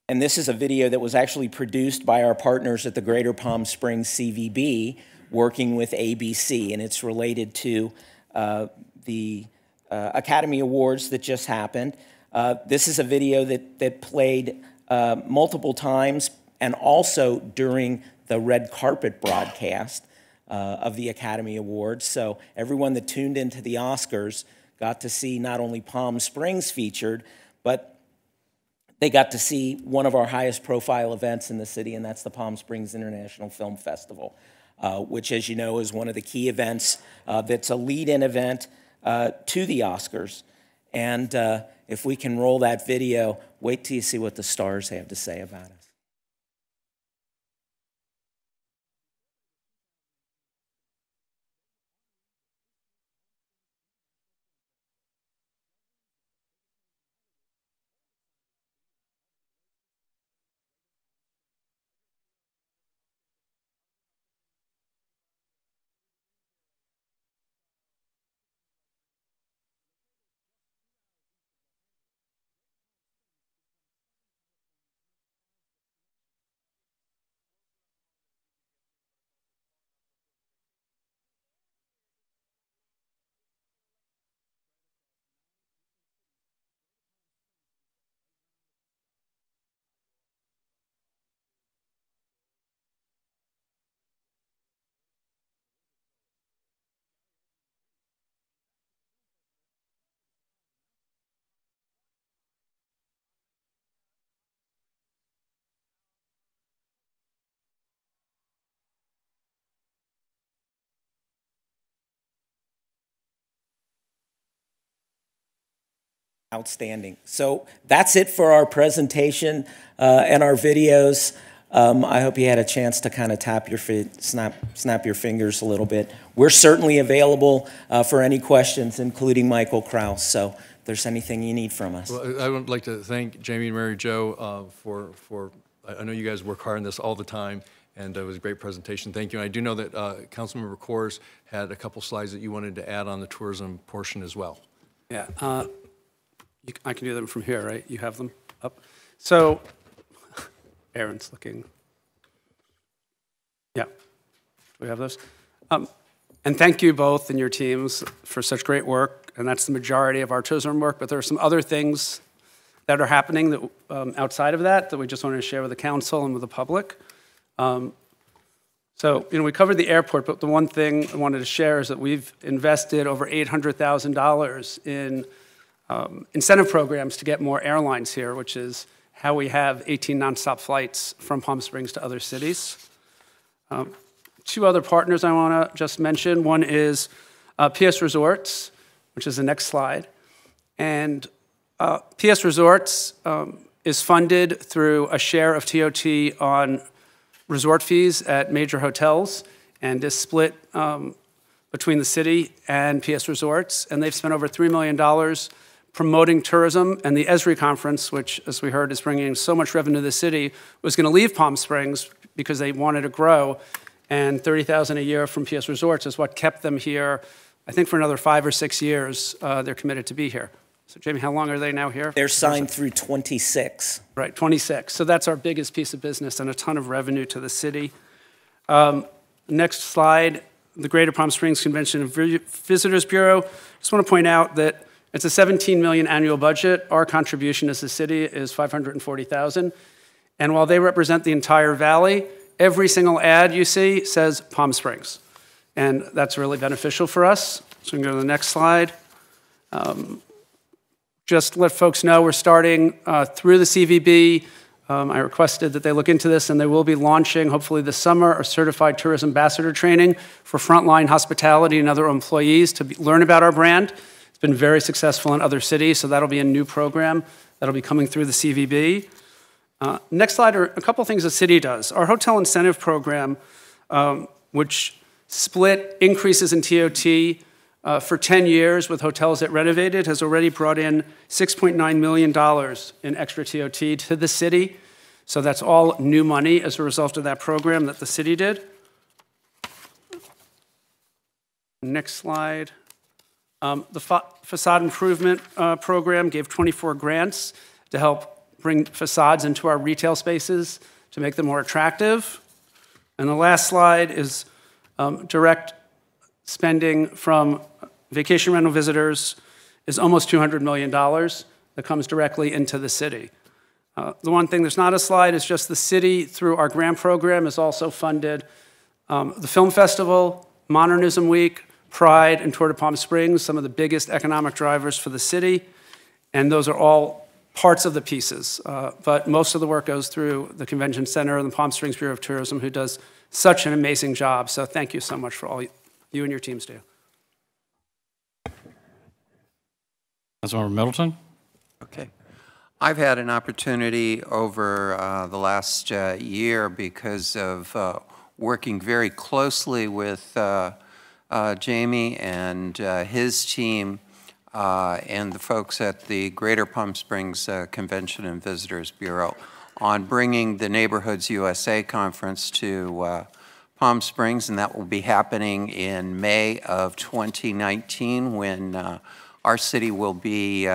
this is a video that was actually produced by our partners at the Greater Palm Springs CVB, working with ABC, and it's related to the Academy Awards that just happened. This is a video that played multiple times and also during the red carpet broadcast of the Academy Awards. So everyone that tuned into the Oscars got to see not only Palm Springs featured, but they got to see one of our highest profile events in the city, and that's the Palm Springs International Film Festival, which, as you know, is one of the key events that's a lead-in event to the Oscars. And if we can roll that video, wait till you see what the stars have to say about it. Outstanding. So that's it for our presentation and our videos. I hope you had a chance to kind of tap your snap your fingers a little bit. We're certainly available for any questions, including Michael Kraus. So if there's anything you need from us. Well, I would like to thank Jamie and Mary Jo I know you guys work hard on this all the time, and it was a great presentation. Thank you. And I do know that Councilmember Kors had a couple slides that you wanted to add on the tourism portion as well. Yeah. I can do them from here, right? You have them up. So, Aaron's looking. Yeah. Do we have those? And thank you both and your teams for such great work. And that's the majority of our tourism work. But there are some other things that are happening that outside of that we just wanted to share with the council and with the public. So, we covered the airport, but the one thing I wanted to share is that we've invested over $800,000 in incentive programs to get more airlines here, which is how we have 18 nonstop flights from Palm Springs to other cities. Two other partners I want to just mention. One is PS Resorts, which is the next slide. And PS Resorts is funded through a share of TOT on resort fees at major hotels and is split between the city and PS Resorts. And they've spent over $3 million promoting tourism, and the ESRI conference, which, as we heard, is bringing so much revenue to the city, was going to leave Palm Springs because they wanted to grow, and $30,000 a year from PS Resorts is what kept them here. I think for another 5 or 6 years, they're committed to be here. So, Jamie, how long are they now here? They're signed through 26. Right, 26. So that's our biggest piece of business and a ton of revenue to the city. Next slide, the Greater Palm Springs Convention and Visitors Bureau. Just want to point out that it's a $17 million annual budget. Our contribution as a city is $540,000. And while they represent the entire valley, every single ad you see says Palm Springs. And that's really beneficial for us. So we can go to the next slide. Just let folks know we're starting through the CVB I requested that they look into this, and they will be launching, hopefully this summer, a certified tourism ambassador training for frontline hospitality and other employees to learn about our brand. It's been very successful in other cities, so that'll be a new program that'll be coming through the CVB. Next slide are a couple things the city does. Our hotel incentive program, which split increases in TOT for 10 years with hotels that renovated, has already brought in $6.9 million in extra TOT to the city. So that's all new money as a result of that program that the city did. Next slide. The facade improvement program gave 24 grants to help bring facades into our retail spaces to make them more attractive. And the last slide is direct spending from vacation rental visitors is almost $200 million that comes directly into the city. The one thing that's not a slide is just the city, through our grant program, has also funded the Film Festival, Modernism Week, Pride, and Tour de Palm Springs, some of the biggest economic drivers for the city. And those are all parts of the pieces. But most of the work goes through the Convention Center and the Palm Springs Bureau of Tourism, who does such an amazing job. So thank you so much for all you and your teams do. Councilmember Middleton. Okay. I've had an opportunity over the last year, because of working very closely with Jamie and his team and the folks at the Greater Palm Springs Convention and Visitors Bureau on bringing the Neighborhoods USA Conference to Palm Springs, and that will be happening in May of 2019, when our city will be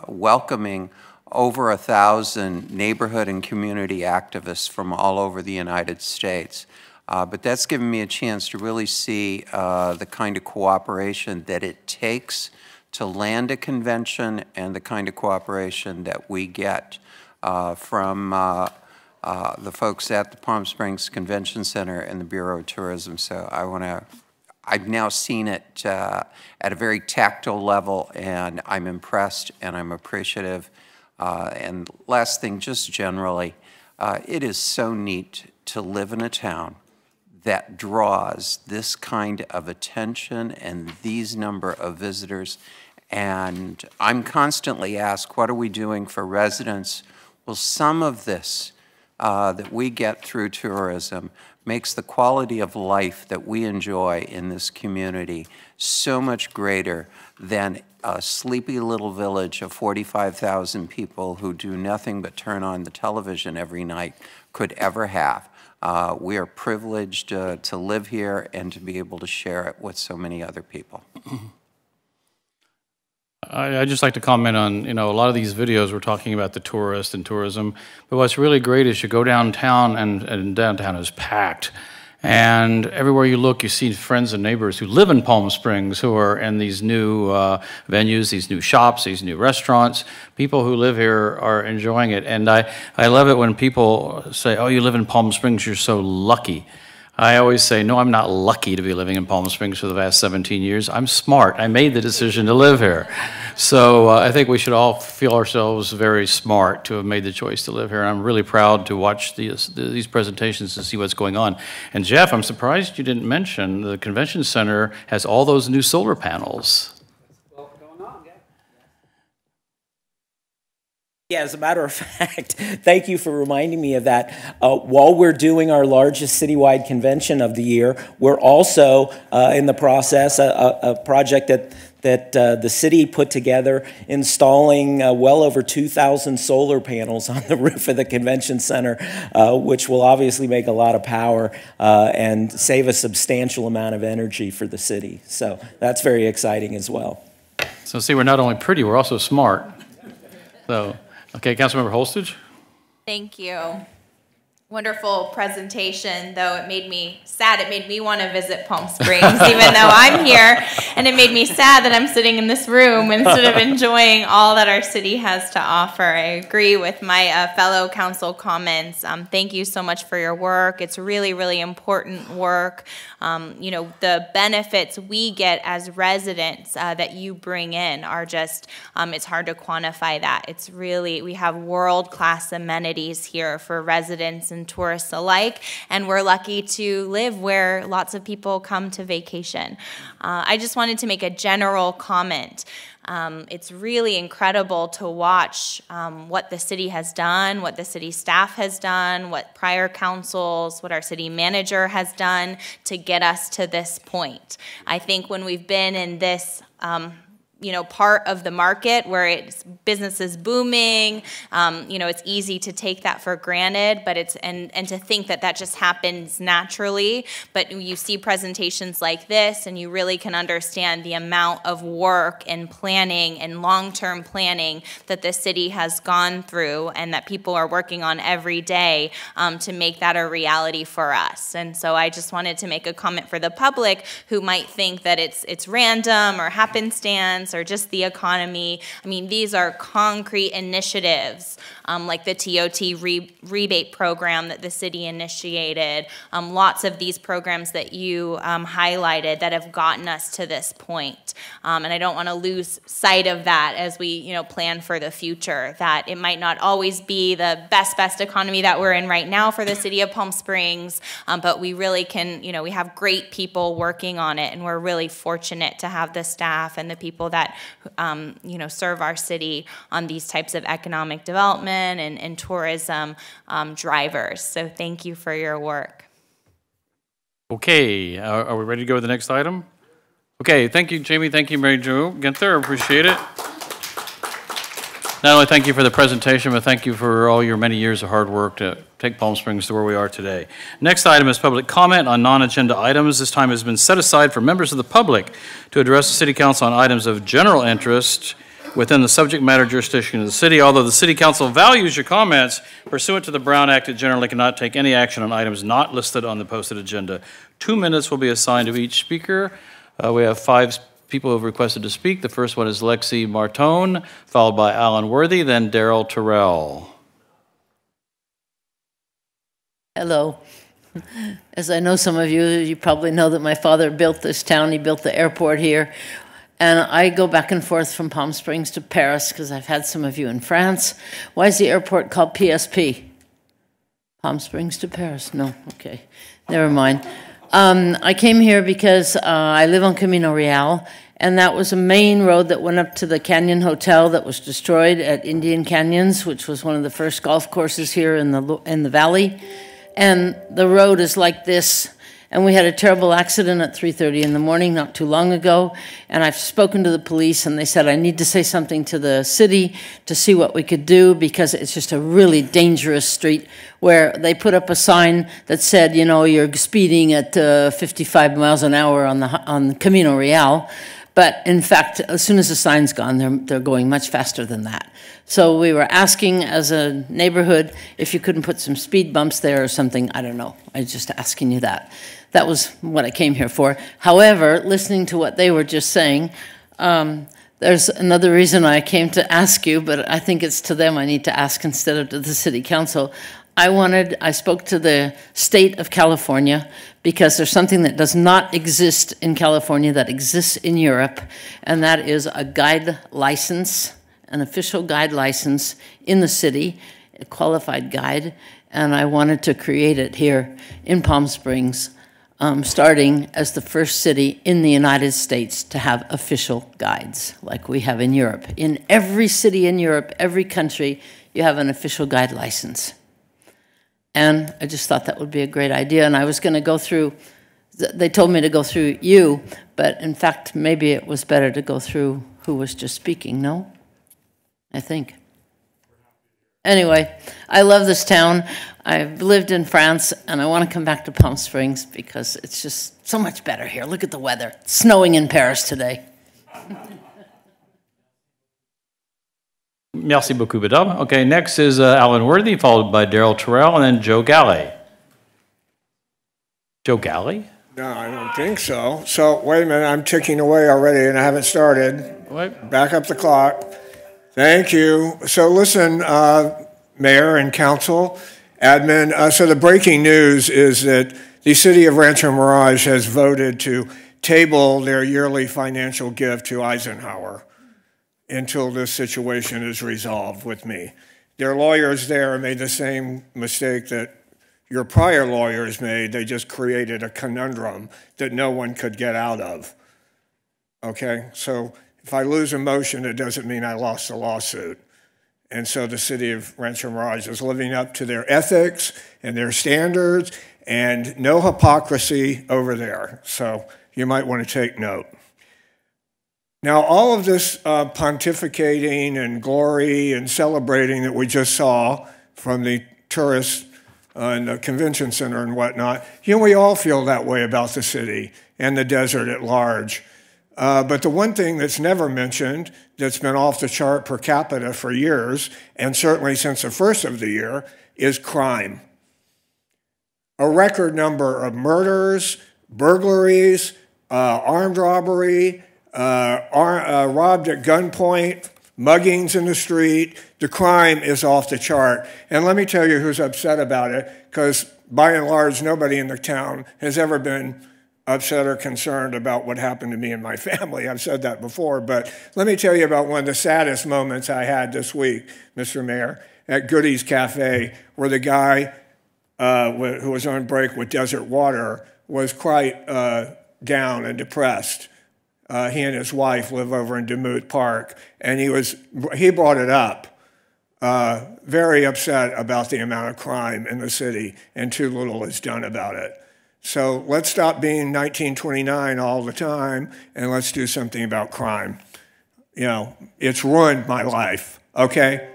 welcoming over 1,000 neighborhood and community activists from all over the United States. But that's given me a chance to really see the kind of cooperation that it takes to land a convention, and the kind of cooperation that we get from the folks at the Palm Springs Convention Center and the Bureau of Tourism. So I've now seen it at a very tactile level, and I'm impressed and I'm appreciative. And last thing, just generally, it is so neat to live in a town that draws this kind of attention and these number of visitors. And I'm constantly asked, what are we doing for residents? Well, some of this that we get through tourism makes the quality of life that we enjoy in this community so much greater than a sleepy little village of 45,000 people who do nothing but turn on the television every night could ever have. We are privileged to live here and to be able to share it with so many other people. I'd just like to comment on, a lot of these videos we're talking about the tourist and tourism, but what's really great is you go downtown and downtown is packed. And everywhere you look, you see friends and neighbors who live in Palm Springs who are in these new venues, these new shops, these new restaurants. People who live here are enjoying it. And I love it when people say, oh, you live in Palm Springs, you're so lucky. I always say, no, I'm not lucky to be living in Palm Springs for the past 17 years. I'm smart. I made the decision to live here. So I think we should all feel ourselves very smart to have made the choice to live here. And I'm really proud to watch these presentations to see what's going on. And Jeff, I'm surprised you didn't mention the convention center has all those new solar panels. Yeah, as a matter of fact, thank you for reminding me of that. While we're doing our largest citywide convention of the year, we're also in the process, a project that the city put together, installing well over 2,000 solar panels on the roof of the convention center, which will obviously make a lot of power and save a substantial amount of energy for the city. So that's very exciting as well. So see, we're not only pretty, we're also smart. So. Okay, Councilmember Holstage. Thank you. wonderful presentation, though it made me sad. It made me want to visit Palm Springs, even though I'm here. And it made me sad that I'm sitting in this room instead of enjoying all that our city has to offer. I agree with my fellow council comments. Thank you so much for your work. It's really, really important work. You know, the benefits we get as residents that you bring in are just, it's hard to quantify that. It's really, we have world-class amenities here for residents and tourists alike, and we're lucky to live where lots of people come to vacation. I just wanted to make a general comment. It's really incredible to watch what the city has done, what the city staff has done, what prior councils, what our city manager has done to get us to this point. I think when we've been in this you know, part of the market where it's business is booming, you know, it's easy to take that for granted, but it's, and to think that that just happens naturally. But you see presentations like this and you really can understand the amount of work and planning and long-term planning that the city has gone through and that people are working on every day to make that a reality for us. And so I just wanted to make a comment for the public who might think that it's random or happenstance or just the economy. I mean, these are concrete initiatives like the TOT rebate program that the city initiated, lots of these programs that you highlighted that have gotten us to this point. And I don't want to lose sight of that as we, you know, plan for the future, that it might not always be the best economy that we're in right now for the city of Palm Springs, but we really can, you know, we have great people working on it, and we're really fortunate to have the staff and the people that you know, serve our city on these types of economic development and tourism drivers. So thank you for your work. Okay, are we ready to go to the next item? Okay, thank you, Jamie. Thank you, Mary Jo Ginther. Appreciate it. Not only thank you for the presentation, but thank you for all your many years of hard work to take Palm Springs to where we are today. Next item is public comment on non-agenda items. This time has been set aside for members of the public to address the City Council on items of general interest within the subject matter jurisdiction of the city. Although the City Council values your comments, pursuant to the Brown Act, it generally cannot take any action on items not listed on the posted agenda. 2 minutes will be assigned to each speaker. We have 5 people who have requested to speak. The first one is Lexi Martone, followed by Alan Worthy, then Daryl Terrell. Hello. As I know some of you probably know that my father built this town. He built the airport here. And I go back and forth from Palm Springs to Paris because I've had some of you in France. Why is the airport called PSP? Palm Springs to Paris? No, okay, never mind. I came here because I live on Camino Real, and that was a main road that went up to the Canyon Hotel that was destroyed at Indian Canyons, which was one of the first golf courses here in the valley. And the road is like this. And we had a terrible accident at 3:30 in the morning not too long ago, and I've spoken to the police, and they said I need to say something to the city to see what we could do, because it's just a really dangerous street where they put up a sign that said, you know, you're speeding at 55 miles an hour on Camino Real. But in fact, as soon as the sign's gone, they're going much faster than that. So we were asking as a neighborhood if you couldn't put some speed bumps there or something. I don't know. I was just asking you that. That was what I came here for. However, listening to what they were just saying, there's another reason I came to ask you, but I think it's to them I need to ask instead of to the city council. I spoke to the state of California because there's something that does not exist in California that exists in Europe, and that is a guide license, an official guide license in the city, a qualified guide, and I wanted to create it here in Palm Springs, starting as the first city in the United States to have official guides like we have in Europe. In every city in Europe, every country, you have an official guide license. And I just thought that would be a great idea. And I was going to go through, they told me to go through you, but in fact, maybe it was better to go through who was just speaking, no? I think. Anyway, I love this town. I've lived in France, and I want to come back to Palm Springs because it's just so much better here. Look at the weather. It's snowing in Paris today. Merci beaucoup, madame. Okay, next is Alan Worthy, followed by Daryl Terrell, and then Joe Galley. Joe Galley? No, I don't think so. So, wait a minute, I'm ticking away already and I haven't started. Wait. Back up the clock. Thank you. So listen, Mayor and Council, Admin, so the breaking news is that the City of Rancho Mirage has voted to table their yearly financial gift to Eisenhower until this situation is resolved with me. Their lawyers there made the same mistake that your prior lawyers made. They just created a conundrum that no one could get out of. Okay, so if I lose a motion, it doesn't mean I lost the lawsuit. And so the City of Rancho Mirage is living up to their ethics and their standards, and no hypocrisy over there. So you might want to take note. Now, all of this pontificating and glory and celebrating that we just saw from the tourists in the convention center and whatnot, we all feel that way about the city and the desert at large. But the one thing that's never mentioned, that's been off the chart per capita for years, and certainly since the first of the year, is crime. A record number of murders, burglaries, armed robbery, robbed at gunpoint, muggings in the street. The crime is off the chart. And let me tell you who's upset about it, because by and large, nobody in the town has ever been upset or concerned about what happened to me and my family. I've said that before, but let me tell you about one of the saddest moments I had this week, Mr. Mayor, at Goody's Cafe, where the guy who was on break with Desert Water was quite down and depressed. He and his wife live over in Demuth Park, and he brought it up, very upset about the amount of crime in the city, and too little is done about it. So let's stop being 1929 all the time, and let's do something about crime. It's ruined my life, okay?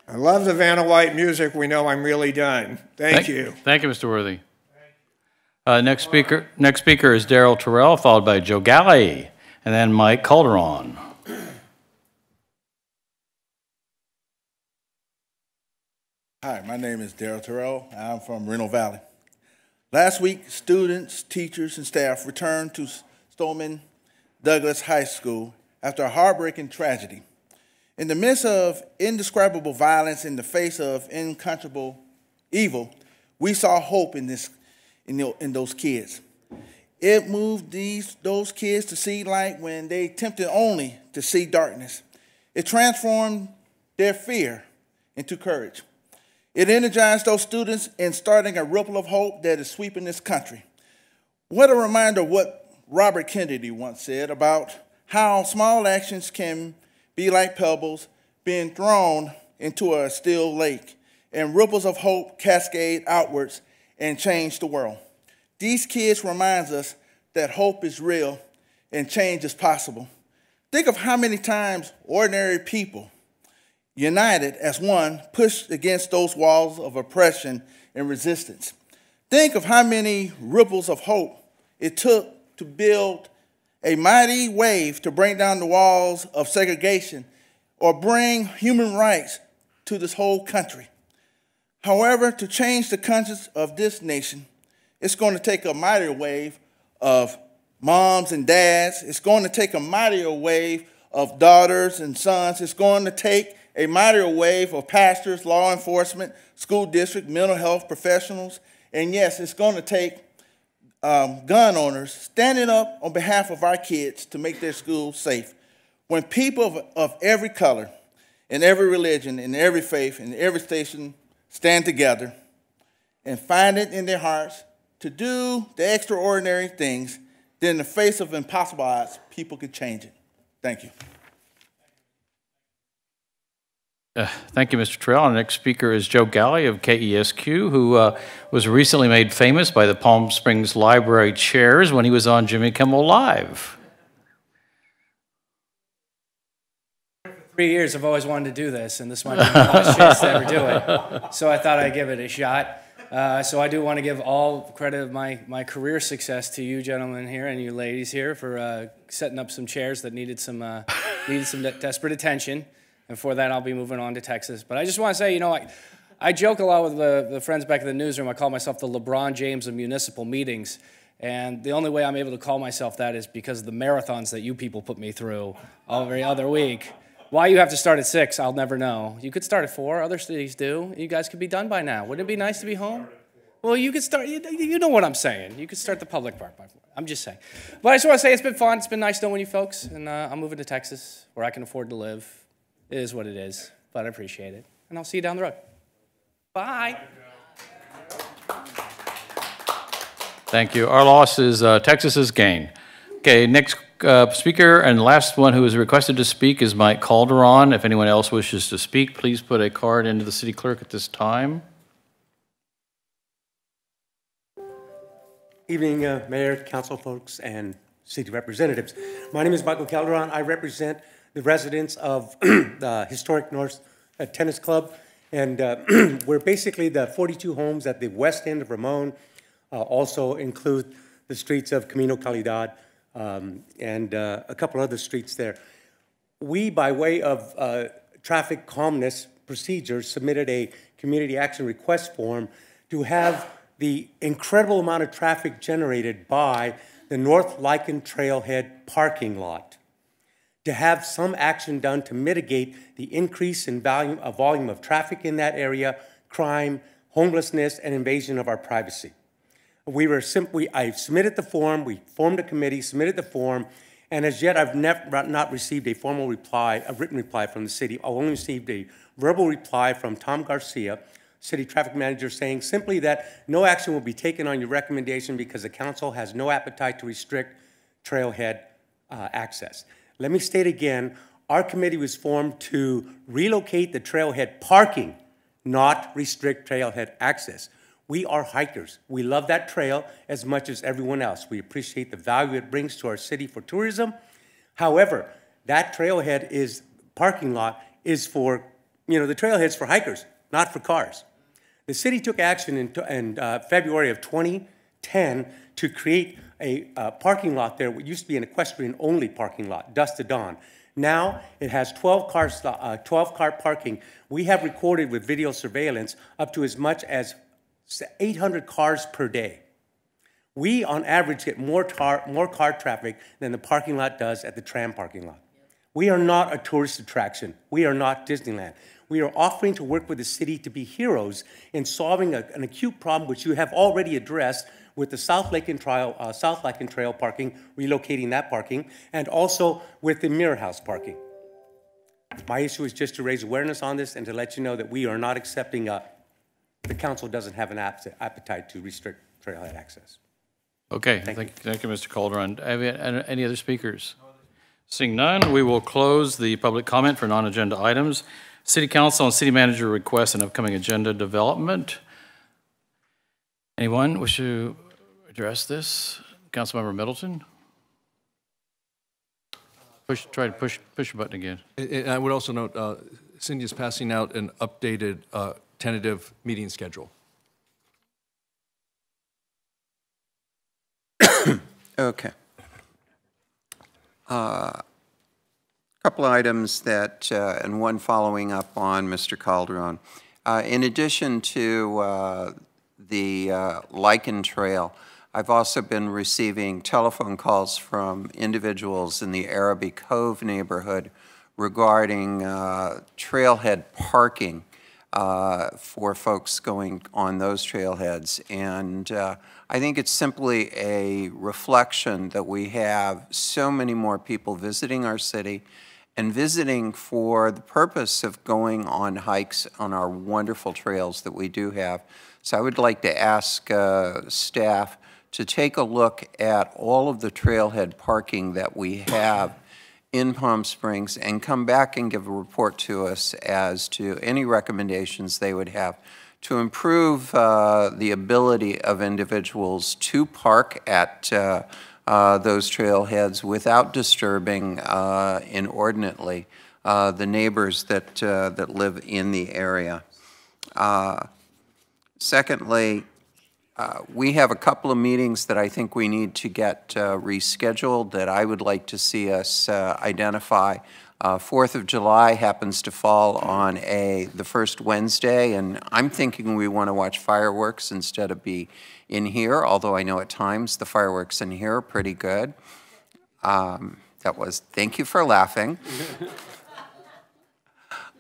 I love the Vanna White music. We know I'm really done. Thank you. Thank you, Mr. Worthy. Next speaker is Daryl Terrell, followed by Joe Galley, and then Mike Calderon. Hi, my name is Daryl Terrell. I'm from Reno Valley. Last week, students, teachers, and staff returned to Stoneman Douglas High School after a heartbreaking tragedy. In the midst of indescribable violence, in the face of incomparable evil, we saw hope in those kids. It moved those kids to see light when they attempted only to see darkness. It transformed their fear into courage. It energized those students in starting a ripple of hope that is sweeping this country. What a reminder of what Robert Kennedy once said about how small actions can be like pebbles being thrown into a still lake, and ripples of hope cascade outwards and change the world. These kids remind us that hope is real and change is possible. Think of how many times ordinary people, united as one, pushed against those walls of oppression and resistance. Think of how many ripples of hope it took to build a mighty wave to bring down the walls of segregation or bring human rights to this whole country. However, to change the conscience of this nation, it's going to take a mightier wave of moms and dads. It's going to take a mightier wave of daughters and sons. It's going to take a mightier wave of pastors, law enforcement, school district, mental health professionals. And yes, it's going to take gun owners standing up on behalf of our kids to make their schools safe. When people of every color, and every religion, and every faith, and every station stand together and find it in their hearts to do the extraordinary things, then in the face of impossible odds, people can change it. Thank you. Thank you, Mr. Terrell. Our next speaker is Joe Galley of KESQ, who was recently made famous by the Palm Springs Library chairs when he was on Jimmy Kimmel Live. For 3 years, I've always wanted to do this, and this might be my last chance to ever do it. So I thought I'd give it a shot. So I do want to give all credit of my career success to you gentlemen here and you ladies here for setting up some chairs that needed some desperate attention. And for that, I'll be moving on to Texas. But I just want to say, I joke a lot with the friends back in the newsroom. I call myself the LeBron James of municipal meetings. And the only way I'm able to call myself that is because of the marathons that you people put me through every other week. Why you have to start at 6, I'll never know. You could start at 4. Other cities do. You guys could be done by now. Wouldn't it be nice to be home? Well, you could start. You know what I'm saying. You could start the public part by 4. I'm just saying. But I just want to say it's been fun. It's been nice knowing you folks. And I'm moving to Texas where I can afford to live. It is what it is. But I appreciate it. And I'll see you down the road. Bye. Thank you. Our loss is Texas's gain. Okay, next speaker and last one who is requested to speak is Mike Calderon. If anyone else wishes to speak, please put a card into the city clerk at this time. Evening, Mayor, Council folks, and city representatives. My name is Michael Calderon. I represent the residents of the historic North Tennis Club, and we're basically the 42 homes at the west end of Ramon. Also include the streets of Camino Calidad and a couple other streets there. We, by way of traffic calmness procedures, submitted a community action request form to have the incredible amount of traffic generated by the North Lichen Trailhead parking lot, to have some action done to mitigate the increase in volume of traffic in that area, crime, homelessness, and invasion of our privacy. I submitted the form, we formed a committee, submitted the form, and as yet I've not received a formal reply, a written reply from the city. I only received a verbal reply from Tom Garcia, city traffic manager, saying simply that no action will be taken on your recommendation because the council has no appetite to restrict trailhead access. Let me state again, our committee was formed to relocate the trailhead parking, not restrict trailhead access. We are hikers. We love that trail as much as everyone else. We appreciate the value it brings to our city for tourism. However, that trailhead parking lot is for, the trailhead's for hikers, not for cars. The city took action in February of 2010 to create a parking lot there, what used to be an equestrian-only parking lot, dusk to dawn. Now it has 12-car parking. We have recorded with video surveillance up to as much as 800 cars per day. We, on average, get more car traffic than the parking lot does at the tram parking lot. We are not a tourist attraction. We are not Disneyland. We are offering to work with the city to be heroes in solving an acute problem which you have already addressed with the South Lichen Trail parking, relocating that parking, and also with the Mirror House parking. My issue is just to raise awareness on this and to let you know that we are not accepting the council doesn't have an appetite to restrict trailhead access. Okay, thank you, Mr. Calderon. Any other speakers? Seeing none, we will close the public comment for non-agenda items. City Council and City Manager request an upcoming agenda development. Anyone wish to address this? Councilmember Middleton? Try to push your button again. And I would also note, Cindy is passing out an updated tentative meeting schedule. Okay. Couple of items that, and one following up on Mr. Calderon. In addition to the Lichen Trail, I've also been receiving telephone calls from individuals in the Araby Cove neighborhood regarding trailhead parking for folks going on those trailheads. And I think it's simply a reflection that we have so many more people visiting our city and visiting for the purpose of going on hikes on our wonderful trails that we do have. So I would like to ask staff to take a look at all of the trailhead parking that we have in Palm Springs and come back and give a report to us as to any recommendations they would have to improve the ability of individuals to park at those trailheads without disturbing inordinately the neighbors that live in the area. Secondly, we have a couple of meetings that I think we need to get rescheduled that I would like to see us identify 4th of July happens to fall on the first Wednesday, and I'm thinking we want to watch fireworks instead of be in here, although I know at times the fireworks in here are pretty good. Thank you for laughing.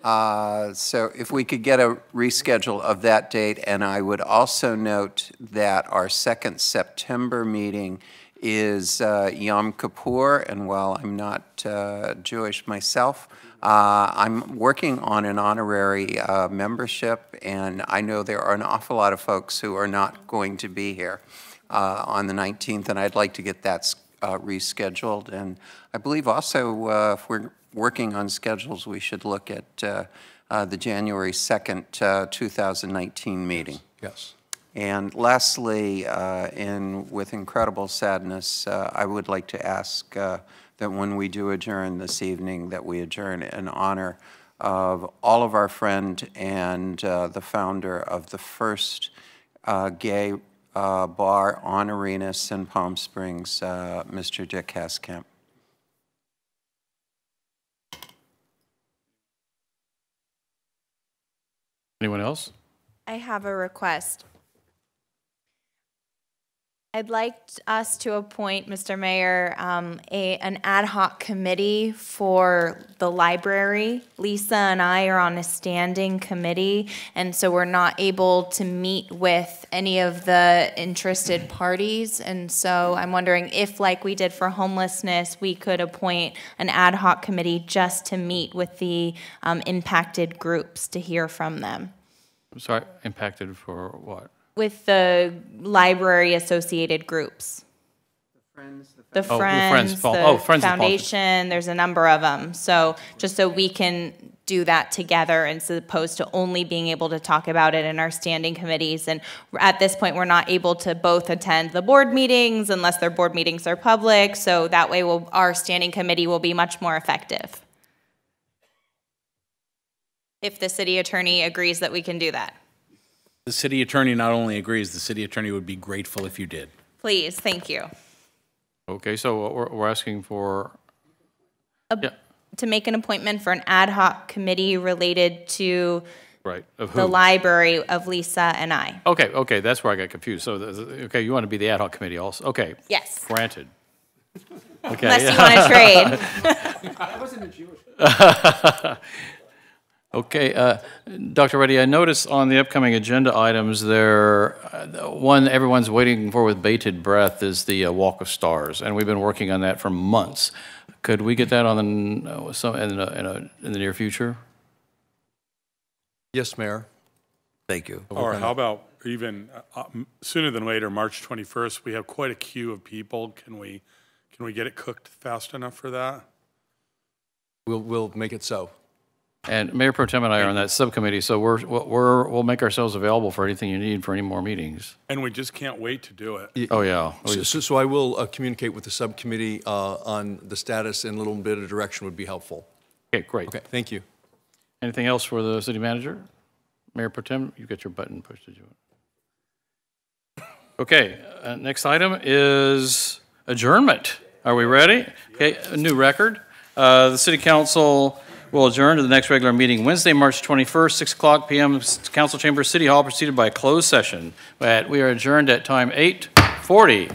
So if we could get a reschedule of that date, and I would also note that our 2nd September meeting is Yom Kippur, and while I'm not Jewish myself, I'm working on an honorary membership, and I know there are an awful lot of folks who are not going to be here on the 19th, and I'd like to get that rescheduled. And I believe also if we're working on schedules, we should look at the January 2nd, 2019 meeting. Yes. And lastly, with incredible sadness, I would like to ask that when we do adjourn this evening, that we adjourn in honor of all of our friend and the founder of the first gay bar on Arenas in Palm Springs, Mr. Dick Haskamp. Anyone else? I have a request. I'd like us to appoint, Mr. Mayor, an ad hoc committee for the library. Lisa and I are on a standing committee, and so we're not able to meet with any of the interested parties. And so I'm wondering if, like we did for homelessness, we could appoint an ad hoc committee just to meet with the impacted groups to hear from them. I'm sorry, impacted for what? With the library associated groups. The Friends, the Foundation, there's a number of them. So just so we can do that together as opposed to only being able to talk about it in our standing committees. And at this point, we're not able to both attend the board meetings unless their board meetings are public. So that way our standing committee will be much more effective. If the city attorney agrees that we can do that. The city attorney not only agrees, the city attorney would be grateful if you did. Please, thank you. Okay, so we're asking for... To make an appointment for an ad hoc committee related to of who? The library of Lisa and I. Okay, that's where I got confused. So, okay, you want to be the ad hoc committee also? Okay. Yes. Granted. Okay. Unless you want to trade. I wasn't a Jewish. Okay, Dr. Reddy, I noticed on the upcoming agenda items there, one everyone's waiting for with bated breath is the Walk of Stars, and we've been working on that for months. Could we get that on in the near future? Yes, Mayor. Thank you. Or how about even sooner than later, March 21st? We have quite a queue of people. Can we get it cooked fast enough for that? We'll make it so. And Mayor Pro Tem and I are on that subcommittee, so we'll make ourselves available for anything you need for any more meetings. And we just can't wait to do it. Oh, yeah. So I will communicate with the subcommittee on the status, and a little bit of direction would be helpful. Okay, great. Okay, thank you. Anything else for the city manager? Mayor Pro Tem, you got your button pushed, did you? Okay, next item is adjournment. Are we ready? Okay, a new record. The city council will adjourn to the next regular meeting Wednesday, March 21st, 6 o'clock p.m. Council Chamber, City Hall, preceded by a closed session. We are adjourned at time 8:40.